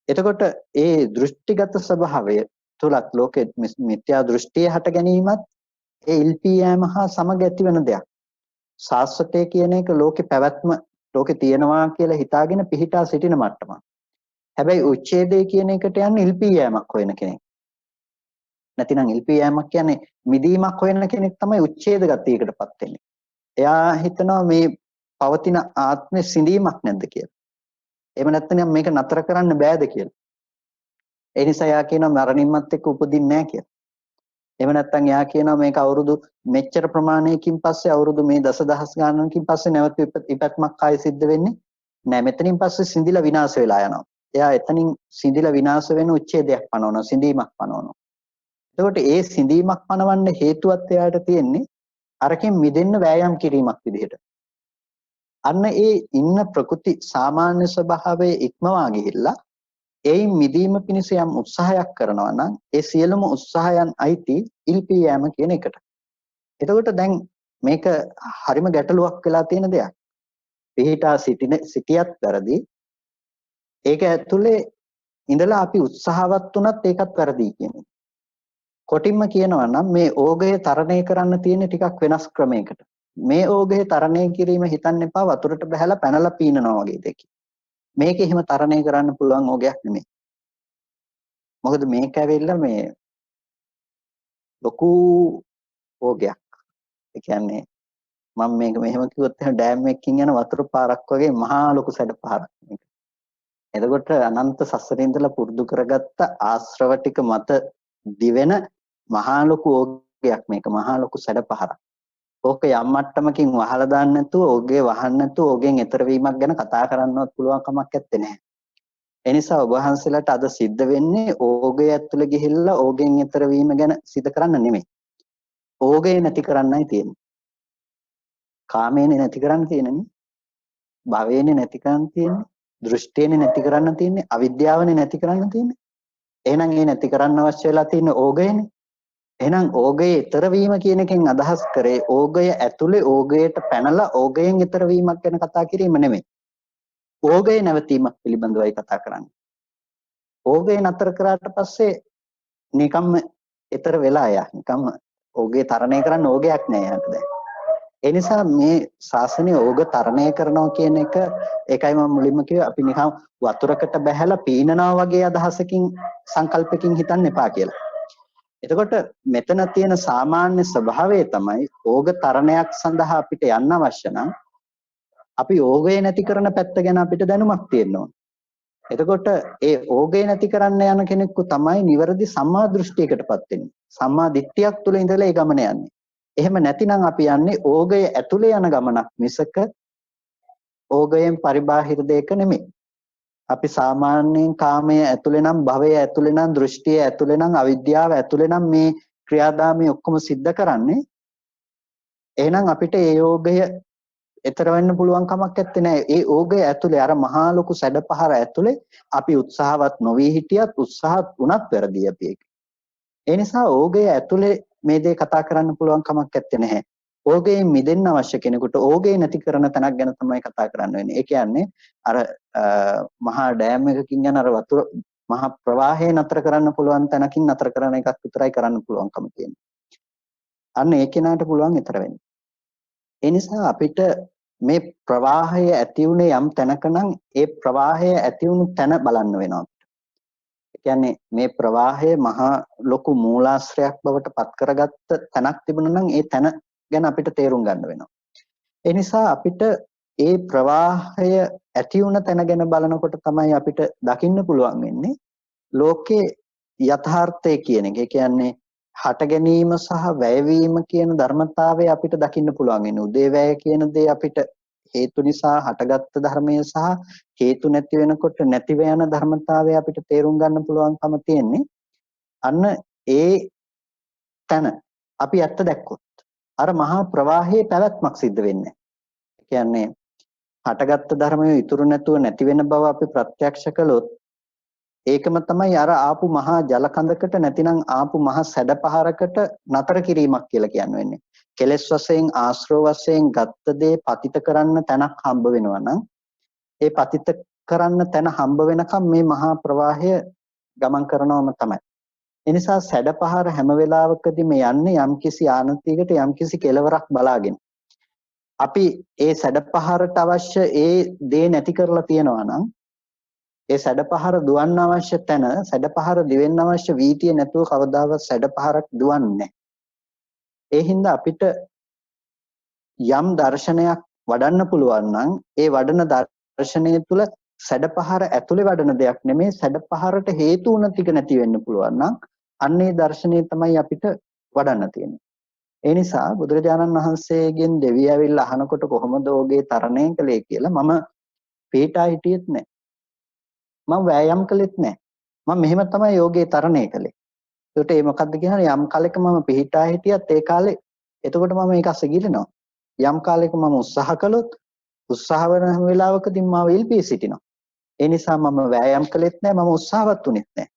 එතකොට ඒ දෘෂ්ටිගත ස්වභාවය තුලත් ලෝකෙ මිත්‍යා දෘෂ්ටිය හට ගැනීමත් ඒ ඉල්පී යෑම හා සමග ඇතිවන දෙයක්. සාස්වතය කියන එක ලෝකේ පැවැත්ම ලෝකේ තියෙනවා කියලා හිතාගෙන පිහිටා සිටින මට්ටමක්. හැබැයි උච්ඡේදය කියන එකට යන්නේ ඉල්පී යෑමක් හොයන කෙනෙක්. නැතිනම් ඉල්පී යෑමක් කියන්නේ මිදීමක් හොයන කෙනෙක් තමයි උච්ඡේද ගතියකටපත් වෙන්නේ. එයා හිතනවා මේ පවතින ආත්මේ සිඳීමක් නැද්ද කියලා. එහෙම නැත්නම් මේක නතර කරන්න බෑද කියලා. ඒ නිසා එයා කියනවා මරණින්මත් එක්ක උපදින්නේ නැහැ කියලා. එහෙම නැත්නම් එයා කියනවා මේක අවුරුදු මෙච්චර ප්‍රමාණයකින් පස්සේ අවුරුදු මේ දසදහස් ගණනකින් පස්සේ නැවත ඉපැත්මක් ආයෙ සිද්ධ වෙන්නේ නැහැ. මෙතනින් පස්සේ සිඳිලා විනාශ වෙලා යනවා. එයා එතනින් සිඳිලා විනාශ වෙන උච්ඡේදයක් පනවනවා, සිඳීමක් පනවනවා. එතකොට ඒ සිඳීමක් පනවන්න හේතුවත් එයාට තියෙන්නේ අරකින් මිදෙන්න වෑයම් කිරීමක් විදිහට. අන්න ඒ ඉන්න ප්‍රකෘති සාමාන්‍ය ස්වභාවයේ ඉක්මවා ගිහිල්ලා ඒයින් මිදීම පිණිස යම් උත්සාහයක් කරනවා නම් ඒ සියලුම උත්සාහයන් අයිති ඉල්පී යෑම කියන එකට. එතකොට දැන් මේක හරිම ගැටලුවක් වෙලා තියෙන දෙයක්. පිහිටා සිටියත් වැරදි. ඒක ඇතුලේ ඉඳලා අපි උත්සාහවත් වුණත් ඒකත් වැරදි කියන්නේ. කොටින්ම කියනවා නම් මේ ඕගය තරණය කරන්න තියෙන ටිකක් වෙනස් ක්‍රමයකට. මේ ඕගය තරණය කිරීම හිතන්න එපා වතුරට බහැලා පැනලා පීනනවා වගේ දෙයක්. මේක එහෙම තරණය කරන්න පුළුවන් ඕගයක් නෙමෙයි. මොකද මේක ඇවිල්ලා මේ ලොකු ඕගයක්. ඒ කියන්නේ මම මේක මෙහෙම කිව්වොත් එහෙනම් ඩෑම් එකකින් යන වතුර පාරක් වගේ මහා ලොකු සැඩ පාරක් මේක. එතකොට අනන්ත සසරේ ඉඳලා පුරුදු කරගත්ත ආශ්‍රව ටික මත දිවෙන මහා ලොකු ඕගයක් මේක මහා ලොකු සැඩ පහරක්. ඕක යම් මට්ටමකින් වහලා දාන්න නැතුව ඕගේ වහන්න නැතුව ඕගෙන් එතර වීමක් ගැන කතා කරන්නවත් පුළුවන් කමක් නැත්තේ නෑ. ඒ නිසා ඔබ වහන්සේලාට අද සිද්ධ වෙන්නේ ඕගේ ඇතුළේ ගිහිල්ලා ඕගෙන් එතර වීම ගැන සිත කරන්න නෙමෙයි. ඕගේ නැති කරන්නයි තියෙන්නේ. කාමේනේ නැති කරන්න තියෙන්නේ. භවේනේ නැති කරන්න තියෙන්නේ. දෘෂ්ටියනේ නැති කරන්න තියෙන්නේ. අවිද්‍යාවනේ නැති කරන්න තියෙන්නේ. එහෙනම් ඒ නැති කරන්න අවශ්‍ය වෙලා තියෙන ඕගයනේ. එහෙනම් ඕගයේ ඊතර වීම කියන එකෙන් අදහස් කරේ ඕගය ඇතුලේ ඕගයට පැනලා ඕගයෙන් ඊතර වීමක් ගැන කතා කිරීම නෙමෙයි. ඕගයේ නැවතීමක් පිළිබඳවයි කතා කරන්නේ. ඕගය නතර කරාට පස්සේ නිකම්ම ඊතර වෙලා යා. නිකම්ම ඕගේ තරණය කරන්න ඕගයක් නෑ යාට දැන්. ඒ නිසා මේ ශාසනය ඕග තරණය කරනවා කියන එක ඒකයි මම මුලින්ම කිව්වේ අපි නිකන් වතුරකට බැහැලා පීනනවා වගේ අදහසකින් සංකල්පකින් හිතන්න එපා කියලා. එතකොට මෙතන තියෙන සාමාන්‍ය ස්වභාවය තමයි ඕග තරණයක් සඳහා අපිට යන්න අවශ්‍ය නම් අපි ඕගය නැති කරන පැත්ත ගැන අපිට දැනුමක් තියෙන්න ඕන. එතකොට ඒ ඕගය නැති කරන්න යන කෙනෙකු තමයි නිවැරදි සම්මා දෘෂ්ටියකටපත් වෙන්නේ. සම්මා දිට්ඨියක් තුළ ඉඳලා ඒ ගමන යන්නේ. එහෙම නැතිනම් අපි යන්නේ ඕගය ඇතුලේ යන ගමනක් මිසක ඕගයෙන් පරිබාහිර දෙයක නෙමෙයි. අපි සාමාන්‍යයෙන් කාමයේ ඇතුලේ නම් භවයේ ඇතුලේ නම් දෘෂ්ටියේ ඇතුලේ නම් අවිද්‍යාව ඇතුලේ නම් මේ ක්‍රියාදාමයේ ඔක්කොම සිද්ධ කරන්නේ. එහෙනම් අපිට ඒ යෝගය ඊතර වෙන්න පුළුවන් කමක් නැත්තේ නෑ. ඒ ඕගය ඇතුලේ අර මහා ලොකු සැඩපහර ඇතුලේ අපි උත්සාහවත් නොවි හිටියත් උත්සාහත් වුණත් වැරදි අපි ඒක. ඒ නිසා ඕගය ඇතුලේ මේ දේ කතා කරන්න පුළුවන් කමක් නැත්තේ නැහැ. ඕගයෙන් මිදෙන්න අවශ්‍ය කෙනෙකුට ඕගේ නැති කරන තැනක් ගැන තමයි කතා කරන්න වෙන්නේ. ඒ කියන්නේ අර මහා ඩෑම් එකකින් යන අර වතුර මහා ප්‍රවාහය නතර කරන්න පුළුවන් තැනකින් නතර කරන එකක් විතරයි කරන්න පුළුවන්කම තියෙන්නේ. අන්න ඒ කෙනාට පුළුවන් ඊතර වෙන්න. ඒ නිසා අපිට මේ ප්‍රවාහය ඇති උනේ යම් තැනක නම් ඒ ප්‍රවාහය ඇති වුණු තැන බලන්න වෙනවා. ඒ කියන්නේ මේ ප්‍රවාහය මහා ලොකු මූලාශ්‍රයක් බවට පත් කරගත්ත තැනක් තිබුණා නම් ඒ තැන ගැන අපිට තේරුම් ගන්න වෙනවා. ඒ නිසා අපිට ඒ ප්‍රවාහය ඇති වුණ තැන ගැන බලනකොට තමයි අපිට දකින්න පුළුවන් වෙන්නේ ලෝකේ යථාර්ථය කියන එක. ඒ කියන්නේ හට ගැනීම සහ වැයවීම කියන ධර්මතාවය අපිට දකින්න පුළුවන් වෙන්නේ. උදේවැය කියන දේ අපිට හේතු නිසා හටගත්තු ධර්මය සහ හේතු නැති වෙනකොට නැතිව යන ධර්මතාවය අපිට තේරුම් ගන්න පුළුවන්කම තියෙන්නේ. අන්න ඒ තැන අපි ඇත්ත දැක්කොත් අර මහා ප්‍රවාහයේ පැවැත්මක් සිද්ධ වෙන්නේ. ඒ කියන්නේ හටගත්තු ධර්මය ඉතුරු නැතුව නැති වෙන බව අපි ප්‍රත්‍යක්ෂ කළොත් ඒකම තමයි අර ආපු මහා ජල කඳකට නැතිනම් ආපු මහා සැඩපහරකට නතර කිරීමක් කියලා කියන්නේ. කෙලෙස් වශයෙන් ආශ්‍රව වශයෙන් ගත්ත දේ පතිත කරන්න තැනක් හම්බ වෙනවා නම් ඒ පතිත කරන්න තැන හම්බ වෙනකම් මේ මහා ප්‍රවාහය ගමන් කරනවම තමයි. ඒ නිසා සැඩපහර හැම වෙලාවකදීම යන්නේ යම්කිසි ආනතියකට යම්කිසි කෙලවරක් බලාගෙන. අපි ඒ සැඩපහරට අවශ්‍ය ඒ දේ නැති කරලා තියනවා නම් ඒ සැඩපහර දුවන්න අවශ්‍ය තැන සැඩපහර දිවෙන්න අවශ්‍ය වීතිය නැතුව කවදාවත් සැඩපහරක් දුවන්නේ නැහැ. ඒ හින්දා අපිට යම් දර්ශනයක් වඩන්න පුළුවන් නම් ඒ වඩන දර්ශනය තුළ සැඩපහර ඇතුලේ වඩන දෙයක් නෙමෙයි සැඩපහරට හේතු වුණ ටික නැති වෙන්න පුළුවන් නම් අන්නේ දර්ශනය තමයි අපිට වඩන්න තියෙන්නේ. ඒ නිසා බුදුරජාණන් වහන්සේගෙන් දෙවියෝ ඇවිල්ලා අහනකොට කොහොමද ඔහුගේ තරණය කළේ කියලා මම පිටා හිටියෙත් නැහැ. මම වෑයම් කළෙත් නැහැ. මම මෙහෙම තමයි යෝගේ තරණය කළේ. ඒකට ඒ මොකද්ද කියන්නේ යම් කාලෙක මම පිටා හිටියත් ඒ කාලේ එතකොට මම ඒක අසගිරෙනවා. යම් කාලයක මම උත්සාහ කළොත් උත්සාහ වෙන හැම වෙලාවකදී මම ඉල්පී සිටිනවා. ඒ නිසා මම වෑයම් කළෙත් නැහැ මම උත්සාහවත් වුණෙත් නැහැ.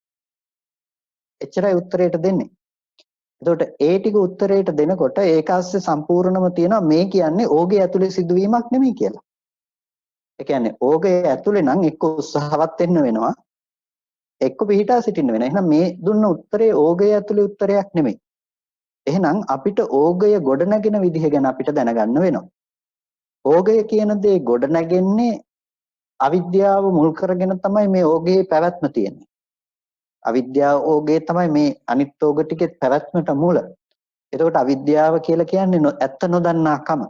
එච්චරයි උත්තරේට දෙන්නේ. එතකොට ඒ ටික උත්තරේට දෙනකොට ඒක ASCII සම්පූර්ණම තියෙනවා මේ කියන්නේ ඕගේ ඇතුලේ සිදුවීමක් නෙමෙයි කියලා. ඒ කියන්නේ ඕගේ ඇතුලේ නම් එක්ක උත්සාහවත් වෙන්න වෙනවා එක්ක පිහිටා සිටින්න වෙනවා. එහෙනම් මේ දුන්න උත්තරේ ඕගේ ඇතුලේ උත්තරයක් නෙමෙයි. එහෙනම් අපිට ඕගය ගොඩනගෙන විදිහ ගැන අපිට දැනගන්න වෙනවා. ඕගය කියන දේ ගොඩනැගෙන්නේ අවිද්‍යාව මුල් කරගෙන තමයි මේ ඕගේ පැවැත්ම තියෙන්නේ. අවිද්‍යාව ඕගේ තමයි මේ අනිත් ඕග ටිකේ පැවැත්මට මූල. එතකොට අවිද්‍යාව කියලා කියන්නේ ඇත්ත නොදන්නාකම.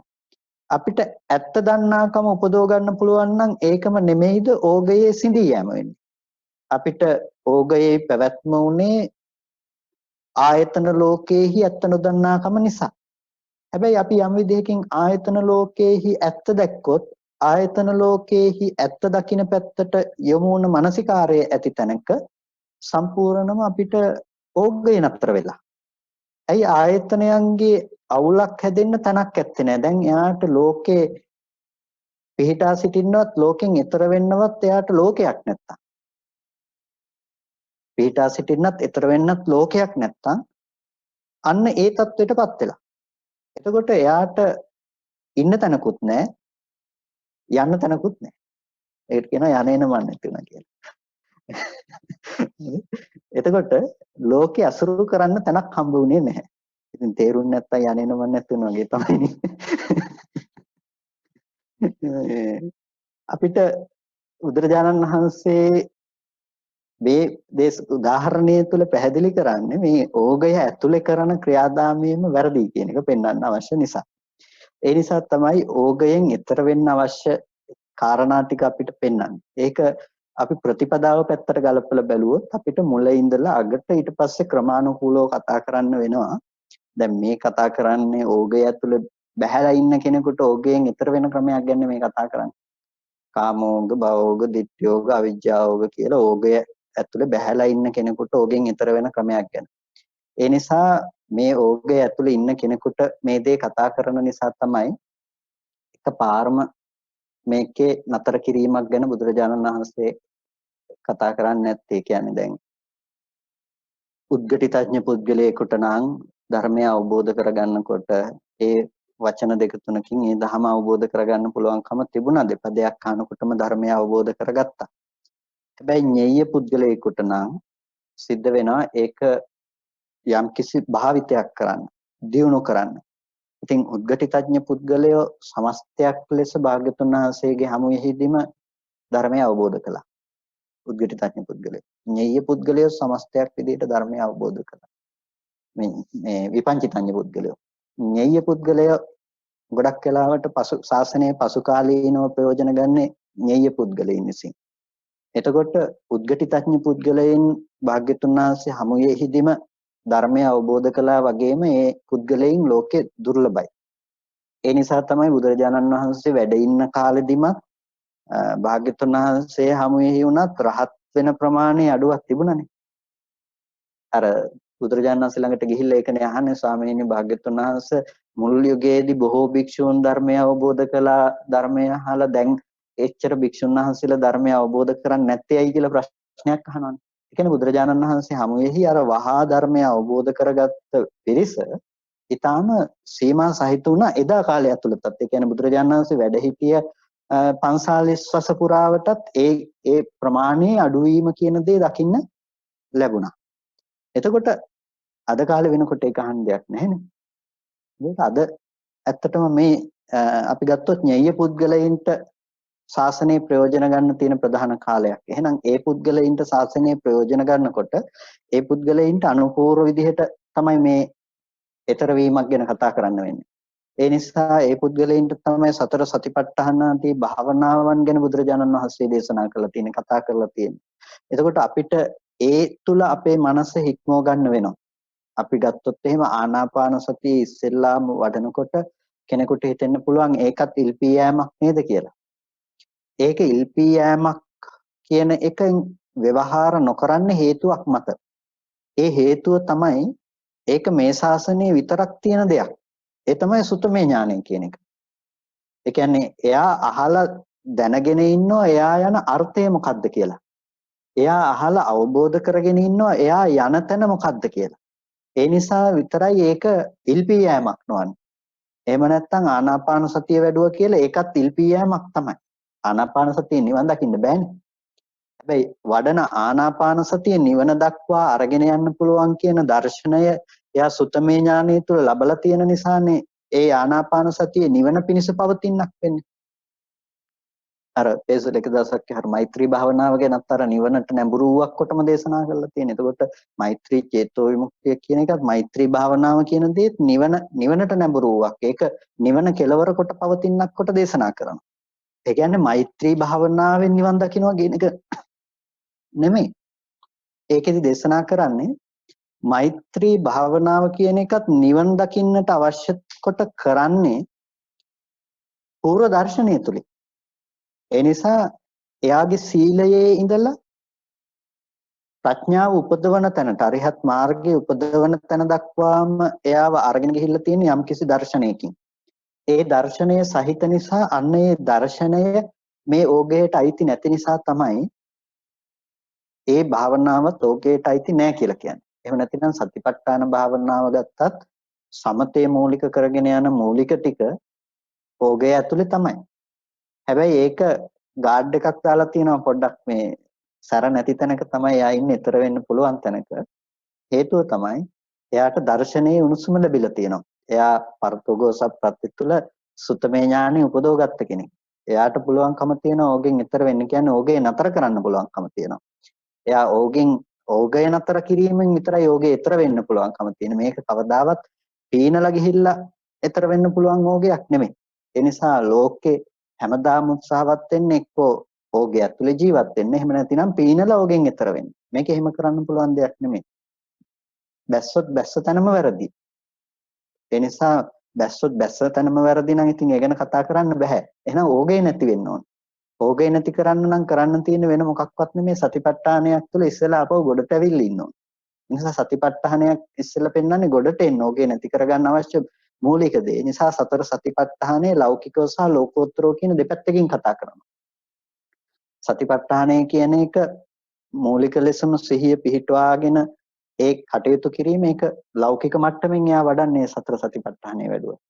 අපිට ඇත්ත දන්නාකම උපදව ගන්න පුළුවන් නම් ඒකම නෙමෙයිද ඕගයේ සිඳී යෑම වෙන්නේ. අපිට ඕගයේ පැවැත්ම උනේ ආයතන ලෝකයේහි ඇත්ත නොදන්නාකම නිසා. හැබැයි අපි යම් විදිහකින් ආයතන ලෝකයේහි ඇත්ත දැක්කොත් ආයතන ලෝකයේහි ඇත්ත දකින්න පැත්තට යොමු වුණ මානසිකාරයේ ඇති තැනක සම්පූර්ණම අපිට ඕගය නතර වෙලා. ඇයි ආයතනයන්ගේ අවුලක් හැදෙන්න තැනක් ඇත්තේ නැහැ. දැන් එයාට ලෝකේ පිහිටා සිටින්නවත් ලෝකෙන් ඈතර වෙන්නවත් එයාට ලෝකයක් නැත්තම්. පිහිටා සිටින්නත් ඈතර වෙන්නත් ලෝකයක් නැත්තම් අන්න ඒ தത്വෙටපත් වෙලා. එතකොට එයාට ඉන්න තැනකුත් නැහැ, යන්න තැනකුත් නැහැ. ඒකට කියනවා යන්නේන මන් නැති වුණා කියලා. එතකොට ලෝකේ අසුරු කරන්න තැනක් හම්බ වුණේ නැහැ. ඉතින් තේරුන්නේ නැත්තම් යන්නේන මන් නැති වුණා වගේ තමයි. අපිට බුදුරජාණන් වහන්සේ මේ උදාහරණය තුළ පැහැදිලි කරන්නේ මේ ඕගය ඇතුලේ කරන ක්‍රියාදාමයේම වැරදි කියන එක පෙන්වන්න අවශ්‍ය නිසා. ඒ නිසා තමයි ඕගයෙන් ඈතර වෙන්න අවශ්‍ය කාරණා ටික අපිට පෙන්වන්නේ. ඒක අපි ප්‍රතිපදාව පැත්තට ගලපලා බැලුවොත් අපිට මුලින් ඉඳලා අගට ඊට පස්සේ ක්‍රමානුකූලව කතා කරන්න වෙනවා. දැන් මේ කතා කරන්නේ ඕගය ඇතුලේ බැහැලා ඉන්න කෙනෙකුට ඕගයෙන් ඈතර වෙන ක්‍රමයක් ගැන මේ කතා කරන්නේ. කාමෝග, භවෝග, ditthiyෝග, අවිජ්ජාෝග කියලා ඕගය ඇතුලේ බැහැලා ඉන්න කෙනෙකුට ඕගෙන් ඈතර වෙන ක්‍රමයක් ගැන. ඒ නිසා මේ ඕගය ඇතුලේ ඉන්න කෙනෙකුට මේ දේ කතා කරන නිසා තමයි එකපාරම මේකේ නතර කිරීමක් ගැන බුදුරජාණන් වහන්සේ කතා කරන්නේ නැත්තේ. කියන්නේ දැන් උද්ගටිතඥ පුද්ගලයෙකුට නම් ධර්මය අවබෝධ කරගන්නකොට ඒ වචන දෙක තුනකින් ඒ ධහම අවබෝධ කරගන්න පුළුවන්කම තිබුණා. දෙපදයක් අහනකොටම ධර්මය අවබෝධ කරගත්තා. හැබැයි ඤෙය්‍ය පුද්ගලයෙකුට නම් සිද්ධ වෙනවා ඒක යම්කිසි භාවිතයක් කරන්න, දියුණු කරන්න. ඉතින් උද්ගටිතඥ පුද්ගලයෝ සමස්තයක් ලෙස භාග්‍යතුන් වහන්සේගේ හමුවෙහිදීම ධර්මය අවබෝධ කළා. උද්ගටිතඥ පුද්ගලයෝ. ඤෙය්‍ය පුද්ගලයෝ සමස්තයක් විදිහට ධර්මය අවබෝධ කළා. මේ විපංචිතඥ පුද්ගලයෝ. ඤෙය්‍ය පුද්ගලයෝ ගොඩක් වෙලාවට ශාසනයේ පසු කාලීනව ප්‍රයෝජන ගන්නේ ඤෙය්‍ය පුද්ගලයන් විසින්. එතකොට උද්ගටිතඥ පුද්ගලයන් භාග්‍යතුන් වහන්සේ හමුවෙහිදීම ධර්මය අවබෝධ කළා වගේම ඒ පුද්ගලයන් ලෝකේ දුර්ලභයි. ඒ නිසා තමයි බුදුරජාණන් වහන්සේ වැඩ ඉන්න කාලෙදිමත් භාග්‍යතුන් වහන්සේ හමුවෙහි වුණත් රහත් වෙන ප්‍රමාණය අඩුවක් තිබුණානේ. අර බුදුරජාණන් වහන්සේ ළඟට ගිහිල්ලා ඒකනේ අහන්නේ ස්වාමීනි භාග්‍යතුන් වහන්සේ මුල් යුගයේදී බොහෝ භික්ෂූන් ධර්මය අවබෝධ කළා, ධර්මය අහලා දැන් එච්චර භික්ෂුන් වහන්සේලා ධර්මය අවබෝධ කරන්නේ නැත්තේ ඇයි කියලා ප්‍රශ්නයක් අහනවානේ. ඒ කියන්නේ බුදුරජාණන් වහන්සේ හමුවෙහි අර වහා ධර්මය අවබෝධ කරගත්ත පිරිස ඊටාම සීමා සහිත වුණා එදා කාලය ඇතුළතත්. ඒ කියන්නේ බුදුරජාණන් වහන්සේ වැඩ සිටිය 45 වස පුරාවටත් ඒ ප්‍රමාණයේ අඩුවීම කියන දේ දකින්න ලැබුණා. එතකොට අද කාලේ වෙනකොට ඒක අහන්න දෙයක් නැහැනේ. ඒක අද ඇත්තටම මේ අපි ගත්තොත් ඤෙය්‍ය පුද්ගලයින්ට ශාසනයේ ප්‍රයෝජන ගන්න තියෙන ප්‍රධාන කාලයක්. එහෙනම් ඒ පුද්ගලයින්ට ශාසනයේ ප්‍රයෝජන ගන්නකොට ඒ පුද්ගලයින්ට අනුපූර්ව විදිහට තමයි මේ ඊතර වීමක් ගැන කතා කරන්න වෙන්නේ. ඒ නිසා ඒ පුද්ගලයින්ට තමයි සතර සතිපට්ඨානාදී භාවනාවන් ගැන බුදුරජාණන් වහන්සේ දේශනා කරලා තියෙන්නේ, කතා කරලා තියෙන්නේ. එතකොට අපිට ඒ තුල අපේ මනස හික්මව ගන්න වෙනවා. අපි ගත්තොත් එහෙම ආනාපාන සතිය ඉස්සෙල්ලාම වඩනකොට කෙනෙකුට හිතෙන්න පුළුවන් ඒකත් ඉල්පී යෑමක් නේද කියලා. ඒක ඉල්පී යෑමක් කියන එක ව්‍යවහාර නොකරන්න හේතුවක් මත. ඒ හේතුව තමයි ඒක මේ ශාසනයේ විතරක් තියෙන දෙයක්. ඒ තමයි සුතමේ ඥානය කියන එක. ඒ කියන්නේ එයා අහලා දැනගෙන ඉන්නවා එයා යන අර්ථය මොකක්ද කියලා. එයා අහලා අවබෝධ කරගෙන ඉන්නවා එයා යන තැන මොකක්ද කියලා. ඒ නිසා විතරයි ඒක ඉල්පී යෑමක් නොවන්නේ. එහෙම නැත්නම් ආනාපාන සතිය වැඩුවා කියලා ඒකත් ඉල්පී යෑමක් තමයි. ආනාපාන සතිය නිවන් දකින්න බෑනේ. හැබැයි වඩන ආනාපාන සතිය නිවන දක්වා අරගෙන යන්න පුළුවන් කියන දර්ශනය එයා සුතමේ ඥානය තුල ලබලා තියෙන නිසානේ ඒ ආනාපාන සතිය නිවන පිණිස පවතිනක් වෙන්නේ. අර පෙසල එක දවසක් හර මෛත්‍රී භාවනාව ගැනත් අර නිවනට නැඹුරුවක් කොටම දේශනා කරලා තියෙනවා. එතකොට මෛත්‍රී චේතෝ විමුක්තිය කියන එකත් මෛත්‍රී භාවනාව කියන දේත් නිවනට නැඹුරුවක්. ඒක නිවන කෙලවර කොට පවතිනක් කොට දේශනා කරනවා. ඒ කියන්නේ මෛත්‍රී භාවනාවෙන් නිවන් දකින්නවා කියන එක නෙමෙයි. ඒකෙදි දේශනා කරන්නේ මෛත්‍රී භාවනාව කියන එකත් නිවන් දකින්නට අවශ්‍ය කොට කරන්නේ පූර්ව දර්ශනය තුලින්. ඒ නිසා එයාගේ සීලයේ ඉඳලා ප්‍රඥාව උපදවන තැනට අරිහත් මාර්ගයේ උපදවන තැන දක්වාම එයාව අරගෙන ගිහිල්ලා තියෙන යම්කිසි දර්ශනයකින්. ඒ දර්ශනය සහිත නිසා අන්න ඒ දර්ශනය මේ ඕගයට අයිති නැති නිසා තමයි ඒ භාවනාවත් ඕගයට අයිති නෑ කියලා කියන්නේ. එහෙම නැතිනම් සතිපට්ඨාන භාවනාව ගත්තත් සමතේ මූලික කරගෙන යන මූලික ටික ඕගය ඇතුලේ තමයි. හැබැයි ඒක ගාඩ් එකක් දාලා තියෙනවා පොඩ්ඩක් මේ සැර නැති තැනක තමයි යා ඉන්නේ ඊතර වෙන්න පුළුවන් තැනක. හේතුව තමයි එයාට දර්ශනයේ උණුසුම ලැබිලා තියෙනවා. එයා පරතෝගෝසප් ප්‍රත්‍ය තුල සුතමේ ඥානෙ උපදවගත්ත කෙනෙක්. එයාට පුළුවන්කම තියෙනවා ඕගෙන් ඊතර වෙන්න කියන්නේ ඕගේ නතර කරන්න පුළුවන්කම තියෙනවා. එයා ඕගෙන් ඕගය නතර කිරීමෙන් විතරයි ඕගේ ඊතර වෙන්න පුළුවන්කම තියෙන. මේක කවදාවත් පීනලා ගිහිල්ලා ඊතර වෙන්න පුළුවන් ඕගයක් නෙමෙයි. ඒ නිසා ලෝකේ හැමදාම උත්සාහවත් වෙන්නේ එක්කෝ ඕගේ ඇතුලේ ජීවත් වෙන්න. එහෙම නැතිනම් පීනලා ඕගෙන් ඊතර වෙන්න. මේක එහෙම කරන්න පුළුවන් දෙයක් නෙමෙයි. බැස්සොත් බැස්ස තැනම වැරදි. ඒ නිසා බැස්සොත් බැස්ස තැනම වැරදි නම් ඉතින් ඒ ගැන කතා කරන්න බෑ. එහෙනම් ඕගේ නැති වෙන්න ඕන. ඕගේ නැති කරන්න නම් කරන්න තියෙන වෙන මොකක්වත් නෙමෙයි සතිපට්ඨානයක් තුළ ඉස්සෙල්ලා අපව ගොඩට ඇවිල්ලා ඉන්න ඕන. ඒ නිසා සතිපට්ඨානයක් ඉස්සෙල්ලා පෙන්වන්නේ ගොඩට එන්න ඕගේ නැති කරගන්න අවශ්‍ය මූලික දේ. ඒ නිසා සතර සතිපට්ඨානයේ ලෞකිකව සහ ලෝකෝත්තරව කියන දෙපැත්තකින් කතා කරනවා. සතිපට්ඨානය කියන එක මූලික ලෙසම සිහිය පිහිටුවාගෙන ඒ කටයුතු කිරීම ඒක ලෞකික මට්ටමින් එයා වඩන්නේ සතර සතිපට්ඨානය වැඩුවා.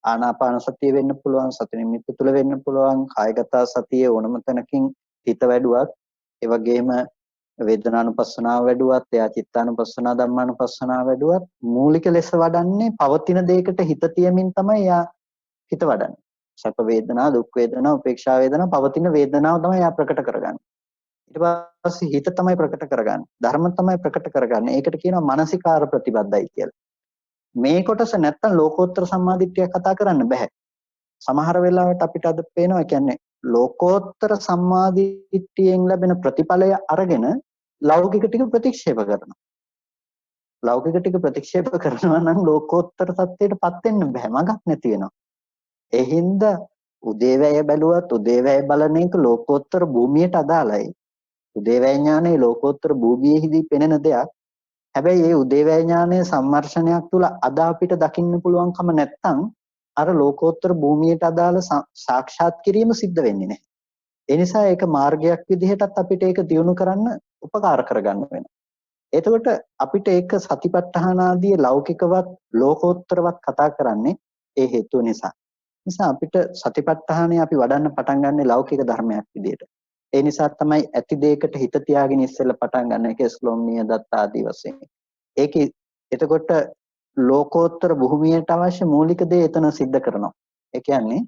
ආනාපාන සතිය වෙන්න පුළුවන්, සති නිමිත්ත තුල වෙන්න පුළුවන්, කායගත සතිය ඕනම තැනකින් හිත වැඩුවත්, ඒ වගේම වේදනානුපස්සනාව වැඩුවත්, එයා චිත්තානුපස්සනා ධම්මානුපස්සනාව වැඩුවත් මූලික ලෙස වඩන්නේ පවතින දෙයකට හිත තියමින් තමයි එයා හිත වඩන්නේ. සැප වේදනා, දුක් වේදනා, උපේක්ෂා වේදනා පවතින වේදනාව තමයි එයා ප්‍රකට කරගන්නේ. ඊට පස්සේ හිත තමයි ප්‍රකට කරගන්නේ. ධර්ම තමයි ප්‍රකට කරගන්නේ. ඒකට කියනවා මානසිකාර ප්‍රතිබද්ධයි කියලා. මේ කොටස නැත්තම් ලෝකෝත්තර සම්මාදිට්ඨිය කතා කරන්න බෑ. සමහර වෙලාවට අපිට අද පේනවා කියන්නේ ලෝකෝත්තර සම්මාදිට්ඨියෙන් ලැබෙන ප්‍රතිඵලය අරගෙන ලෞකික ටික ප්‍රතික්ෂේප කරනවා. ලෞකික ටික ප්‍රතික්ෂේප කරනවා නම් ලෝකෝත්තර සත්‍යයටපත් වෙන්න බෑ. මගක් නැති වෙනවා. ඒ හින්දා උදේවැය බැලුවත් උදේවැය බලන එක ලෝකෝත්තර භූමියට අදාළයි. උදේවැය ඥානයේ ලෝකෝත්තර භූමියේදී පෙනෙන දෙයක්. හැබැයි මේ උදේවැය ඥානයේ සම්මර්ෂණයක් තුල අද අපිට දකින්න පුළුවන්කම නැත්තම් අර ලෝකෝත්තර භූමියට අදාළ සාක්ෂාත් කිරීම සිද්ධ වෙන්නේ නැහැ. ඒ නිසා ඒක මාර්ගයක් විදිහටත් අපිට ඒක දියුණු කරන්න උපකාර කරගන්න වෙනවා. එතකොට අපිට ඒක සතිපට්ඨාන ආදී ලෞකිකවත් ලෝකෝත්තරවත් කතා කරන්නේ ඒ හේතුව නිසා. නිසා අපිට සතිපට්ඨානය අපි වඩන්න පටන් ගන්න ලෞකික ධර්මයක් විදිහට. ඒ නිසා තමයි ඇති දෙයකට හිත තියාගෙන ඉස්සෙල්ලා පටන් ගන්න එක ස්ලෝම්නිය දත්ත ආදී වශයෙන්. ඒකේ එතකොට ලෝකෝත්තර භූමියට අවශ්‍ය මූලික දේ එතන सिद्ध කරනවා. ඒ කියන්නේ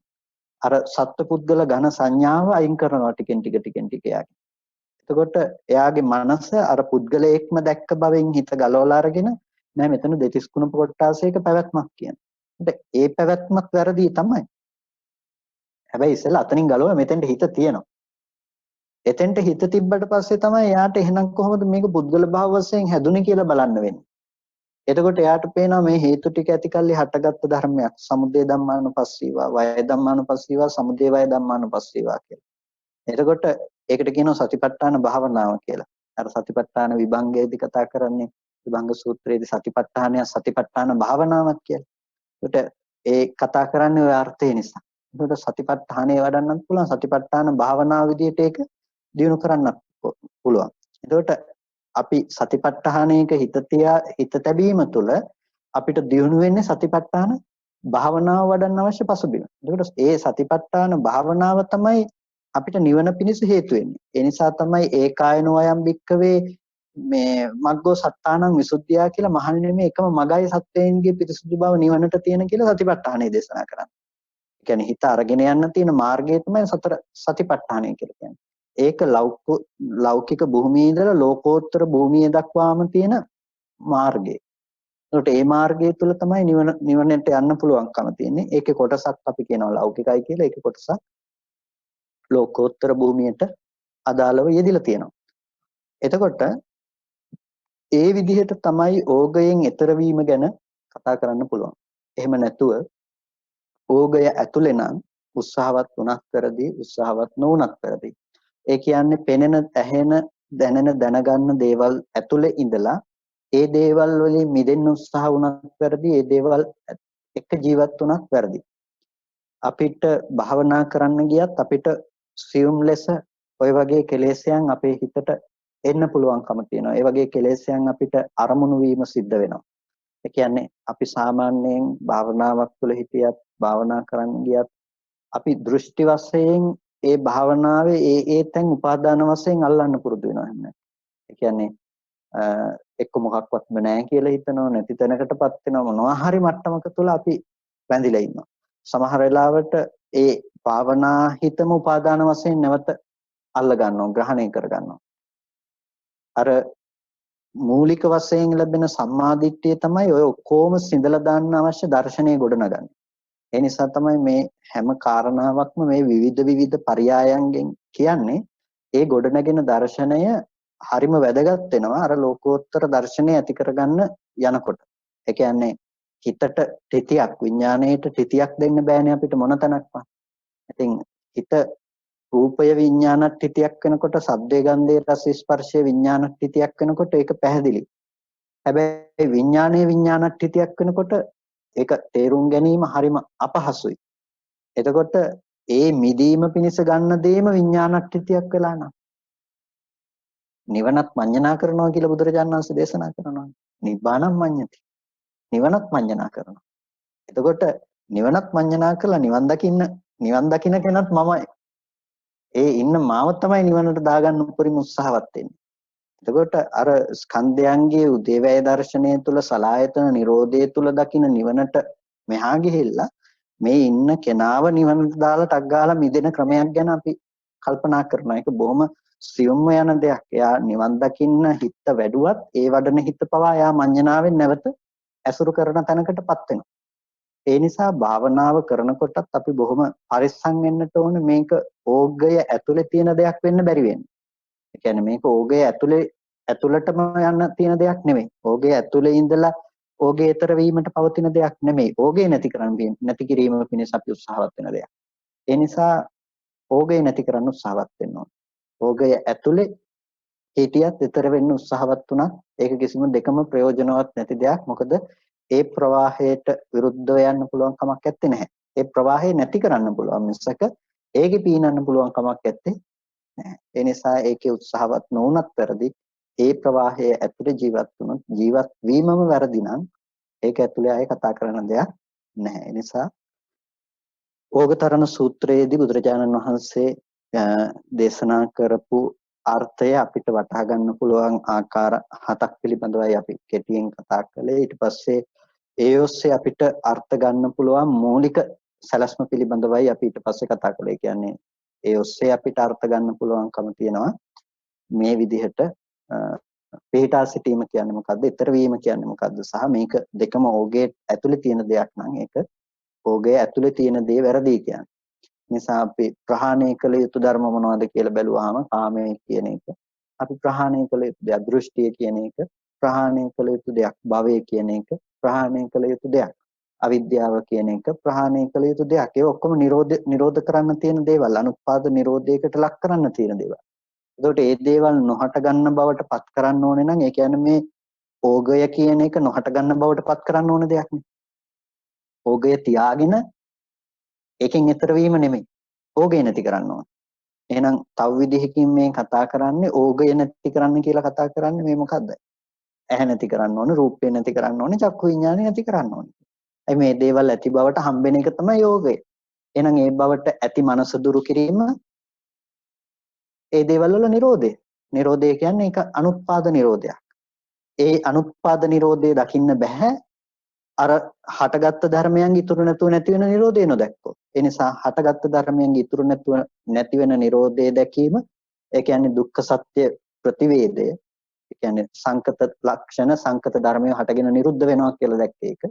අර සත්පුද්ගල ඝන සංඥාව අයින් කරනවා ටිකෙන් ටික යාගේ. එතකොට එයාගේ මනස අර පුද්ගලයෙක්ම දැක්ක බවෙන් හිත ගලවලා අරගෙන නෑ මෙතන දෙතිස් කුණප කොටාසයක පැවැත්මක් කියන. ඒ පැවැත්මත් වැරදි තමයි. හැබැයි ඉස්සෙල්ලා අතනින් ගලවලා මෙතෙන්ට හිත තියෙනවා. එතෙන්ට හිත තිබ්බට පස්සේ තමයි එයාට එහෙනම් කොහොමද මේක පුද්ගල භාව වශයෙන් හැදුනේ කියලා බලන්න වෙන්නේ. එතකොට එයාට පේනවා මේ හේතු ටික ඇතිකල්ලි හටගත්තු ධර්මයක්. සමුදය ධම්මානුපස්සීවා, වය ධම්මානුපස්සීවා, සමුදය වය ධම්මානුපස්සීවා කියලා. එතකොට ඒකට කියනවා සතිපට්ඨාන භාවනාව කියලා. අර සතිපට්ඨාන විභංගයේදී කතා කරන්නේ විභංග සූත්‍රයේදී සතිපට්ඨානය සතිපට්ඨාන භාවනාවක් කියලා. ඒකට ඒ කතා කරන්නේ ওই අර්ථය නිසා. ඒකට සතිපට්ඨානය වඩන්නත් පුළුවන් සතිපට්ඨාන භාවනාව විදිහට ඒක දියුණු කරන්නත් පුළුවන්. එතකොට අපි සතිපට්ඨානයක හිත තැබීම තුළ අපිට දියුණු වෙන්නේ සතිපට්ඨාන භාවනාව වඩන්න අවශ්‍ය පසුබිම. එතකොට ඒ සතිපට්ඨාන භාවනාව තමයි අපිට නිවන පිණිස හේතු වෙන්නේ. ඒ නිසා තමයි ඒකායනෝ අයම් භික්කවේ මේ මග්ගෝ සත්තානං විසුද්ධියා කියලා මහන්නේ මේ එකම මගයි සත්වයන්ගේ පිරිසුදු බව නිවනට තියෙන කියලා සතිපට්ඨානය දේශනා කරන්නේ. ඒ කියන්නේ හිත අරගෙන යන්න තියෙන මාර්ගය තමයි සතර සතිපට්ඨානය කියලා කියන්නේ. ඒක ලෞකික භූමියේ ඉඳලා ලෝකෝත්තර භූමිය දක්වාම තියෙන මාර්ගය. ඒකට මේ මාර්ගය තුල තමයි නිවනට යන්න පුළුවන්කම තියෙන්නේ. ඒකේ කොටසක් අපි කියනවා ලෞකිකයි කියලා. ඒකේ කොටසක් ලෝකෝත්තර භූමියට අදාළව යෙදිලා තියෙනවා. එතකොට ඒ විදිහට තමයි ඕගයෙන් එතර වීම ගැන කතා කරන්න පුළුවන්. එහෙම නැතුව ඕගය ඇතුලේ නම් උත්සාහවත් වුණත් කරදි උත්සාහවත් නොවුණත් කරදි. ඒ කියන්නේ පෙනෙන, ඇහෙන, දැනෙන, දැනගන්න දේවල් ඇතුලේ ඉඳලා ඒ දේවල් වලින් මිදෙන්න උත්සාහ වුණත් වැරදි, ඒ දේවල් එක්ක ජීවත් වුණත් වැරදි. අපිට භාවනා කරන්න ගියත් අපිට සියුම් ලෙස ওই වගේ කෙලෙස්යන් අපේ හිතට එන්න පුළුවන්කම තියෙනවා. ඒ වගේ කෙලෙස්යන් අපිට අරමුණු වීම සිද්ධ වෙනවා. ඒ කියන්නේ අපි සාමාන්‍යයෙන් භාවනාවක් තුළ හිටියත් භාවනා කරන්න ගියත් අපි දෘෂ්ටි වශයෙන් ඒ භාවනාවේ ඒ තැන් උපාදාන වශයෙන් අල්ලන්න පුරුදු වෙනවා එහෙනම්. ඒ කියන්නේ එක්ක මොකක්වත්ම නැහැ කියලා හිතනවා නැති තැනකටපත් වෙනවා මොනවා හරි මට්ටමක තුල අපි වැඳිලා ඉන්නවා. සමහර වෙලාවට ඒ භාවනා හිතම උපාදාන වශයෙන් නැවත අල්ල ගන්නවා ග්‍රහණය කර ගන්නවා. අර මූලික වශයෙන් ලැබෙන සම්මාදිට්ඨිය තමයි ඔය ඔක්කොම සිඳලා දාන්න අවශ්‍ය දර්ශනය ගොඩනගන්නේ. ඒ නිසා තමයි මේ හැම කාරණාවක්ම මේ විවිධ පරයයන්ගෙන් කියන්නේ ඒ ගොඩනගෙන දර්ශනය හරිම වැදගත් වෙනවා අර ලෝකෝත්තර දර්ශනය ඇති කරගන්න යනකොට. ඒ කියන්නේ හිතට තිතියක් විඥාණයට තිතියක් දෙන්න බෑනේ අපිට මොනතනක්වත්. ඉතින් හිත රූපය විඥානත් තිතියක් වෙනකොට ශබ්දේ ගන්ධේ රස ස්පර්ශයේ විඥානත් තිතියක් වෙනකොට ඒක පැහැදිලි. හැබැයි විඥානයේ විඥානත් තිතියක් වෙනකොට ඒක තේරුම් ගැනීම හරිම අපහසුයි. එතකොට ඒ මිදීම පිණිස ගන්න දේම විඥානත් තිතියක් වෙලා නම් නිවනත් මඤ්ඤණා කරනවා කියලා බුදුරජාණන් වහන්සේ දේශනා කරනවා. නිබ්බානම් මඤ්ඤති. නිවනත් මඤ්ඤණා කරනවා. එතකොට නිවනත් මඤ්ඤණා කරලා නිවන් දකින්න කෙනත් මමයි. ඒ ඉන්න මාව තමයි නිවනට දාගන්න උපරිම උත්සාහවත් වෙන්නේ. එතකොට අර ස්කන්ධයන්ගේ උදේවැය දර්ශනය තුල සලායතන නිරෝධය තුල දකින්න නිවනට මෙහා ගිහිල්ලා මේ ඉන්න කෙනාව නිවනට දාලා ටක් ගාලා මිදෙන ක්‍රමයක් ගැන අපි කල්පනා කරනවා. ඒක බොහොම සියුම්ම යන දෙයක්. එයා නිවන් දකින්න හිත වැඩුවත් ඒ වඩන හිත පවා එයා මඤ්ඤණාවෙන් නැවත ඇසුරු කරන තැනකටපත් වෙනවා. ඒ නිසා භාවනාව කරනකොටත් අපි බොහොම පරිස්සම් වෙන්නට ඕන මේක ඕගය ඇතුලේ තියෙන දෙයක් වෙන්න බැරි වෙන්නේ. ඒ කියන්නේ මේක ඕගය ඇතුළටම යන්න තියෙන දෙයක් නෙමෙයි. ඕගය ඇතුලේ ඉඳලා ඕගේ ඊතර වීමට පවතින දෙයක් නෙමෙයි. ඕගේ නැති කිරීම පිණිස අපි උත්සාහවත් වෙන දෙයක්. ඒ නිසා ඕගේ නැති කරන්න උත්සාහවත් වෙන්න ඕන. ඕගය ඇතුලේ හිටියත් ඊතර වෙන්න උත්සාහවත් වුණත් ඒක කිසිම දෙකම ප්‍රයෝජනවත් නැති දෙයක්. මොකද ඒ ප්‍රවාහයට විරුද්ධව යන්න පුළුවන් කමක් නැත්තේ නැහැ. ඒ ප්‍රවාහය නැති කරන්න පුළුවන් මිසක ඒකේ පීනන්න පුළුවන් කමක් නැත්තේ නැහැ. ඒ නිසා ඒකේ උත්සාහවත් නොවුනත් වැරදි. ඒ ප්‍රවාහයේ ඇතුලේ ජීවත් වුණොත් ජීවත් වීමම වැරදි නම් ඒක ඇතුලේ ආයේ කතා කරන දෙයක් නැහැ. ඒ නිසා ඕගතරණ සූත්‍රයේදී බුදුරජාණන් වහන්සේ දේශනා කරපු අර්ථය අපිට වටහා ගන්න පුළුවන් ආකාර 7ක් පිළිබඳවයි අපි කෙටියෙන් කතා කළේ. ඊට පස්සේ ඒ ඔස්සේ අපිට අර්ථ ගන්න පුළුවන් මූලික සැලැස්ම පිළිබඳවයි අපි ඊට පස්සේ කතා කළේ. කියන්නේ ඒ ඔස්සේ අපිට අර්ථ ගන්න පුළුවන්කම තියෙනවා මේ විදිහට පිටා සිටීම කියන්නේ මොකද්ද? ඊතර වීම කියන්නේ මොකද්ද? සහ මේක දෙකම ඕගේ ඇතුලේ තියෙන දෙයක් නම් ඒක ඕගේ ඇතුලේ තියෙන දේ වැරදි කියන්නේ. නිසා අපි ප්‍රහාණය කළ යුතු ධර්ම මොනවද කියලා බැලුවාම කාමය කියන එක අපි ප්‍රහාණය කළ යුතු දෙයක්, දෘෂ්ටිය කියන එක ප්‍රහාණය කළ යුතු දෙයක්, භවය කියන එක ප්‍රහාණය කළ යුතු දෙයක්, අවිද්‍යාව කියන එක ප්‍රහාණය කළ යුතු දෙයක්. ඒ ඔක්කොම නිරෝධ කරන්න තියෙන දේවල්, අනුත්පාද නිරෝධයකට ලක් කරන්න තියෙන දේවල්. එතකොට මේ දේවල් නොහට ගන්න බවට පත් කරන්න ඕනේ නම් ඒ කියන්නේ මේ ඕගය කියන එක නොහට ගන්න බවට පත් කරන්න ඕන දෙයක් නේ. ඕගය තියාගෙන ඒකෙන් ඈතර වීම නෙමෙයි. ඕගය නැති කරන්න ඕන. එහෙනම් තව විදිහකින් මේ කතා කරන්නේ ඕගය නැති කරන්න කියලා කතා කරන්නේ මේ මොකද්ද? ඇහැ නැති කරන්න ඕන, රූපේ නැති කරන්න ඕනේ, චක්කු විඥානේ නැති කරන්න ඕනේ. මේ දේවල් ඇති බවට හම්බෙන එක තමයි යෝගය. එහෙනම් ඒ බවට ඇති මනස දුරු කිරීම ඒ දේවල් වල නිරෝධය. නිරෝධය කියන්නේ ඒක අනුත්පාද නිරෝධයක්. ඒ අනුත්පාද නිරෝධය දකින්න බෑ අර හටගත්තු ධර්මයන්ගේ ඉතුරු නැතුව නැති වෙන නිරෝධය නොදැක්කොත්. ඒ නිසා හටගත්තු ධර්මයන්ගේ ඉතුරු නැතුව නැති වෙන නිරෝධය දැකීම ඒ කියන්නේ දුක්ඛ සත්‍ය ප්‍රතිවේදය. ඒ කියන්නේ සංකත ලක්ෂණ සංකත ධර්මය හටගෙන නිරුද්ධ වෙනවා කියලා දැක්ක එක.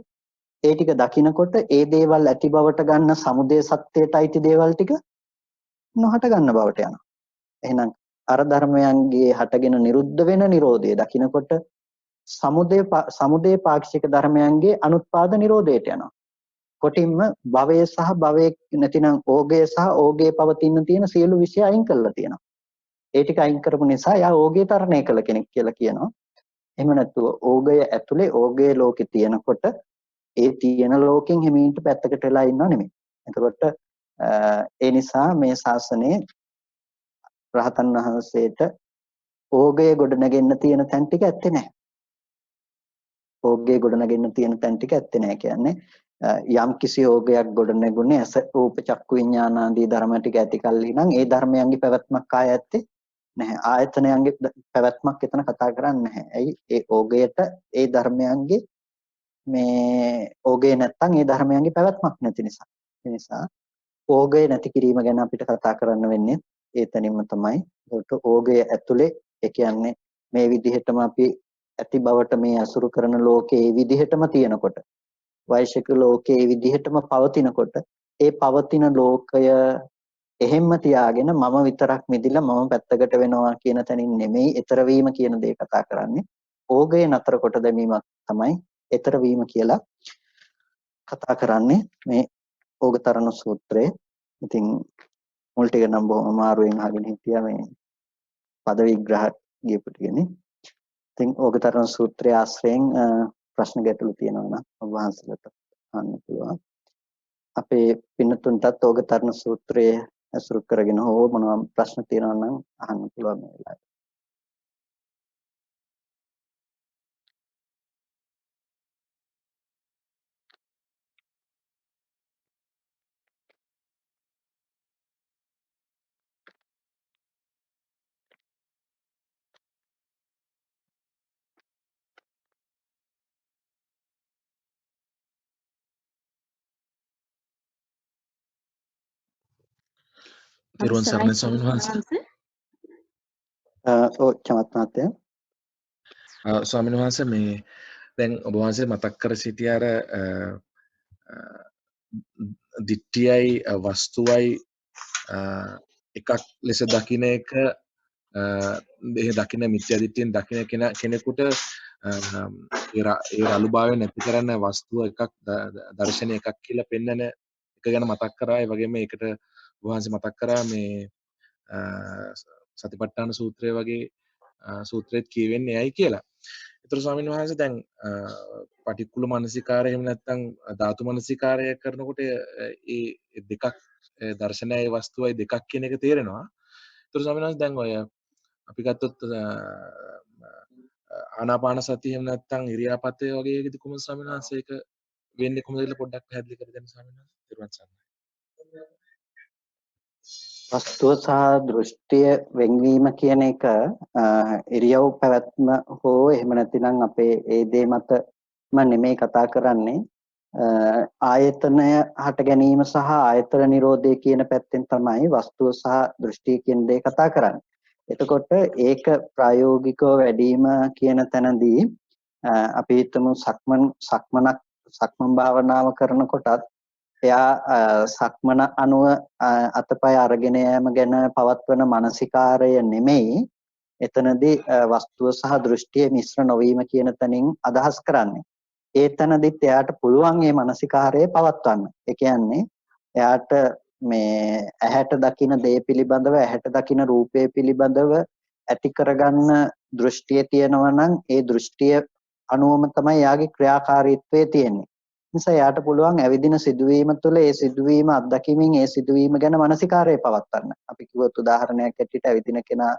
ඒ ටික දකිනකොට ඒ දේවල් ඇති බවට ගන්න සමුදය සත්‍යයට අයිති දේවල් ටික නොහට ගන්න බවට යනවා. එහෙනම් අර ධර්මයන්ගේ හටගෙන නිරුද්ධ වෙන නිරෝධය දකිනකොට සමුදය පාක්ෂික ධර්මයන්ගේ අනුත්පාද නිරෝධයට යනවා. කොටින්ම භවය සහ භවයේ නැතිනම් ඕගය සහ ඕගේ පවතින තියෙන සියලු විෂය අයින් කරලා තියෙනවා. ඒ ටික අයින් කරපු නිසා යා ඕගේ තරණය කළ කෙනෙක් කියලා කියනවා. එහෙම නැතුව ඕගය ඇතුලේ ඕගේ ලෝකේ තියෙනකොට ඒ තියෙන ලෝකෙන් හිමීට පැත්තකට වෙලා ඉන්නව නෙමෙයි. එතකොට ඒ නිසා මේ ශාසනයේ රහතන් වහන්සේට ඕගය ගොඩනගෙන්න තියෙන තැන් ටික ඇත්තේ නැහැ. ඕගය ගොඩනගෙන්න තියෙන තැන් ටික ඇත්තේ නැහැ කියන්නේ යම් කිසි ඕගයක් ගොඩනැගුණේ ඇස රූප චක්කු විඥාන ආදී ධර්ම ටික ඇති කල්හි නම් ඒ ධර්මයන්ගේ පැවැත්මක් ආය ඇත්තේ නැහැ. ආයතනයන්ගේ පැවැත්මක් එතන කතා කරන්නේ නැහැ. ඇයි ඒ ඕගයට ඒ ධර්මයන්ගේ මේ ඕගය නැත්තම් ඒ ධර්මයන්ගේ පැවැත්මක් නැති නිසා. ඒ නිසා ඕගය නැති කිරීම ගැන අපිට කතා කරන්න වෙන්නේ ඒතනින්ම තමයි. ඒකට ඕගය ඇතුලේ ඒ කියන්නේ මේ විදිහටම අපි ඇති බවට මේ අසුරු කරන ලෝකේ ඒ විදිහටම තියෙනකොට වෛශ්වික ලෝකේ ඒ විදිහටම පවතිනකොට ඒ පවතින ලෝකය එහෙම්ම තියාගෙන මම විතරක් මිදිලා මම පැත්තකට වෙනවා කියන තැනින් නෙමෙයි ඊතර වීම කියන දේ කතා කරන්නේ. ඕගය නතර කොට දැමීමක් තමයි ඊතර වීම කියලා කතා කරන්නේ මේ ඕගතරණ සූත්‍රයේ. ඉතින් මුල් ටික නම් බොහොම අමාරුවෙන් අහගෙන හිටියා මේ පද විග්‍රහ ගියපු ටිකනේ. ඉතින් ඕගතරණ සූත්‍රයේ ආශ්‍රයෙන් ප්‍රශ්න ගැටළු තියෙනවා නම් ඔබ වහන්සේලාට අහන්න පුළුවන්. අපේ පින්නතුන්ටත් ඕගතරණ සූත්‍රයේ අසුරු කරගෙන හෝ මොනවා ප්‍රශ්න තියෙනවා නම් අහන්න පුළුවන් මේ වෙලාවේ.
තිරුවන් සරණයි ස්වාමීන් වහන්සේ.
ඔව් චමත් මහත්තයා.
ස්වාමීන් වහන්සේ මේ දැන් ඔබ වහන්සේ මතක් කර සිටිය අර දිට්ඨියයි වස්තුවයි එකක් ලෙස දකින එක ඒ දකින මිත්‍යා දිට්ඨියෙන් දකින කෙනෙකුට ඒ රළුභාවය නැති කරන්න වස්තුව එකක් දර්ශනය එකක් කියලා පෙන්වන එක ගැන මතක් කරා. ඒ වගේම ඒකට ඔබ වහන්සේ මතක් කරා මේ සතිපට්ඨාන සූත්‍රය වගේ සූත්‍රෙත් කියවෙන්නේ ඇයි කියලා. ඒතර ස්වාමීන් වහන්සේ දැන් පටික්කුල මනසිකාරය එහෙම නැත්නම් ධාතු මනසිකාරය කරනකොට ඒ දෙකක් දර්ශනයයි වස්තුවයි දෙකක් කියන එක තේරෙනවා. ඒතර ස්වාමීන් වහන්සේ දැන් ඔය අපි ගත්තොත් ආනාපාන සතිය එහෙම නැත්නම් ඉරියාපතය වගේ එකදී කොහොමද ස්වාමීන් වහන්සේ ඒක වෙන්නේ කොහොමද කියලා පොඩ්ඩක් පැහැදිලි කර දෙන්න ස්වාමීන් වහන්සේ. ඊට පස්සේ
වස්තුව සහ දෘෂ්ටිය වෙන්වීම කියන එක ඉරියව් පැවැත්ම හෝ එහෙම නැතිනම් අපේ ඒ දේ මතම නෙමෙයි කතා කරන්නේ. ආයතනය හට ගැනීම සහ ආයතන නිරෝධය කියන පැත්තෙන් තමයි වස්තුව සහ දෘෂ්ටිය කියන දේ කතා කරන්නේ. එතකොට ඒක ප්‍රායෝගිකව වැඩිම කියන තැනදී අපි හිතමු සක්මන් භාවනාව කරනකොටත් එයා සක්මන අනුව අතපය අරගෙන යෑම ගැන පවත්වන මානසිකාරය නෙමෙයි එතනදී වස්තුව සහ දෘෂ්ටිය මිශ්‍ර නොවීම කියන තැනින් අදහස් කරන්නේ. ඒ තැනදිත් එයාට පුළුවන් මේ මානසිකාරය පවත්වන්න. ඒ කියන්නේ එයාට මේ ඇහැට දකින දේ පිළිබඳව ඇහැට දකින රූපය පිළිබඳව ඇති කරගන්න දෘෂ්ටිය තියෙනවා නම් ඒ දෘෂ්ටිය අනුවම තමයි එයාගේ ක්‍රියාකාරීත්වය තියෙන්නේ. නිසා යාට පුළුවන් ඇවිදින සිදුවීම තුළ ඒ සිදුවීම අත්දැකීමෙන් ඒ සිදුවීම ගැන මානසිකාරය පවත්වන්න. අපි කිව්වොත් උදාහරණයක් ඇටියට ඇවිදින කෙනා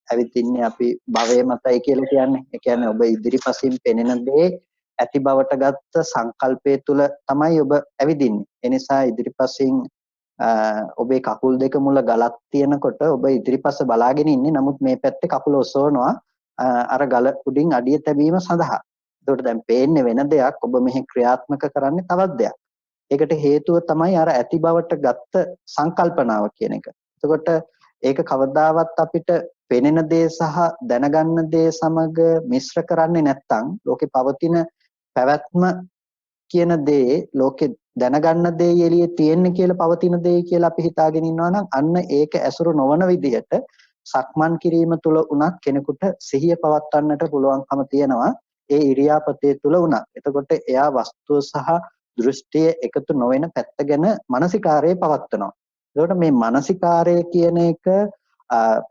ඇවිදින්නේ අපි භවයේ මතයි කියලා කියන්නේ. ඒ කියන්නේ ඔබ ඉදිරිපසින් පෙනෙන දේ ඇති බවට ගත්ත සංකල්පය තුළ තමයි ඔබ ඇවිදින්නේ. ඒ නිසා ඉදිරිපසින් ඔබේ කකුල් දෙක මුල ගලක් තියෙනකොට ඔබ ඉදිරිපස බලාගෙන ඉන්නේ. නමුත් මේ පැත්තේ කකුල ඔසවනවා අර ගල උඩින් අඩිය තැබීම සඳහා. ඒකට දැන් පේන්නේ වෙන දෙයක් ඔබ මෙහි ක්‍රියාත්මක කරන්නේ තවත් දෙයක්. ඒකට හේතුව තමයි අර ඇති බවට ගත්ත සංකල්පනාව කියන එක. එතකොට ඒක කවදාවත් අපිට පෙනෙන දේ සහ දැනගන්න දේ සමග මිශ්‍ර කරන්නේ නැත්නම් ලෝකේ පවතින පැවැත්ම කියන දේ ලෝකේ දැනගන්න දේ එළියේ තියෙන්නේ කියලා පවතින දේ කියලා අපි හිතාගෙන ඉන්නවා නම් අන්න ඒක ඇසුරු නොවන විදිහට සක්මන් කිරීම තුළ උනත් කෙනෙකුට සිහිය පවත්වන්නට පුළුවන්කම තියෙනවා. ඒ ඉරියාපතේ තුල උනා. එතකොට එයා වස්තුව සහ දෘෂ්ටිය එකතු නොවන පැත්ත ගැන මානසිකාරයේ පවත්වනවා. එතකොට මේ මානසිකාරය කියන එක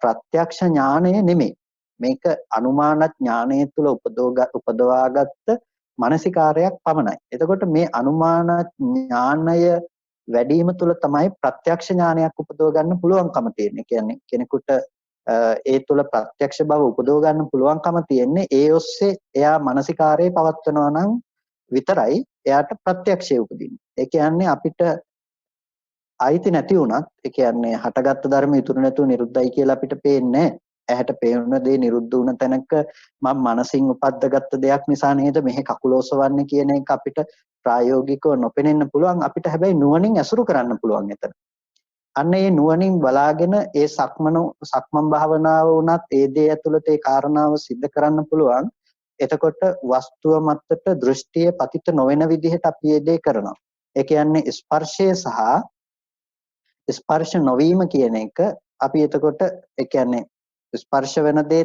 ප්‍රත්‍යක්ෂ ඥානය නෙමෙයි. මේක අනුමාන ඥානය තුල උපදවාගත්ත මානසිකාරයක් පමණයි. එතකොට මේ අනුමාන ඥානය වැඩිම තුල තමයි ප්‍රත්‍යක්ෂ ඥානයක් උපදව ගන්න පුළුවන්කම තියෙන්නේ. කියන්නේ කෙනෙකුට ඒ තුල ප්‍රත්‍යක්ෂ බව උපදව ගන්න පුළුවන්කම තියෙන්නේ ඒ ඔස්සේ එයා මානසිකාරයේ පවත්වනවා නම් විතරයි එයාට ප්‍රත්‍යක්ෂය උපදින්නේ. ඒ කියන්නේ අපිට අයිති නැති වුණත් ඒ කියන්නේ හටගත්තු ධර්ම ඉතුරු නැතුව නිරුද්ධයි කියලා අපිට පේන්නේ ඇහැට පේන දේ නිරුද්ධ වුණ තැනක මම මනසින් උපද්දගත්ත දෙයක් නිසා නේද මෙහි කකුල ඔසවන්නේ කියන එක අපිට ප්‍රායෝගිකව නොපෙනෙන්න පුළුවන් අපිට හැබැයි නුවණින් ඇසුරු කරන්න පුළුවන් එතන. අන්න ඒ නුවණින් බලාගෙන ඒ සක්මන් භාවනාව වුණත් ඒ දේ ඇතුළත ඒ කාරණාව सिद्ध කරන්න පුළුවන්. එතකොට වස්තුව මතට දෘෂ්ටිය පතිත නොවන විදිහට අපි ඒ දේ කරනවා. ඒ කියන්නේ ස්පර්ශය සහ ස්පර්ශ නොවීම කියන එක අපි එතකොට ඒ කියන්නේ ස්පර්ශ වෙන දේ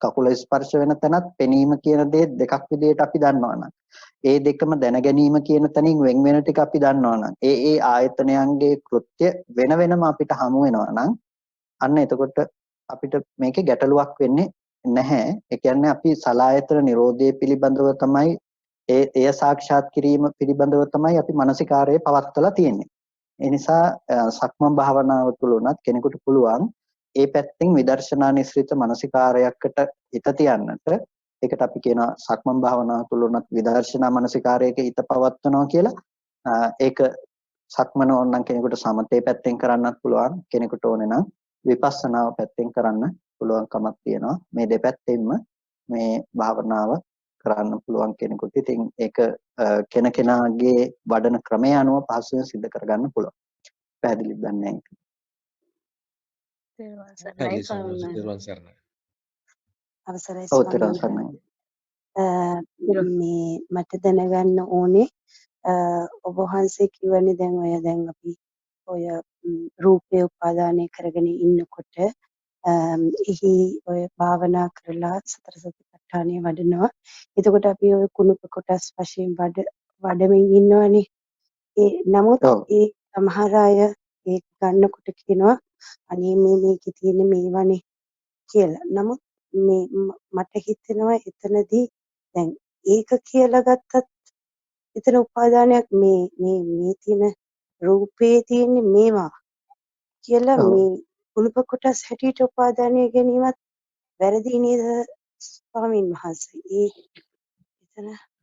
කකුල ස්පර්ශ වෙන තැනත් පෙනීම කියන දේ දෙකක් විදිහට අපි දන්නවනම් ඒ දෙකම දැන ගැනීම කියන තැනින් වෙන වෙන ටික අපි දන්නවනම් ඒ ආයතනයන්ගේ කෘත්‍ය වෙන වෙනම අපිට හමු වෙනවා නම් අන්න එතකොට අපිට මේකේ ගැටලුවක් වෙන්නේ නැහැ. ඒ කියන්නේ අපි සලායතන නිරෝධය පිළිබඳව තමයි එය සාක්ෂාත් කිරීම පිළිබඳව තමයි අපි මානසිකාරයේ පවත්වලා තියෙන්නේ. ඒ නිසා සක්මන් භාවනාව තුළ උනත් කෙනෙකුට පුළුවන් ඒ පැත්තෙන් විදර්ශනා නිස්ෘත මානසිකාරයකට හිත තියන්නට. ඒකට අපි කියනවා සක්මන් භාවනාව තුළ උනත් විදර්ශනා මානසිකාරයක හිත පවත්වනවා කියලා. ඒක සක්මන ඕනනම් කෙනෙකුට සමතේ පැත්තෙන් කරන්නත් පුළුවන්. කෙනෙකුට ඕනේ නම් විපස්සනාව පැත්තෙන් කරන්න පුළුවන්කමක් තියෙනවා. මේ දෙපැත්තෙන්ම මේ භාවනාව කරන්න පුළුවන් කෙනෙකුට. ඉතින් ඒක කෙනකෙනාගේ වඩන ක්‍රමය අනුව පහසුවෙන් සිද්ධ කරගන්න පුළුවන්. පැහැදිලිද දන්නේ නැහැ.
පැහැදිලි ස්වාමීන් වහන්සේ.
අවසරයි
ඔව්
ස්වාමීන්
තෙරුවන් සරණයි.
මේ මට දැනගන්න ඕනේ ඔබ වහන්සේ කියවනේ දැන් අපි ඔය රූපේ උපාදානය කරගෙන ඉන්නකොට එහි ඔය භාවනා කරලා සතර සතිපට්ඨානය වඩනවා. එතකොට අපි ඔය කුණුප කොටස් වශයෙන් වඩමින් ඉන්නවනේ. නමුත් ඒ සමහර අය ඒක ගන්නකොට කියනවා අනේ මේකේ තියෙන මේවනේ කියලා. නමුත් මට හිතෙනවා එතනදී දැන් ඒක කියලා ගත්තත් එතන උපාදානයක් මේ තියෙන රූපේ තියෙන මේවා කියලා මේ කුණුප කොටස් හැටියට උපාදානය ගැනීමත් වැරදි නේද ස්වාමීන් වහන්සේ?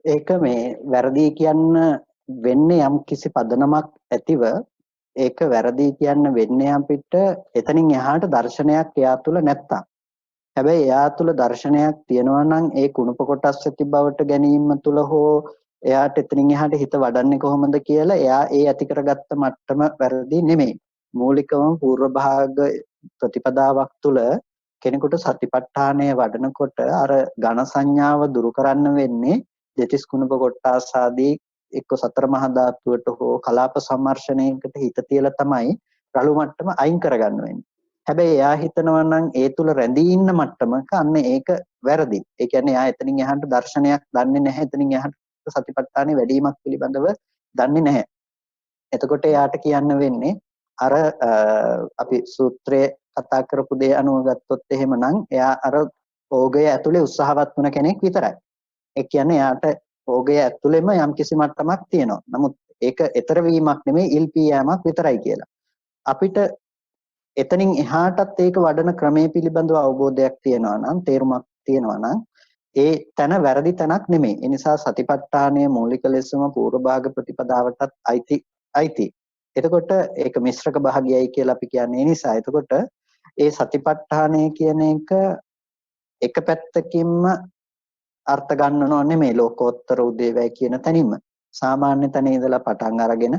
ඒක මේ වැරදි කියන්න වෙන්නේ යම් කිසි පදනමක් ඇතිව ඒක වැරදි කියන්න වෙන්නේ අපිට එතනින් එහාට දර්ශනයක් එයා තුල නැත්තම්. හැබැයි එයා තුල දර්ශනයක් තියෙනවා නම් ඒ කුණප කොටස් ඇති බවට ගැනීම තුල හෝ එයාට එතනින් එහාට හිත වඩන්නේ කොහොමද කියලා එයා ඒ ඇති කරගත්ත මට්ටම වැරදි නෙමෙයි. මූලිකවම පූර්ව භාග ප්‍රතිපදාවක් තුල කෙනෙකුට සතිපට්ඨානය වඩනකොට අර ඝන සංඥාව දුරු කරන්න වෙන්නේ දෙතිස් කුණප කොටස් ආදී එක්ක සතර මහා ධාතුවට හෝ කලාප සම්මර්ෂණයකට හිත තියලා තමයි රළු මට්ටම අයින් කරගන්න වෙන්නේ. හැබැයි එයා හිතනවා නම් ඒ තුල රැඳී ඉන්න මට්ටමක අන්න ඒක වැරදි. ඒ කියන්නේ එයා එතනින් එහාට දර්ශනයක් දන්නේ නැහැ. එතනින් එහාට සතිපට්ඨානෙ වැඩිමක් පිළිබඳව දන්නේ නැහැ. එතකොට එයාට කියන්න වෙන්නේ අර අපි සූත්‍රයේ කතා කරපු දේ අනුව ගත්තොත් එහෙමනම් එයා අර ඕගය ඇතුලේ උත්සාහවත් වුණ කෙනෙක් විතරයි. ඒ කියන්නේ එයාට ඕගය ඇතුලේම යම්කිසි මට්ටමක් තියෙනවා. නමුත් ඒක ඊතර වීමක් නෙමෙයි ඉල්පී යෑමක් විතරයි කියලා. අපිට එතනින් එහාටත් ඒක වඩන ක්‍රමයේ පිළිබඳව අවබෝධයක් තියෙනවා නම් තේරුමක් තියෙනවා නම් ඒ තැන වැරදි තැනක් නෙමෙයි. ඒ නිසා සතිපට්ඨානයේ මූලික ලෙසම පූර්ව භාග ප්‍රතිපදාවටත් අයිති. එතකොට ඒක මිශ්‍රක භාගයයි කියලා අපි කියන්නේ ඒ නිසා. එතකොට ඒ සතිපට්ඨානය කියන එක පැත්තකින්ම අර්ථ ගන්නව නෙමෙයි ලෝකෝත්තර උදේවැය කියන තැනින්ම. සාමාන්‍ය තැන ඉඳලා පටන් අරගෙන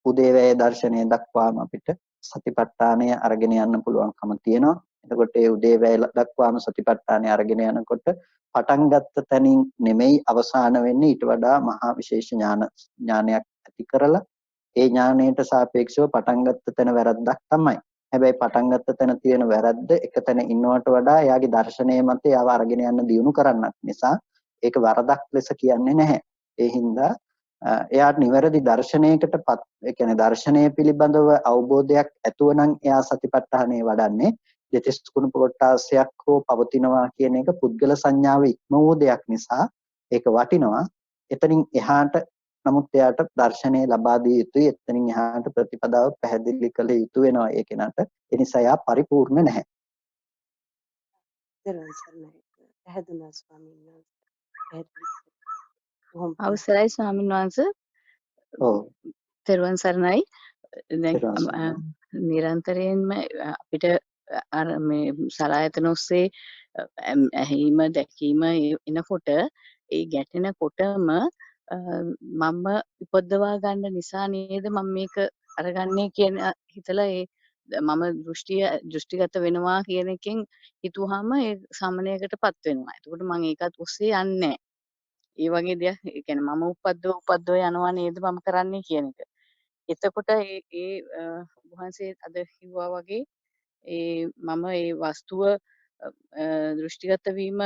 උදේවැය දර්ශනය දක්වාම අපිට සතිපට්ඨානය අරගෙන යන්න පුළුවන්කම තියෙනවා. එතකොට ඒ උදේවැය දක්වාම සතිපට්ඨානය අරගෙන යනකොට පටන් ගත්ත තැනින් නෙමෙයි අවසාන වෙන්නේ ඊට වඩා මහා විශේෂ ඥානයක් ඇති කරලා ඒ ඥානයට සාපේක්ෂව පටන් ගත්ත තැන වැරද්දක් තමයි. හැබැයි පටන් ගත්ත තැන තියෙන වැරද්ද එක තැන ඉන්නවට වඩා එයාගේ දර්ශනය මත එයාව අරගෙන යන්න දියුණු කරන්නක් නිසා ඒක වරදක් ලෙස කියන්නේ නැහැ. ඒ හින්දා එයාට නිවැරදි දර්ශනයකටපත් ඒ කියන්නේ දර්ශනය පිළිබඳව අවබෝධයක් ඇතුව නම් එයා සතිපට්ඨානය වඩන්නේ දෙතිස් කුණප කොටාසයක් හෝ පවතිනවා කියන එක පුද්ගල සංඥාව ඉක්ම වූ දෙයක් නිසා ඒක වටිනවා. එතනින් එහාට නමුත් එයාට දර්ශනය ලබා දිය යුතුයි. එතනින් එහාට ප්‍රතිපදාව පැහැදිලි කළ යුතු වෙනවා ඒ කෙනාට. ඒ නිසා එයා පරිපූර්ණ නැහැ.
තෙරුවන් සරණයි. පැහැදුනා ස්වාමීන් වහන්සේ. බොහොම පිං.
අවසරයි ස්වාමීන් වහන්සේ.
ඔව්
තෙරුවන් සරණයි. දැන්
තෙරුවන් සරණයි.
නිරන්තරයෙන්ම අපිට අර මේ සලායතන ඔස්සේ ඇහිම දැකීම එනකොට ඒ ගැටෙනකොටම මම උපදවා ගන්න නිසා නේද මම මේක අරගන්නේ කියන හිතලා මම දෘෂ්ටිගත වෙනවා කියන එකෙන් හිතුවාම ඒ සමනයකටපත් වෙනවා. එතකොට මම ඒකත් ඔස්සේ යන්නේ නැහැ. ඒ වගේ දෙයක් ඒ කියන්නේ මම උපද්දව යනවා නේද මම කරන්නේ කියන එක. එතකොට ඒ වහන්සේ අද කිව්වා වගේ මම ඒ වස්තුව දෘෂ්ටිගත වීම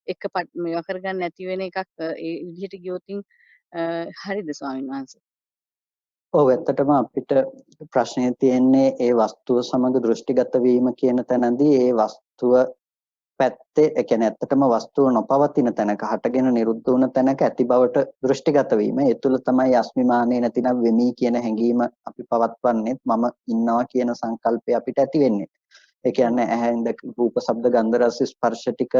එක මේවා කරගන්න නැති වෙන එකක් ඒ විදිහට ගියොතින් හරිද ස්වාමීන් වහන්සේ?
ඔව් ඇත්තටම අපිට ප්‍රශ්නේ තියෙන්නේ ඒ වස්තුව සමග දෘෂ්ටිගත වීම කියන තැනදී ඒ වස්තුව පැත්තේ ඒ කියන්නේ ඇත්තටම වස්තුව නොපවතින තැනක හටගෙන නිරුද්ධ වුණ තැනක ඇති බවට දෘෂ්ටිගත වීම. ඒ තුළ තමයි අස්මිමානේ නැතිනම් වෙමි කියන හැඟීම අපි පවත්වන්නේ මම ඉන්නවා කියන සංකල්පය අපිට ඇති වෙන්නේ. ඒ කියන්නේ ඇහෙන්ද රූප ශබ්ද ගන්ධ රස ස්පර්ශ ටික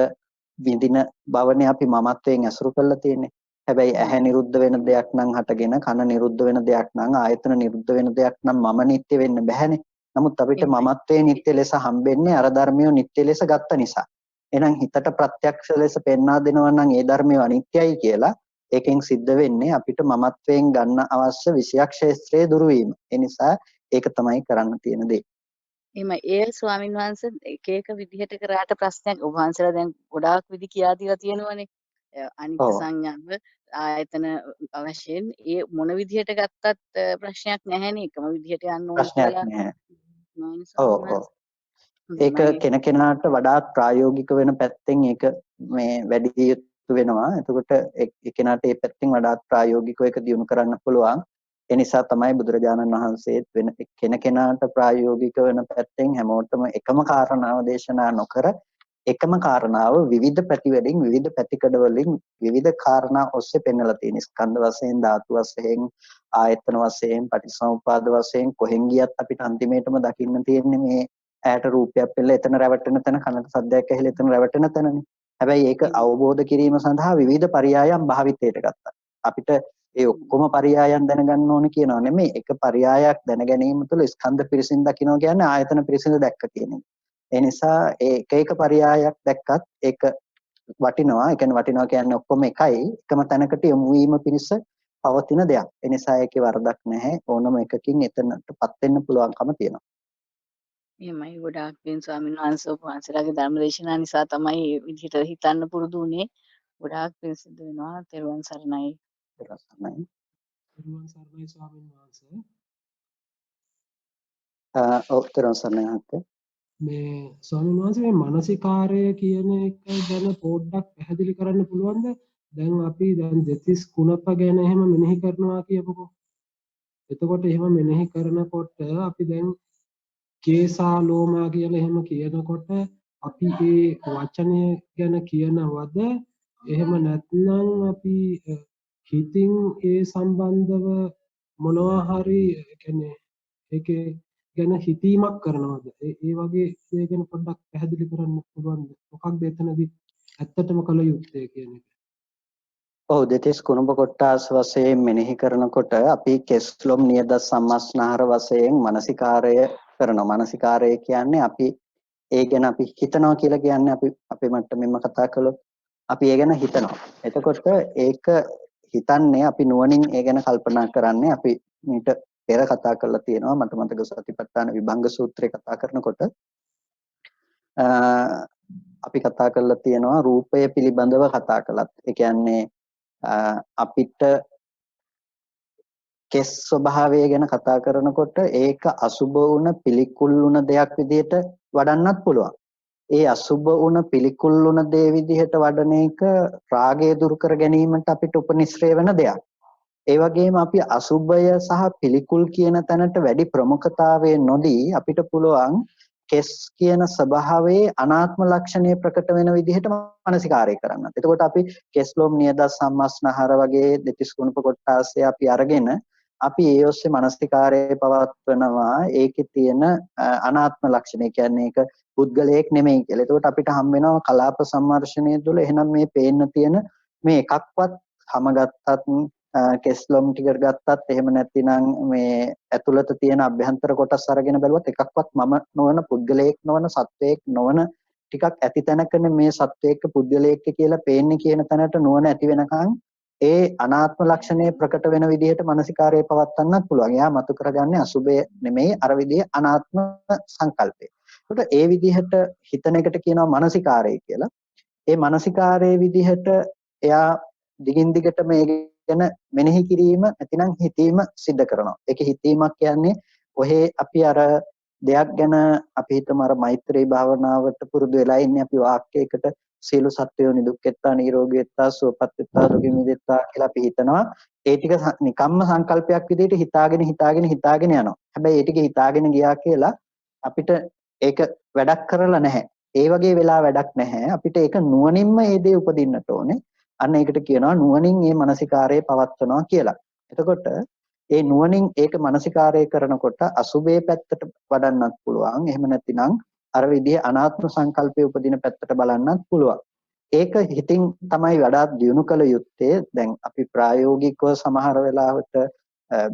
විඳින බවනේ අපි මමත්වයෙන් ඇසුරු කරලා තියෙන්නේ. හැබැයි ඇහැ නිරුද්ධ වෙන දෙයක් නම් හටගෙන කන නිරුද්ධ වෙන දෙයක් නම් ආයතන නිරුද්ධ වෙන දෙයක් නම් මම නිට්ටය වෙන්න බැහැනේ. නමුත් අපිට මමත්වයේ නිට්ටය ලෙස හම්බෙන්නේ අර ධර්මිය නිට්ටය ලෙස ගත්ත නිසා. එහෙනම් හිතට ප්‍රත්‍යක්ෂ ලෙස පෙන්වා දෙනවා නම් ඒ ධර්මිය අනිත්‍යයි කියලා ඒකෙන් සිද්ධ වෙන්නේ අපිට මමත්වයෙන් ගන්න අවශ්‍ය විෂයක් ක්ෂේත්‍රයේ දුරු වීම. ඒ නිසා ඒක තමයි කරන්න තියෙන දේ.
එහෙම ඒ ස්වාමීන් වහන්සේ එක එක විදිහට කරාට ප්‍රශ්නයක් ඔබ වහන්සේලා දැන් ගොඩාක් විදි කියා දීලා තියෙනවනේ. අනිත්‍ය
ඔව්
සංඥාව ආයතන වශයෙන් ඒ මොන විදිහට ගත්තත් ප්‍රශ්නයක් නැහැනේ එකම විදිහට යන්න ඕන
ප්‍රශ්නයක්
කියලා
නැහැ.
නෝන
ඔව්
ස්වාමීන්
ඔව්.
වහන්සේ.
ඒක කෙනකෙනාට වඩාත් ප්‍රායෝගික වෙන පැත්තෙන් ඒක මේ වැඩි යුතු වෙනවා. එතකොට ඒ කෙනාට ඒ පැත්තෙන් වඩාත් ප්‍රායෝගිකව ඒක දියුණු කරන්න පුළුවන්. ඒ නිසා තමයි බුදුරජාණන් වහන්සේත් වෙන කෙනකෙනාට ප්‍රායෝගික වෙන පැත්තෙන් හැමෝටම එකම කාරණාව දේශනා නොකර එකම කාරණාව විවිධ පැතිවලින් විවිධ පැතිකඩ වලින් විවිධ කාරණා ඔස්සේ පෙන්වලා තියෙන ස්කන්ධ වශයෙන් ධාතු වශයෙන් ආයතන වශයෙන් පටිසමුපාද වශයෙන් කොහෙන් ගියත් අපිට අන්තිමේටම දකින්න තියෙන්නේ මේ ඇයට රූපයක් පෙළ එතන රැවටෙන තැන කනට සද්දයක් ඇහිලා එතන රැවටෙන තැනනේ. හැබැයි ඒක අවබෝධ කිරීම සඳහා විවිධ පරයයන් භාවිතයට ගත්තා. අපිට ඒ ඔක්කොම පරයයන් දැනගන්න ඕනේ කියනවා නෙමෙයි. එක පරයයක් දැන ගැනීම තුළ ස්කන්ධ පිරිසින් දකින්න කියන්නේ ආයතන පිරිසින් දැක්ක කියන එක. ඒ නිසා ඒ එක පරයයක් දැක්කත් ඒක වටිනවා. ඒ කියන්නේ වටිනවා කියන්නේ ඔක්කොම එකයි. එකම තැනකට යොමු වීම පිණිස පවතින දෙයක්. ඒ නිසා ඒකේ වරදක් නැහැ. ඕනම එකකින් එතනටපත් වෙන්න පුළුවන්කම තියෙනවා.
එහෙමයි ගොඩාක් පින් ස්වාමීන් වහන්සේ ඔබ වහන්සේලාගේ ධර්ම දේශනා නිසා තමයි මේ විදිහට හිතන්න පුරුදු වුනේ. ගොඩාක් පින් සිද්ධ වෙනවා. තෙරුවන් සරණයි.
තෙරුවන්
ස්වාමීන් වහන්සේ
ඔව් තෙරුවන් සරණයි මහත්තයා.
මේ ස්වාමීන් වහන්සේ මේ මානසිකාරය කියන එක ගැන පොඩ්ඩක් පැහැදිලි කරන්න පුළුවන්ද? දැන් අපි දැන් දෙතිස් කුණප ගැන එහෙම මෙනෙහි කරනවා කියපොකෝ. එතකොට එහෙම මෙනෙහි කරනකොට අපි දැන් කේසා ලෝමා කියලා එහෙම කියනකොට අපි ඒ වචනය ගැන කියනවද? එහෙම නැත්නම් අපි හිතින් ඒ සම්බන්ධව මොනවා හරි කියන්නේ ඒකේ ගැන හිතීමක් කරනවද? ඒ වගේ දේ ගැන පොඩ්ඩක් පැහැදිලි කරන්න පුළුවන්ද? මොකක්ද එතනදී ඇත්තටම කළ යුත්තේ කියන එක?
ඔව් දෙතිස් කුණප කොට්ටාස වශයෙන් මෙනෙහි කරනකොට අපි කෙස්ලොම් නියද සම්මස්නහර වශයෙන් මානසිකාරය කරනවා. මානසිකාරය කියන්නේ අපි ඒ ගැන අපි හිතනවා කියලා කියන්නේ අපි අපේ මට්ටමින්ම කතා කළොත් අපි ඒ ගැන හිතනවා. එතකොට ඒක හිතන්නේ අපි නුවණින් ඒ ගැන කල්පනා කරන්නේ අපි මීට පෙර කතා කරලා තියෙනවා මට මතක සතිපට්ඨාන විභංග සූත්‍රය කතා කරනකොට අපි කතා කරලා තියෙනවා රූපය පිළිබඳව කතා කළත් ඒ කියන්නේ අපිට කෙස් ස්වභාවය ගැන කතා කරනකොට ඒක අසුබ වුණ පිළිකුල් වුණ දෙයක් විදිහට වඩන්නත් පුළුවන්. ඒ අසුබ වුණ පිළිකුල් වුණ දේ විදිහට වඩන එක රාගය දුරු කර ගැනීමට අපිට උපනිශ්‍රේ වෙන දෙයක්. ඒ වගේම අපි අසුබය සහ පිළිකුල් කියන තැනට වැඩි ප්‍රමුඛතාවය නොදී අපිට පුළුවන් කෙස් කියන ස්වභාවයේ අනාත්ම ලක්ෂණය ප්‍රකට වෙන විදිහට මානසිකාරය කරන්න. එතකොට අපි කෙස්ලොම් නියද සම්මස්නහර වගේ දෙතිස් කුණප කොටාසේ අපි අරගෙන අපි ඒ ඔස්සේ මානසිකාරයේ පවත්වනවා ඒකේ තියෙන අනාත්ම ලක්ෂණය. කියන්නේ ඒක පුද්ගලයෙක් නෙමෙයි කියලා. එතකොට අපිට හම් වෙනවා කලාප සම්මර්ෂණය තුළ එහෙනම් මේ පේන්න තියෙන මේ එකක්වත් හැම ගත්තත් කෙස්ලොම් ටික ගත්තත් එහෙම නැතිනම් මේ ඇතුළත තියෙන අභ්‍යන්තර කොටස් අරගෙන බැලුවත් එකක්වත් මම නොවන පුද්ගලයෙක් නොවන සත්වයක් නොවන ටිකක් ඇති තැනකනේ මේ සත්වයක පුද්ගලයෙක් කියලා පේන්නේ කියන තැනට නුවණ ඇති වෙනකන් ඒ අනාත්ම ලක්ෂණය ප්‍රකට වෙන විදිහට මානසිකාරය පවත්වන්නත් පුළුවන්. එයා මතු කරගන්නේ අසුබය නෙමෙයි අර විදිහේ අනාත්ම සංකල්පය. ඒකට ඒ විදිහට හිතන එකට කියනවා මානසිකාරය කියලා. ඒ මානසිකාරයේ විදිහට එයා දිගින් දිගට මේ ගැන මෙනෙහි කිරීම නැතිනම් හිතීම සිද්ධ කරනවා. ඒකේ හිතීමක් කියන්නේ ඔහේ අපි අර දෙයක් ගැන අපි හිතමු අර මෛත්‍රී භාවනාවට පුරුදු වෙලා ඉන්නේ අපි වාක්‍යයකට සීල සත්වයෝ නිදුක්කෙත්තා නිරෝගී වෙත්තා සුවපත් වෙත්තා දුකින් මිදෙත්තා කියලා අපි හිතනවා. ඒ ටික නිකම්ම සංකල්පයක් විදිහට හිතාගෙන යනවා. හැබැයි ඒ ටික හිතාගෙන ගියා කියලා අපිට ඒක වැඩක් කරලා නැහැ. ඒ වගේ වෙලා වැඩක් නැහැ. අපිට ඒක නුවණින්ම ඒ දේ උපදින්නට ඕනේ. අන්න ඒකට කියනවා නුවණින් මේ මානසිකාරය පවත්වනවා කියලා. එතකොට ඒ නුවණින් ඒක මානසිකාරය කරනකොට අසුබේ පැත්තට වඩන්නත් පුළුවන්. එහෙම නැතිනම් අර විදිහේ අනාත්ම සංකල්පයේ උපදින පැත්තට බලන්නත් පුළුවන්. ඒක හිතින් තමයි වඩාත් දියුණු කළ යුත්තේ. දැන් අපි ප්‍රායෝගිකව සමහර වෙලාවට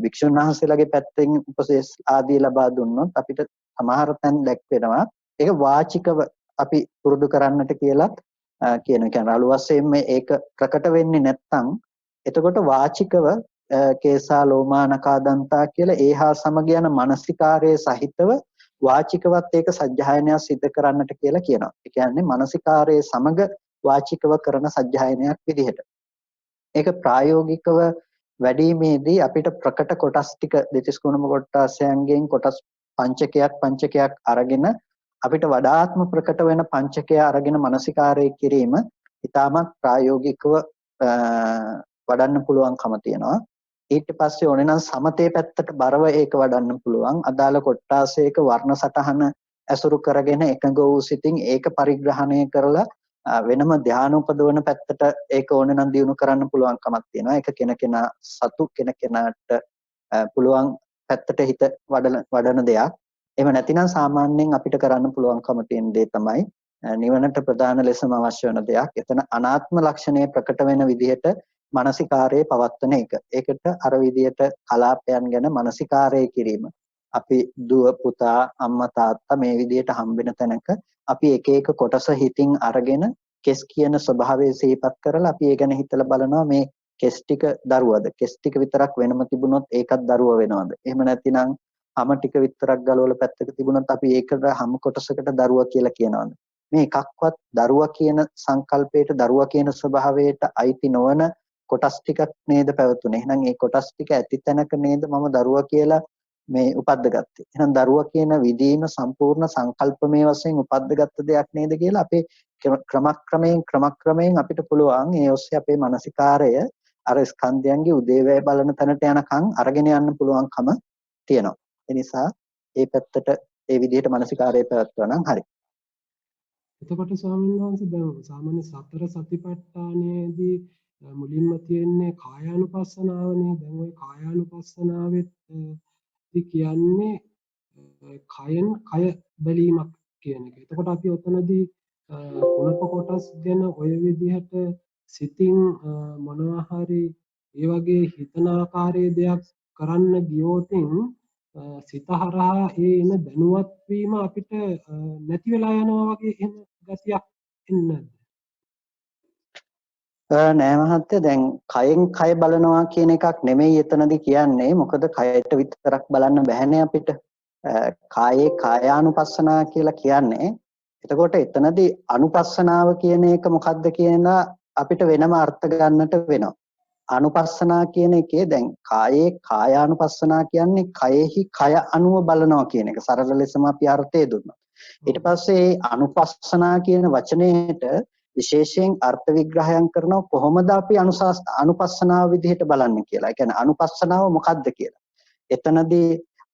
භික්ෂුන් වහන්සේලාගේ පැත්තෙන් උපදෙස් ආදී ලබා දුන්නොත් අපිට සමහර තැන් දැක්වෙනවා. ඒක වාචිකව අපි පුරුදු කරන්නට කියලා කියන අලු වශයෙන් මේක ප්‍රකට වෙන්නේ නැත්නම් එතකොට වාචිකව කේසා ලෝමා නකාදන්තා කියලා ඒහා සමග යන මානසිකාරයේ සහිතව වාචිකවත් ඒක සජ්ජායනය සිද්ධ කරන්නට කියලා කියනවා. ඒ කියන්නේ මානසිකාරයේ සමග වාචිකව කරන සජ්ජායනයක් විදිහට. ඒක ප්‍රායෝගිකව වැඩිමේදී අපිට ප්‍රකට කොටස් ටික දෙතිස් කුණම කොටසයන්ගෙන් කොටස් පංචකයක් අරගෙන අපිට වඩාත්ම ප්‍රකට වෙන පංචකය අරගෙන මානසිකාරය කිරීම ඉතාමත් ප්‍රායෝගිකව වඩන්න පුළුවන්කම තියෙනවා. ඊට පස්සේ ඕනේ නම් සමතේ පැත්තට බරව ඒක වඩන්න පුළුවන්. අදාළ කොටාසයක වර්ණ සටහන ඇසුරු කරගෙන එකඟ වූ සිතින් ඒක පරිග්‍රහණය කරලා වෙනම ධානය උපදවන පැත්තට ඒක ඕනේ නම් දියුණු කරන්න පුළුවන්කමක් තියෙනවා. ඒක කෙනකෙනා සතු කෙනකෙනාට පුළුවන් පැත්තට හිත වඩන දෙයක්. එහෙම නැතිනම් සාමාන්‍යයෙන් අපිට කරන්න පුළුවන්කම තියෙන දේ තමයි නිවනට ප්‍රධාන ලෙසම අවශ්‍ය වෙන දෙයක්. එතන අනාත්ම ලක්ෂණය ප්‍රකට වෙන විදිහට මානසිකාරයේ පවත්වන එක. ඒකට අර විදිහට කලාපයන් ගැන මානසිකාරය කිරීම. අපි දුව පුතා අම්මා තාත්තා මේ විදිහට හම්බෙන තැනක අපි එක එක කොටස හිතින් අරගෙන කෙස් කියන ස්වභාවය සිහිපත් කරලා අපි ඒ ගැන හිතලා බලනවා මේ කෙස් ටික දරුවද? කෙස් ටික විතරක් වෙනම තිබුණොත් ඒකත් දරුව වෙනවද? එහෙම නැතිනම් හැම ටික විතරක් ගලවලා පැත්තක තිබුණොත් අපි ඒකට හැම කොටසකට දරුවා කියලා කියනවාද? මේ එකක්වත් දරුවා කියන සංකල්පයට දරුවා කියන ස්වභාවයට අයිති නොවන කොටස් ටිකක් නේද පැවතුනේ. එහෙනම් මේ කොටස් ටික ඇති තැනක නේද මම දරුවා කියලා මේ උපද්දගත්තේ. එහෙනම් දරුවා කියන විදීම සම්පූර්ණ සංකල්පමය වශයෙන් උපද්දගත්ත දෙයක් නේද කියලා අපේ ක්‍රමක්‍රමයෙන් අපිට පුළුවන් ඒ ඔස්සේ අපේ මානසිකාරය අර ස්කන්ධයන්ගේ උදේවැය බලන තැනට යනකම් අරගෙන යන්න පුළුවන්කම තියෙනවා. ඒ නිසා ඒ පැත්තට ඒ විදිහට මානසිකාරය පැවැත්වුවා නම් හරි.
එතකොට ස්වාමීන් වහන්සේ දැන් සාමාන්‍ය සතර සතිපට්ඨානයේදී මුලින්ම තියෙන්නේ කායානුපස්සනාවනේ. දැන් ওই කායානුපස්සනාවෙත් කියන්නේ කයෙන් කය බැලීමක් කියන එක. එතකොට අපි ඔතනදී කුණප කොටස් ගැන ඔය විදිහට සිතින් මොනවා හරි ඒ වගේ හිතන ආකාරයේ දෙයක් කරන්න ගියොතින් සිත හරහා ඒ එන දැනුවත් වීම අපිට නැති වෙලා යනවා වගේ එහෙම ගතියක් එන්නේ
නෑ මහත්තයා දැන් කයෙන් කය බලනවා කියන එකක් නෙමෙයි එතනදී කියන්නේ. මොකද කයට විතරක් බලන්න බැහැනේ අපිට. කායේ කායානුපස්සනා කියලා කියන්නේ. එතකොට එතනදී අනුපස්සනාව කියන එක මොකද්ද කියන අපිට වෙනම අර්ථ ගන්නට වෙනවා. අනුපස්සනා කියන එකේ දැන් කායේ කායානුපස්සනා කියන්නේ කයෙහි කය අනුව බලනවා කියන එක. සරල ලෙසම අපි අර්ථය දුන්නා. ඊට පස්සේ අනුපස්සනා කියන වචනයේට විශේෂයෙන් අර්ථ විග්‍රහයන් කරනවා කොහොමද අපි අනුපස්සනාව විදිහට බලන්නේ කියලා. ඒ කියන්නේ අනුපස්සනාව මොකක්ද කියලා. එතනදී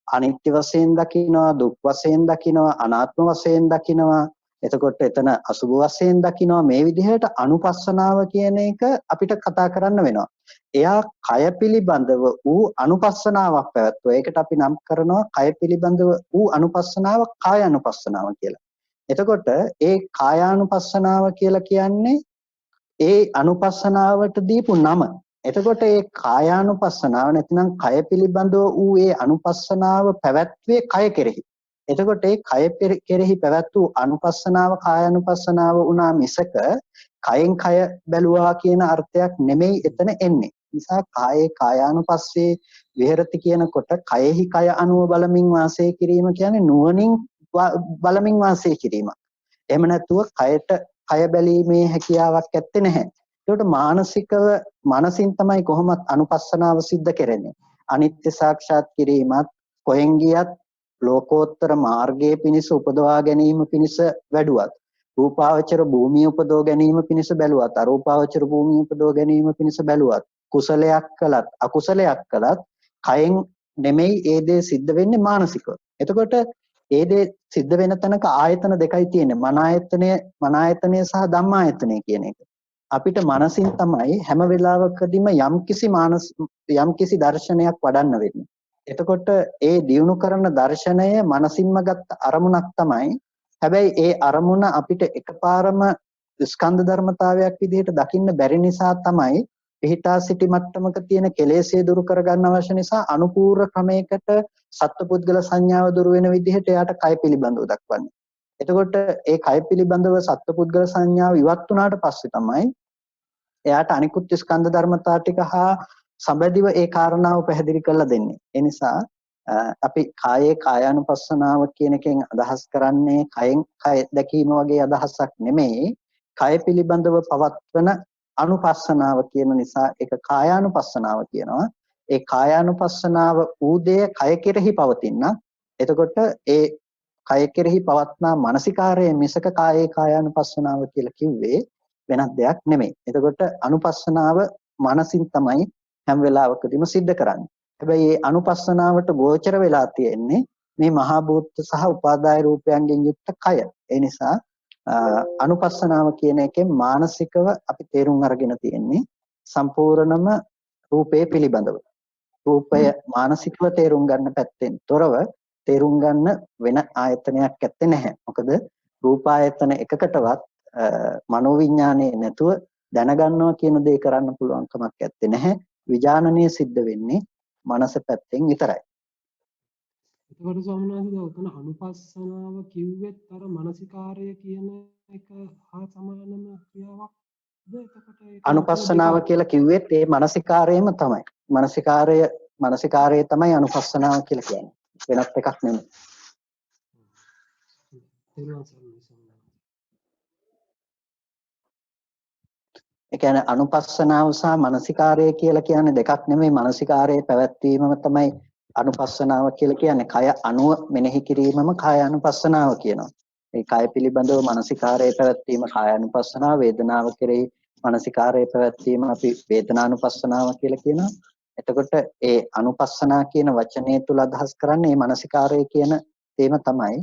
අනිත්‍ය වශයෙන් දකිනවා, දුක් වශයෙන් දකිනවා, අනාත්ම වශයෙන් දකිනවා. එතකොට එතන අසුබ වශයෙන් දකිනවා මේ විදිහට අනුපස්සනාව කියන එක අපිට කතා කරන්න වෙනවා. එයා කය පිළිබඳව වූ අනුපස්සනාවක් පැවැත්වුවා. ඒකට අපි නම් කරනවා කය පිළිබඳව වූ අනුපස්සනාව කායානුපස්සනාව කියලා. එතකොට ඒ කායානුපස්සනාව කියලා කියන්නේ ඒ අනුපස්සනාවට දීපු නම. එතකොට ඒ කායානුපස්සනාව නැතිනම් කය පිළිබඳව වූ ඒ අනුපස්සනාව පැවැත්වේ කය කෙරෙහි. එතකොට ඒ කය කෙරෙහි පැවැත් වූ අනුපස්සනාව කායානුපස්සනාව වුණා මිසක කයෙන් කය බැලුවා කියන අර්ථයක් නෙමෙයි එතන එන්නේ. නිසා කායේ කායානුපස්සේ විහෙරති කියනකොට කයෙහි කය අනුව බලමින් වාසය කිරීම කියන්නේ නුවණින් බලමින් වාසය කිරීම. එහෙම නැතුව කයට කය බැලීමේ හැකියාවක් ඇත්තේ නැහැ. ඒකට මානසිකව මනසින් තමයි කොහොමත් අනුපස්සනාව සිද්ධ කරන්නේ. අනිත්‍ය සාක්ෂාත් කිරීමත් කොහෙන් ගියත් ලෝකෝත්තර මාර්ගයේ පිණිස උපදවා ගැනීම පිණිස වැඩුවත් රූපාවචර භූමිය උපදව ගැනීම පිණිස බැලුවත් අරූපාවචර භූමිය උපදව ගැනීම පිණිස බැලුවත් කුසලයක් කළත් අකුසලයක් කළත් කයෙන් නෙමෙයි ඒ දේ සිද්ධ වෙන්නේ මානසිකව. එතකොට ඒ දේ සිද්ධ වෙන තැනක ආයතන දෙකයි තියෙන්නේ. මන ආයතනය සහ ධම්මායතනය කියන එක. අපිට මනසින් තමයි හැම වෙලාවකදීම යම්කිසි දර්ශනයක් වඩන්න වෙන්නේ. එතකොට ඒ දියුණු කරන දර්ශනය මනසින්ම ගත්ත අරමුණක් තමයි. හැබැයි ඒ අරමුණ අපිට එකපාරම ස්කන්ධ ධර්මතාවයක් විදිහට දකින්න බැරි නිසා තමයි පිහිටා සිටි මට්ටමක තියෙන කෙලෙස්ය දුරු කරගන්න අවශ්‍ය නිසා අනුපූර්ව ක්‍රමයකට සත්පුද්ගල සංඥාව දුරු වෙන විදිහට එයාට කය පිළිබඳව දක්වන්නේ. එතකොට ඒ කය පිළිබඳව සත්පුද්ගල සංඥාව ඉවත් වුණාට පස්සේ තමයි එයාට අනිකුත් ස්කන්ධ ධර්මතා ටික හා සම්බන්ධව ඒ කාරණාව පැහැදිලි කරලා දෙන්නේ. ඒ නිසා අපි කායේ කායානුපස්සනාව කියන එකෙන් අදහස් කරන්නේ කයෙන් කය දැකීම වගේ අදහසක් නෙමෙයි. කය පිළිබඳව පවත්වන අනුපස්සනාව කියන නිසා ඒක කායානුපස්සනාව කියනවා. ඒ කායානුපස්සනාව ඌදය කය කෙරෙහි පවතින. එතකොට ඒ කය කෙරෙහි පවත්නා මානසිකාරය මිසක කායේ කායානුපස්සනාව කියලා කිව්වේ වෙනත් දෙයක් නෙමෙයි. එතකොට අනුපස්සනාව මනසින් තමයි හැම වෙලාවකදීම සිද්ධ කරන්නේ. හැබැයි මේ අනුපස්සනාවට ගෝචර වෙලා තියෙන්නේ මේ මහා භූත සහ උපාදාය රූපයන්ගෙන් යුක්ත කය. ඒ නිසා අනුපස්සනාව කියන එකෙන් මානසිකව අපි තේරුම් අරගෙන තියෙන්නේ සම්පූර්ණම රූපේ පිළිබඳව. රූපය මානසිකව තේරුම් ගන්න පැත්තෙන් තොරව තේරුම් ගන්න වෙන ආයතනයක් ඇත්තේ නැහැ. මොකද රූපායතන එකකටවත් මනෝවිඤ්ඤාණය නැතුව දැනගන්නවා කියන දේ කරන්න පුළුවන් කමක් ඇත්තේ නැහැ. විඥානනය සිද්ධ වෙන්නේ මනස පැත්තෙන් විතරයි.
එතකොට ස්වාමීන් වහන්සේ උතන අනුපස්සනාව කිව්වෙත් අර මානසිකාරය කියන එක හා සමානම ක්‍රියාවක්ද? එතකොට ඒක
අනුපස්සනාව කියලා කිව්වෙත් ඒ මානසිකාරයම තමයි. මානසිකාරය තමයි අනුපස්සනාව කියලා කියන්නේ. වෙනත් එකක් නෙමෙයි. ඒ කියන්නේ අනුපස්සනාව සහ මානසිකාරය කියලා කියන්නේ දෙකක් නෙමෙයි. මානසිකාරයේ පැවැත්වීමම තමයි අනුපස්සනාව කියලා කියන්නේ. කය අනුව මෙනෙහි කිරීමම කායානුපස්සනාව කියනවා. ඒ කය පිළිබඳව මානසිකාරයේ පැවැත්වීම කායානුපස්සනාව, වේදනාව කෙරෙහි මානසිකාරයේ පැවැත්වීම අපි වේදනානුපස්සනාව කියලා කියනවා. එතකොට ඒ අනුපස්සනා කියන වචනය තුල අදහස් කරන්නේ මේ මානසිකාරය කියන තේම තමයි.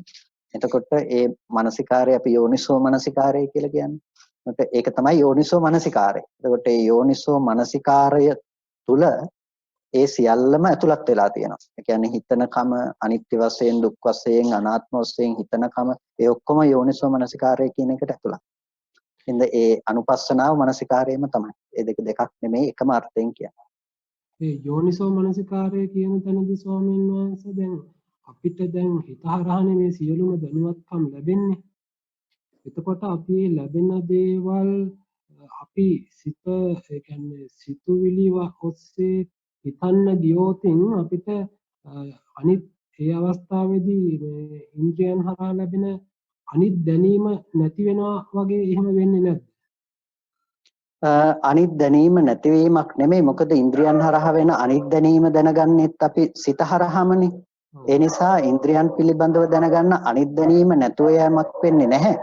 එතකොට ඒ මානසිකාරය අපි යෝනිසෝ මානසිකාරය කියලා කියන්නේ. ඒක තමයි යෝනිසෝ මනසිකාරය. එතකොට මේ යෝනිසෝ මනසිකාරය තුල ඒ සියල්ලම ඇතුළත් වෙලා තියෙනවා. ඒ කියන්නේ හිතනකම අනිත්‍ය වශයෙන්, දුක් වශයෙන්, අනාත්ම වශයෙන් හිතනකම ඒ ඔක්කොම යෝනිසෝ මනසිකාරය කියන එකට ඇතුළත්. ඉතින් ඒ අනුපස්සනාව මනසිකාරයම තමයි. ඒ දෙකක් නෙමෙයි එකම අර්ථයෙන් කියන්නේ.
ඒ යෝනිසෝ මනසිකාරය කියන තැනදී ස්වාමීන් වහන්සේ දැන් අපිට දැන් හිත හරහානේ මේ සියලුම දැනුවත්කම් ලැබෙන්නේ. එතකොට අපි ලැබෙන දේවල් අපි සිත ඒ කියන්නේ සිතුවිලි ඔස්සේ හිතන්න ගියොතින් අපිට අනිත් ඒ අවස්ථාවේදී මේ ඉන්ද්‍රියන් හරහා ලැබෙන අනිත් දැනීම නැති වෙනවා වගේ එහෙම වෙන්නේ නැද්ද?
අනිත් දැනීම නැතිවීමක් නෙමෙයි. මොකද ඉන්ද්‍රියන් හරහා වෙන අනිත් දැනීම දැනගන්නෙත් අපි සිත හරහාමනේ. ඒ නිසා ඉන්ද්‍රියන් පිළිබඳව දැනගන්න අනිත් දැනීම නැතුව යෑමක් වෙන්නේ නැහැ.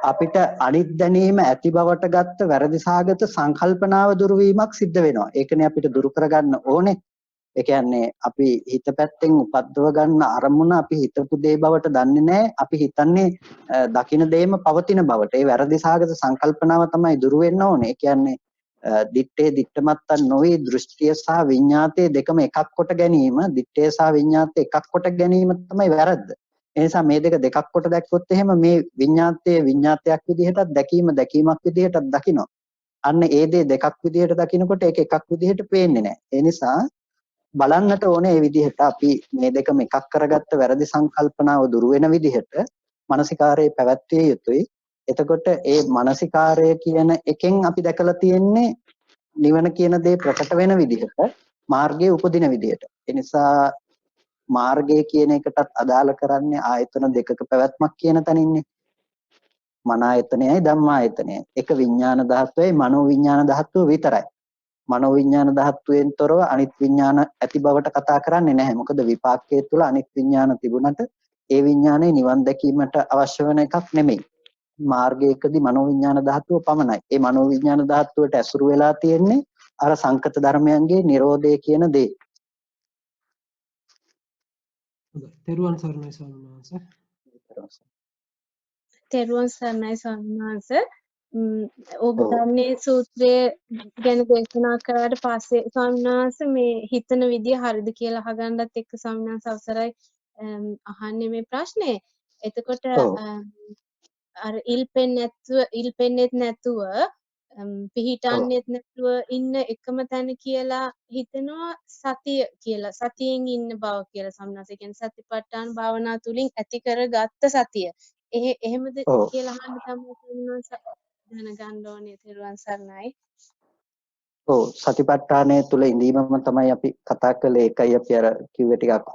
අපිට අනිත් දැනීම ඇති බවට ගත්ත වැරදි සාගත සංකල්පනාව දුරු වීමක් සිද්ධ වෙනවා. ඒකනේ අපිට දුරු කරගන්න ඕනේ. ඒ කියන්නේ අපි හිත පැත්තෙන් උපද්දව ගන්න අරමුණ අපි හිතපු දේ බවට දන්නේ නැහැ. අපි හිතන්නේ දකින දේම පවතින බවට. ඒ වැරදි සාගත සංකල්පනාව තමයි දුරු වෙන්න ඕනේ. ඒ කියන්නේ දිත්තේ දිත්තමත්තන් නොවේ දෘෂ්ටිය සහ විඤ්ඤාතය දෙකම එකක් කොට ගැනීම, දිත්තේ සහ විඤ්ඤාතය එකක් කොට ගැනීම තමයි වැරද්ද. ඒ නිසා මේ දෙක දෙකක් කොට දැක්කොත් එහෙම මේ විඤ්ඤාතයේ විඤ්ඤාතයක් විදිහටත් දැකීම දැකීමක් විදිහටත් දකිනවා. අන්න ඒ දේ දෙකක් විදිහට දකිනකොට ඒක එකක් විදිහට පේන්නේ නැහැ. ඒ නිසා බලන්නට ඕනේ මේ විදිහට අපි මේ දෙකම එකක් කරගත්ත වැරදි සංකල්පනාව දුරු වෙන විදිහට මානසිකාරයේ පැවැත්විය යුතුයි. එතකොට ඒ මානසිකාරය කියන එකෙන් අපි දැකලා තියෙන්නේ නිවන කියන දේ ප්‍රකට වෙන විදිහට මාර්ගයේ උපදින විදිහට. ඒ නිසා මාර්ගය කියන එකටත් අදාළ කරන්නේ ආයතන දෙකක පැවැත්මක් කියන තැනින්නේ. මන ආයතනයයි ධම්මායතනයයි. එක විඥාන ධාතුවයි මනෝ විඥාන ධාතුව විතරයි. මනෝ විඥාන ධාතුවෙන් තොරව අනිත් විඥාන ඇති බවට කතා කරන්නේ නැහැ. මොකද විපාකයේ තුල අනිත් විඥාන තිබුණට ඒ විඥානේ නිවන් දැකීමට අවශ්‍ය වෙන එකක් නෙමෙයි. මාර්ගයකදී මනෝ විඥාන ධාතුව පමණයි. ඒ මනෝ විඥාන ධාතුවට ඇසුරු වෙලා තියෙන්නේ අර සංකත ධර්මයන්ගේ Nirodhe කියන දේ.
හොඳයි. තෙරුවන් සරණයි ස්වාමීන් වහන්සේ.
තෙරුවන් සරණයි ස්වාමීන් වහන්සේ. ඔබ
ඔව්.
දන්නේ සූත්‍රය ගැන දේශනා කරාට පස්සේ ස්වාමීන් වහන්සේ මේ හිතන විදිය හරිද කියලා අහගන්නත් එක්ක ස්වාමීන් වහන්සේ අවසරයි අහන්නේ මේ ප්‍රශ්නේ. එතකොට
ඔව්.
අර ඉල්පෙන්නෙත් නැතුව පිහිටන්නෙත් නැතුව ඉන්න එකම තැන කියලා හිතෙනවා සතිය කියලා. සතියෙන් ඉන්න බව කියලා ස්වාමීන් වහන්සේ කියන්නේ සතිපට්ඨාන භාවනා තුලින් ඇති කරගත්ත සතිය. එහෙමද
ඔව්.
කියලා අහන්න තමයි ස්වාමීන් වහන්සේ දැනගන්න ඕනේ. තෙරුවන් සරණයි.
ඔව් සතිපට්ඨානය තුල ඉඳීමම තමයි අපි කතා කළේ. ඒකයි අපි අර කිව්වේ ටිකක්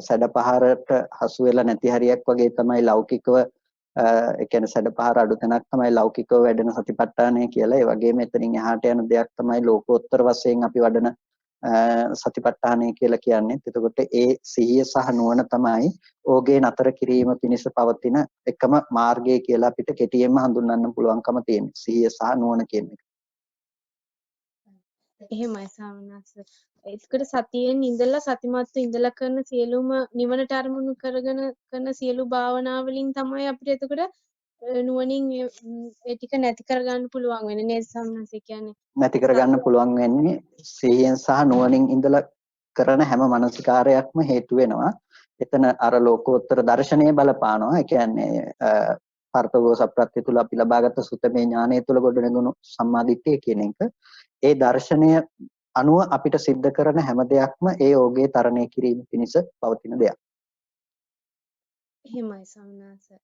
සැඩපහරට හසු වෙලා නැති හරියක් වගේ තමයි ලෞකිකව ඒ කියන්නේ සැඩපහර අඩු තැනක් තමයි ලෞකිකව වැඩෙන සතිපට්ඨානය කියලා. ඒ වගේම එතනින් එහාට යන දෙයක් තමයි ලෝකෝත්තර වශයෙන් අපි වඩන සතිපට්ඨානය කියලා කියන්නේ. එතකොට ඒ සිහිය සහ නුවණ තමයි ඕගේ නතර කිරීම පිණිස පවතින එකම මාර්ගය කියලා අපිට කෙටියෙන්ම හඳුන්වන්න පුළුවන්කම තියෙනවා. සිහිය සහ නුවණ කියන එක.
එහෙමයි ස්වාමීන් වහන්සේ. ඒකට සතියෙන් ඉඳලා සතිමත්ව ඉඳලා කරන සියලුම නිවනට අරමුණු කරගෙන කරන සියලු භාවනා වලින් තමයි අපිට එතකොට නුවණින් ඒ ටික නැති කරගන්න පුළුවන් වෙන්නේ නේද ස්වාමීන් වහන්සේ කියන්නේ.
නැති කරගන්න පුළුවන් වෙන්නේ සිහියෙන් සහ නුවණින් ඉඳලා කරන හැම මානසිකාරයක්ම හේතු වෙනවා. එතන අර ලෝකෝත්තර දර්ශනීය බලපානවා. ඒ කියන්නේ පර්තගෝසප්‍රත්‍ය තුල අපි ලබාගත් සුතමේ ඥානය තුල ගොඩනගුණු සම්මාදිට්ඨිය කියන එක. ඒ දර්ශනය අනුව අපිට සිද්ධ කරන හැම දෙයක්ම ඒ යෝගයේ තරණය කිරීම පිණිස පවතින දෙයක්.
එහෙමයි ස්වාමීන් වහන්සේ.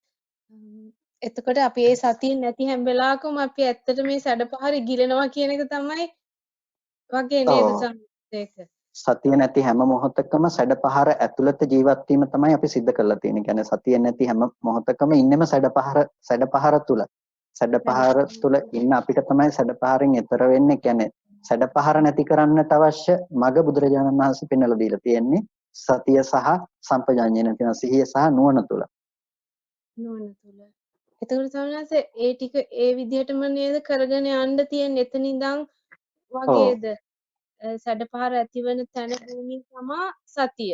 එතකොට අපි ඒ සතිය නැති හැම වෙලාවකම අපි ඇත්තට මේ සැඩපහර ගිලෙනවා කියන එක තමයි වගේ නේද ස්වාමීන්
සතිය නැති හැම මොහොතකම සැඩපහර ඇතුළත ජීවත් වීම තමයි අපි සිද්ධ කරලා තියෙන්නේ. කියන්නේ සතිය නැති හැම මොහොතකම ඉන්නෙම සැඩපහර තුල. සැඩපහර තුල ඉන්න අපිට තමයි සැඩපහරෙන් එතර වෙන්නේ. කියන්නේ සැඩපහර නැති කරන්නට අවශ්‍ය මඟ බුදුරජාණන් වහන්සේ පෙන්වලා දීලා තියෙන්නේ සතිය සහ සම්පජාඤ්ඤය නැතිනම් සිහිය සහ නුවණ තුල.
නුවණ තුල. එතකොට ස්වාමීන් වහන්සේ ඒ ටික ඒ විදිහටම නේද කරගෙන යන්න තියෙන්නේ එතන ඉඳන් වගේද සැඩපහර ඇතිවන තැන භූමිය තමා සතිය.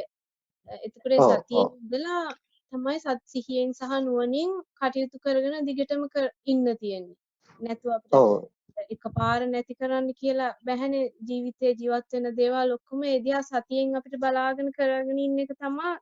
එතකොට සතියෙන් ඉඳලා තමයි සිහියෙන් සහ නුවණින් කටයුතු කරගෙන දිගටම ඉන්න තියෙන්නේ. නැතුව අපිට එකපාර නැති කරන්න කියලා බැහැනේ ජීවිතේ ජීවත් වෙන දේවල් ඔක්කොම ඒ දිහා සතියෙන් අපිට බලාගෙන කරගෙන ඉන්න එක තමයි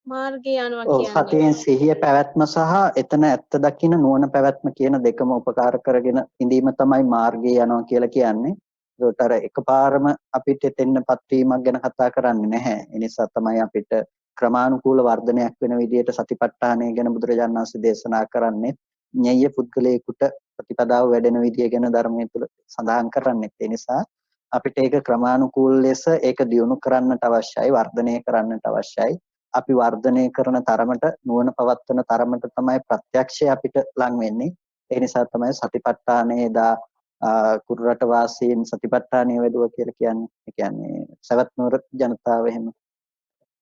මාර්ගේ යනවා කියන්නේ.
සතියෙන් සිහිය පැවැත්ම සහ එතන ඇත්ත දකින්න නුවණ පැවැත්ම කියන දෙකම උපකාර කරගෙන ඉඳීම තමයි මාර්ගේ යනවා කියලා කියන්නේ. ඒකට අර එකපාරම අපිට එතෙන්නපත් වීමක් ගැන කතා කරන්නේ නැහැ. ඒ නිසා තමයි අපිට ක්‍රමානුකූල වර්ධනයක් වෙන විදිහට සතිපට්ඨානය ගැන බුදුරජාණන් වහන්සේ දේශනා කරන්නේ. ඤෙය්‍ය පුද්ගලයෙකුට ප්‍රතිපදාව වැඩෙන විදිය ගැන ධර්මයේ තුල සඳහන් කරන්නේ. ඒ නිසා අපිට ඒක ක්‍රමානුකූල ලෙස ඒක දියුණු කරන්නට අවශ්‍යයි, වර්ධනය කරන්නට අවශ්‍යයි. අපි වර්ධනය කරන තරමට නුවණ පවත්වන තරමට තමයි ප්‍රත්‍යක්ෂය අපිට ලං වෙන්නේ. ඒ නිසා තමයි සතිපට්ඨානයේ දා කුරුරට වාසීන් සතිපට්ඨානය වැදුවා කියලා කියන්නේ. ඒ කියන්නේ සවැත් නුවර ජනතාව එහෙම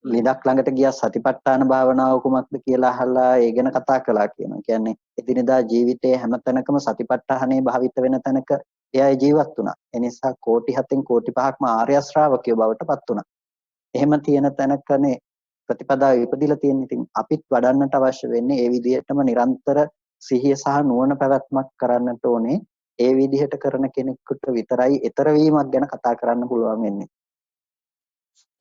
ලිඳක් ළඟට ගියා සතිපට්ඨාන භාවනාව කුමක්ද කියලා අහලා ඒ ගැන කතා කළා කියනවා. කියන්නේ එදිනෙදා ජීවිතයේ හැම තැනකම සතිපට්ඨානේ භාවිත වෙන තැනක එයා ජීවත් වුණා. ඒ නිසා කෝටි 7න් කෝටි 5ක්ම ආර්ය ශ්‍රාවකයෝ බවට පත් වුණා. එහෙම තියෙන තැනකනේ ප්‍රතිපදාව ඉපදිලා තියෙන්නේ. ඉතින් අපිත් වඩන්නට අවශ්‍ය වෙන්නේ ඒ විදිහටම නිරන්තර සිහිය සහ නුවණ පැවැත්මක් කරන්නට ඕනේ. ඒ විදිහට කරන කෙනෙකුට විතරයි ඊතර වීමක් ගැන කතා කරන්න පුළුවන් වෙන්නේ.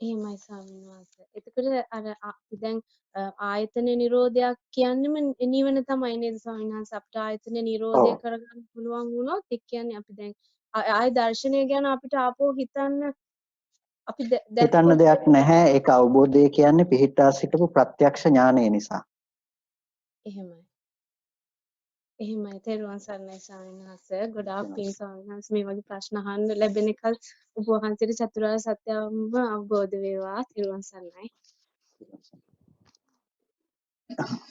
එහෙමයි ස්වාමීන් වහන්සේ. එතකොට අර අපි දැන් ආයතන නිරෝධයක් කියන්නේම නිවන තමයි නේද ස්වාමීන් වහන්සේ? අපිට ආයතන නිරෝධය
ඔව්.
කරගන්න පුළුවන් වුණොත් ඒ කියන්නේ අපි දැන් ආය දර්ශනය ගැන අපිට ආපහු හිතන්න අපි
හිතන්න
දැක්කොත්
දෙයක් නැහැ. ඒක අවබෝධය කියන්නේ පිහිටා සිටපු ප්‍රත්‍යක්ෂ ඥානය නිසා.
එහෙමයි. එහෙමයි. තෙරුවන් සරණයි ස්වාමීන් වහන්සේ. ගොඩාක් පින් ස්වාමීන් වහන්සේ මේ වගේ ප්‍රශ්න අහන්න ලැබෙන එක ඔබ වහන්සේට චතුරාර්ය සත්‍යවම අවබෝධ වේවා. තෙරුවන් සරණයි.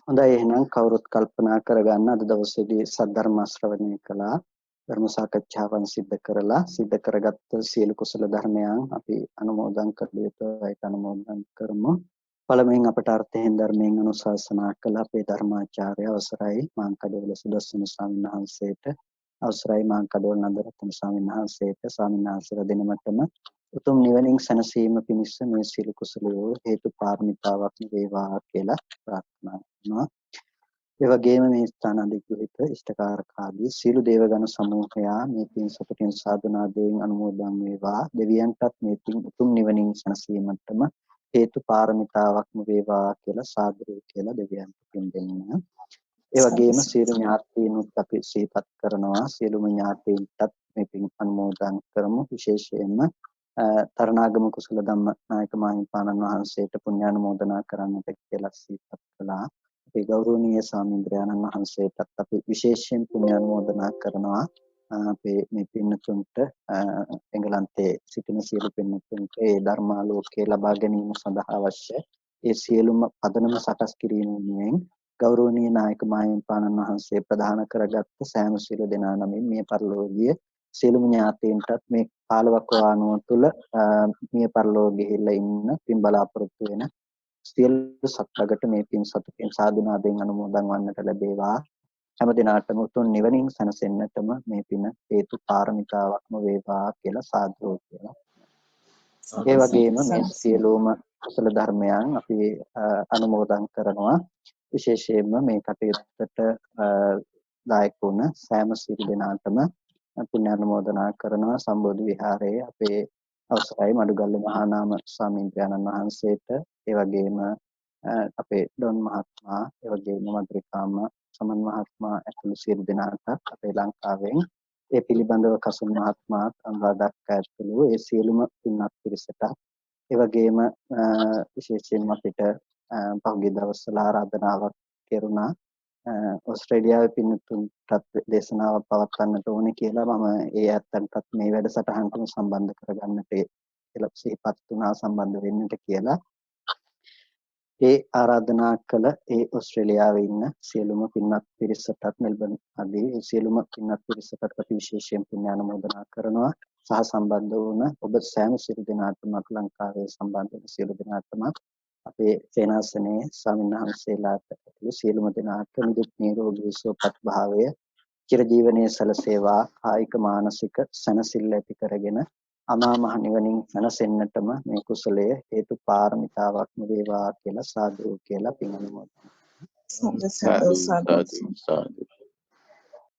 හොඳයි එහෙනම් කවුරුත් කල්පනා කරගන්න අද දවසේදී සද්ධර්ම ශ්‍රවණය කළා. ධර්ම සාකච්ඡාවන් සිද්ධ කරලා සිද්ධ කරගත්ත සියලු කුසල ධර්මයන් අපි අනුමෝදන් කළ යුතුයි. ඒක අනුමෝදන් කරමු. පළමුවෙන් අපට අර්ථයෙන් ධර්මයෙන් අනුශාසනා කළ අපේ ධර්මාචාර්ය අවසරයි මාංකඩවල සුදස්සන ස්වාමීන් වහන්සේට, අවසරයි මාංකඩවල නන්දරත්න ස්වාමීන් වහන්සේට, ස්වාමීන් වහන්සේලා දෙනමතම උතුම් නිවනින් සැනසීම පිණිස මේ සියලු කුසලයෝ හේතු පාරමිතාවක් වේවා කියලා ප්‍රාර්ථනා කරනවා. ඒ වගේම මේ ස්ථාන අධිග්‍රහිත ඉෂ්ඨකාරකාදී සීල දේවගණ සමූහයා මේ පින් සතුටින් සාධනාවෙන් අනුමෝදන් වේවා. දෙවියන්ටත් මේ පින් උතුම් නිවනින් සැනසීමටම හේතු පාරමිතාවක්ම වේවා කියලා සාදු කියලා දෙවියන්ට පින් දෙන්න. ඒ වගේම සියලු ඥාතීනුත් අපි සිහිපත් කරනවා. සියලුම ඥාතීන්ටත් මේ පින් අනුමෝදන් කරමු. විශේෂයෙන්ම තරණාගම කුසල ධම්මනායක මාහිමිපාණන් වහන්සේට පුණ්‍යානුමෝදනා කරන්නට කියලා සිහිපත් කළා. අපේ ගෞරවනීය ස්වාමීන්ද්‍රයන්න් වහන්සේටත් අපි විශේෂයෙන් පුණ්‍යානුමෝදනා කරනවා. අපේ මේ පින්නතුන්ට එංගලන්තයේ සිටින සියලු පින්නතුන්ට ඒ ධර්මාලෝකය ලබා ගැනීම සඳහා අවශ්‍ය ඒ සියලුම පදනම සකස් කිරීමෙන් ගෞරවනීය නායක මාහිමිපාණන් වහන්සේ ප්‍රදාන කරගත් සෑම සියලු දෙනා නමින් මේ පරිලෝකීය සියලුම ඥාතීන්ටත් මේ කාලවක වානුව තුළ මිය පරලෝක ගිහිල්ලා ඉන්න පින් බලාපොරොත්තු වෙන සියලු සත්ත්වකට මේ පින් සතුටින් සාදුනාදෙන් අනුමෝදන් වන්නට ලැබේවා. හැම දිනාටම උතුම් නිවනින් සැනසෙන්නටම මේ පින හේතු පාරමිතාවක්ම වේවා කියලා සාදු කියලා. ඒ වගේම මේ සියලුම කුසල ධර්මයන් අපි අනුමෝදන් කරනවා. විශේෂයෙන්ම මේ කටයුත්තට දායක වුණ සෑම සියලු දෙනාටම පුණ්‍යානුමෝදනා කරනවා. සම්බෝධි විහාරයේ අපේ අවසරයි මඩුගල්ල මහානාම ස්වාමීන් වහන්සේට, ඒ වගේම අපේ ඩොන් මහත්මයා, ඒ වගේම මද්රිකාම සමන් මහත්මයා ඇතුළු සියලු දෙනාට අපේ ලංකාවෙන් ඒ පිළිබඳව කසුන් මහත්මයා අනුරාධපුර ඇතුළු ඒ සියලුම පින්වත් පිරිසට, ඒ වගේම විශේෂයෙන්ම අපිට පහුගිය දවස්වල ආරාධනාවක් කෙරුණා ඕස්ට්‍රේලියාවේ පින්තුන්ටත් දේශනාවක් පවත්වන්නට ඕනේ කියලා. මම ඒ ඇත්තන්ටත් මේ වැඩසටහනටම සම්බන්ධ කරගන්නට කියලා සිහිපත් වුණා සම්බන්ධ වෙන්නට කියලා. ඒ ආරාධනා කළ ඒ ඕස්ට්‍රේලියාවේ ඉන්න සියලුම පින්වත් පිරිසටත් මෙල්බන් ආදී සියලුම පින්වත් පිරිසටත් අපි විශේෂයෙන් පුණ්‍යානුමෝදනා කරනවා. සහ සම්බන්ධ වුණ ඔබ සෑම සියලු දෙනාටම ලංකාවේ සම්බන්ධ වෙන සියලු දෙනාටම අපේ සේනාසනයේ ස්වාමීන් වහන්සේලාට සියලුම දෙනාට නිදුක් නිරෝගී සුවපත් භාවය චිරජීවනයේ සැලසේවා. කායික මානසික සැනසෙල්ල ඇති කරගෙන අමා මහ නිවනින් සැනසෙන්නටම මේ කුසලය හේතු පාරමිතාවක්ම වේවා කියලා සාදු කියලා පින් අනුමෝදන්.
සාදු සාදු සාදු.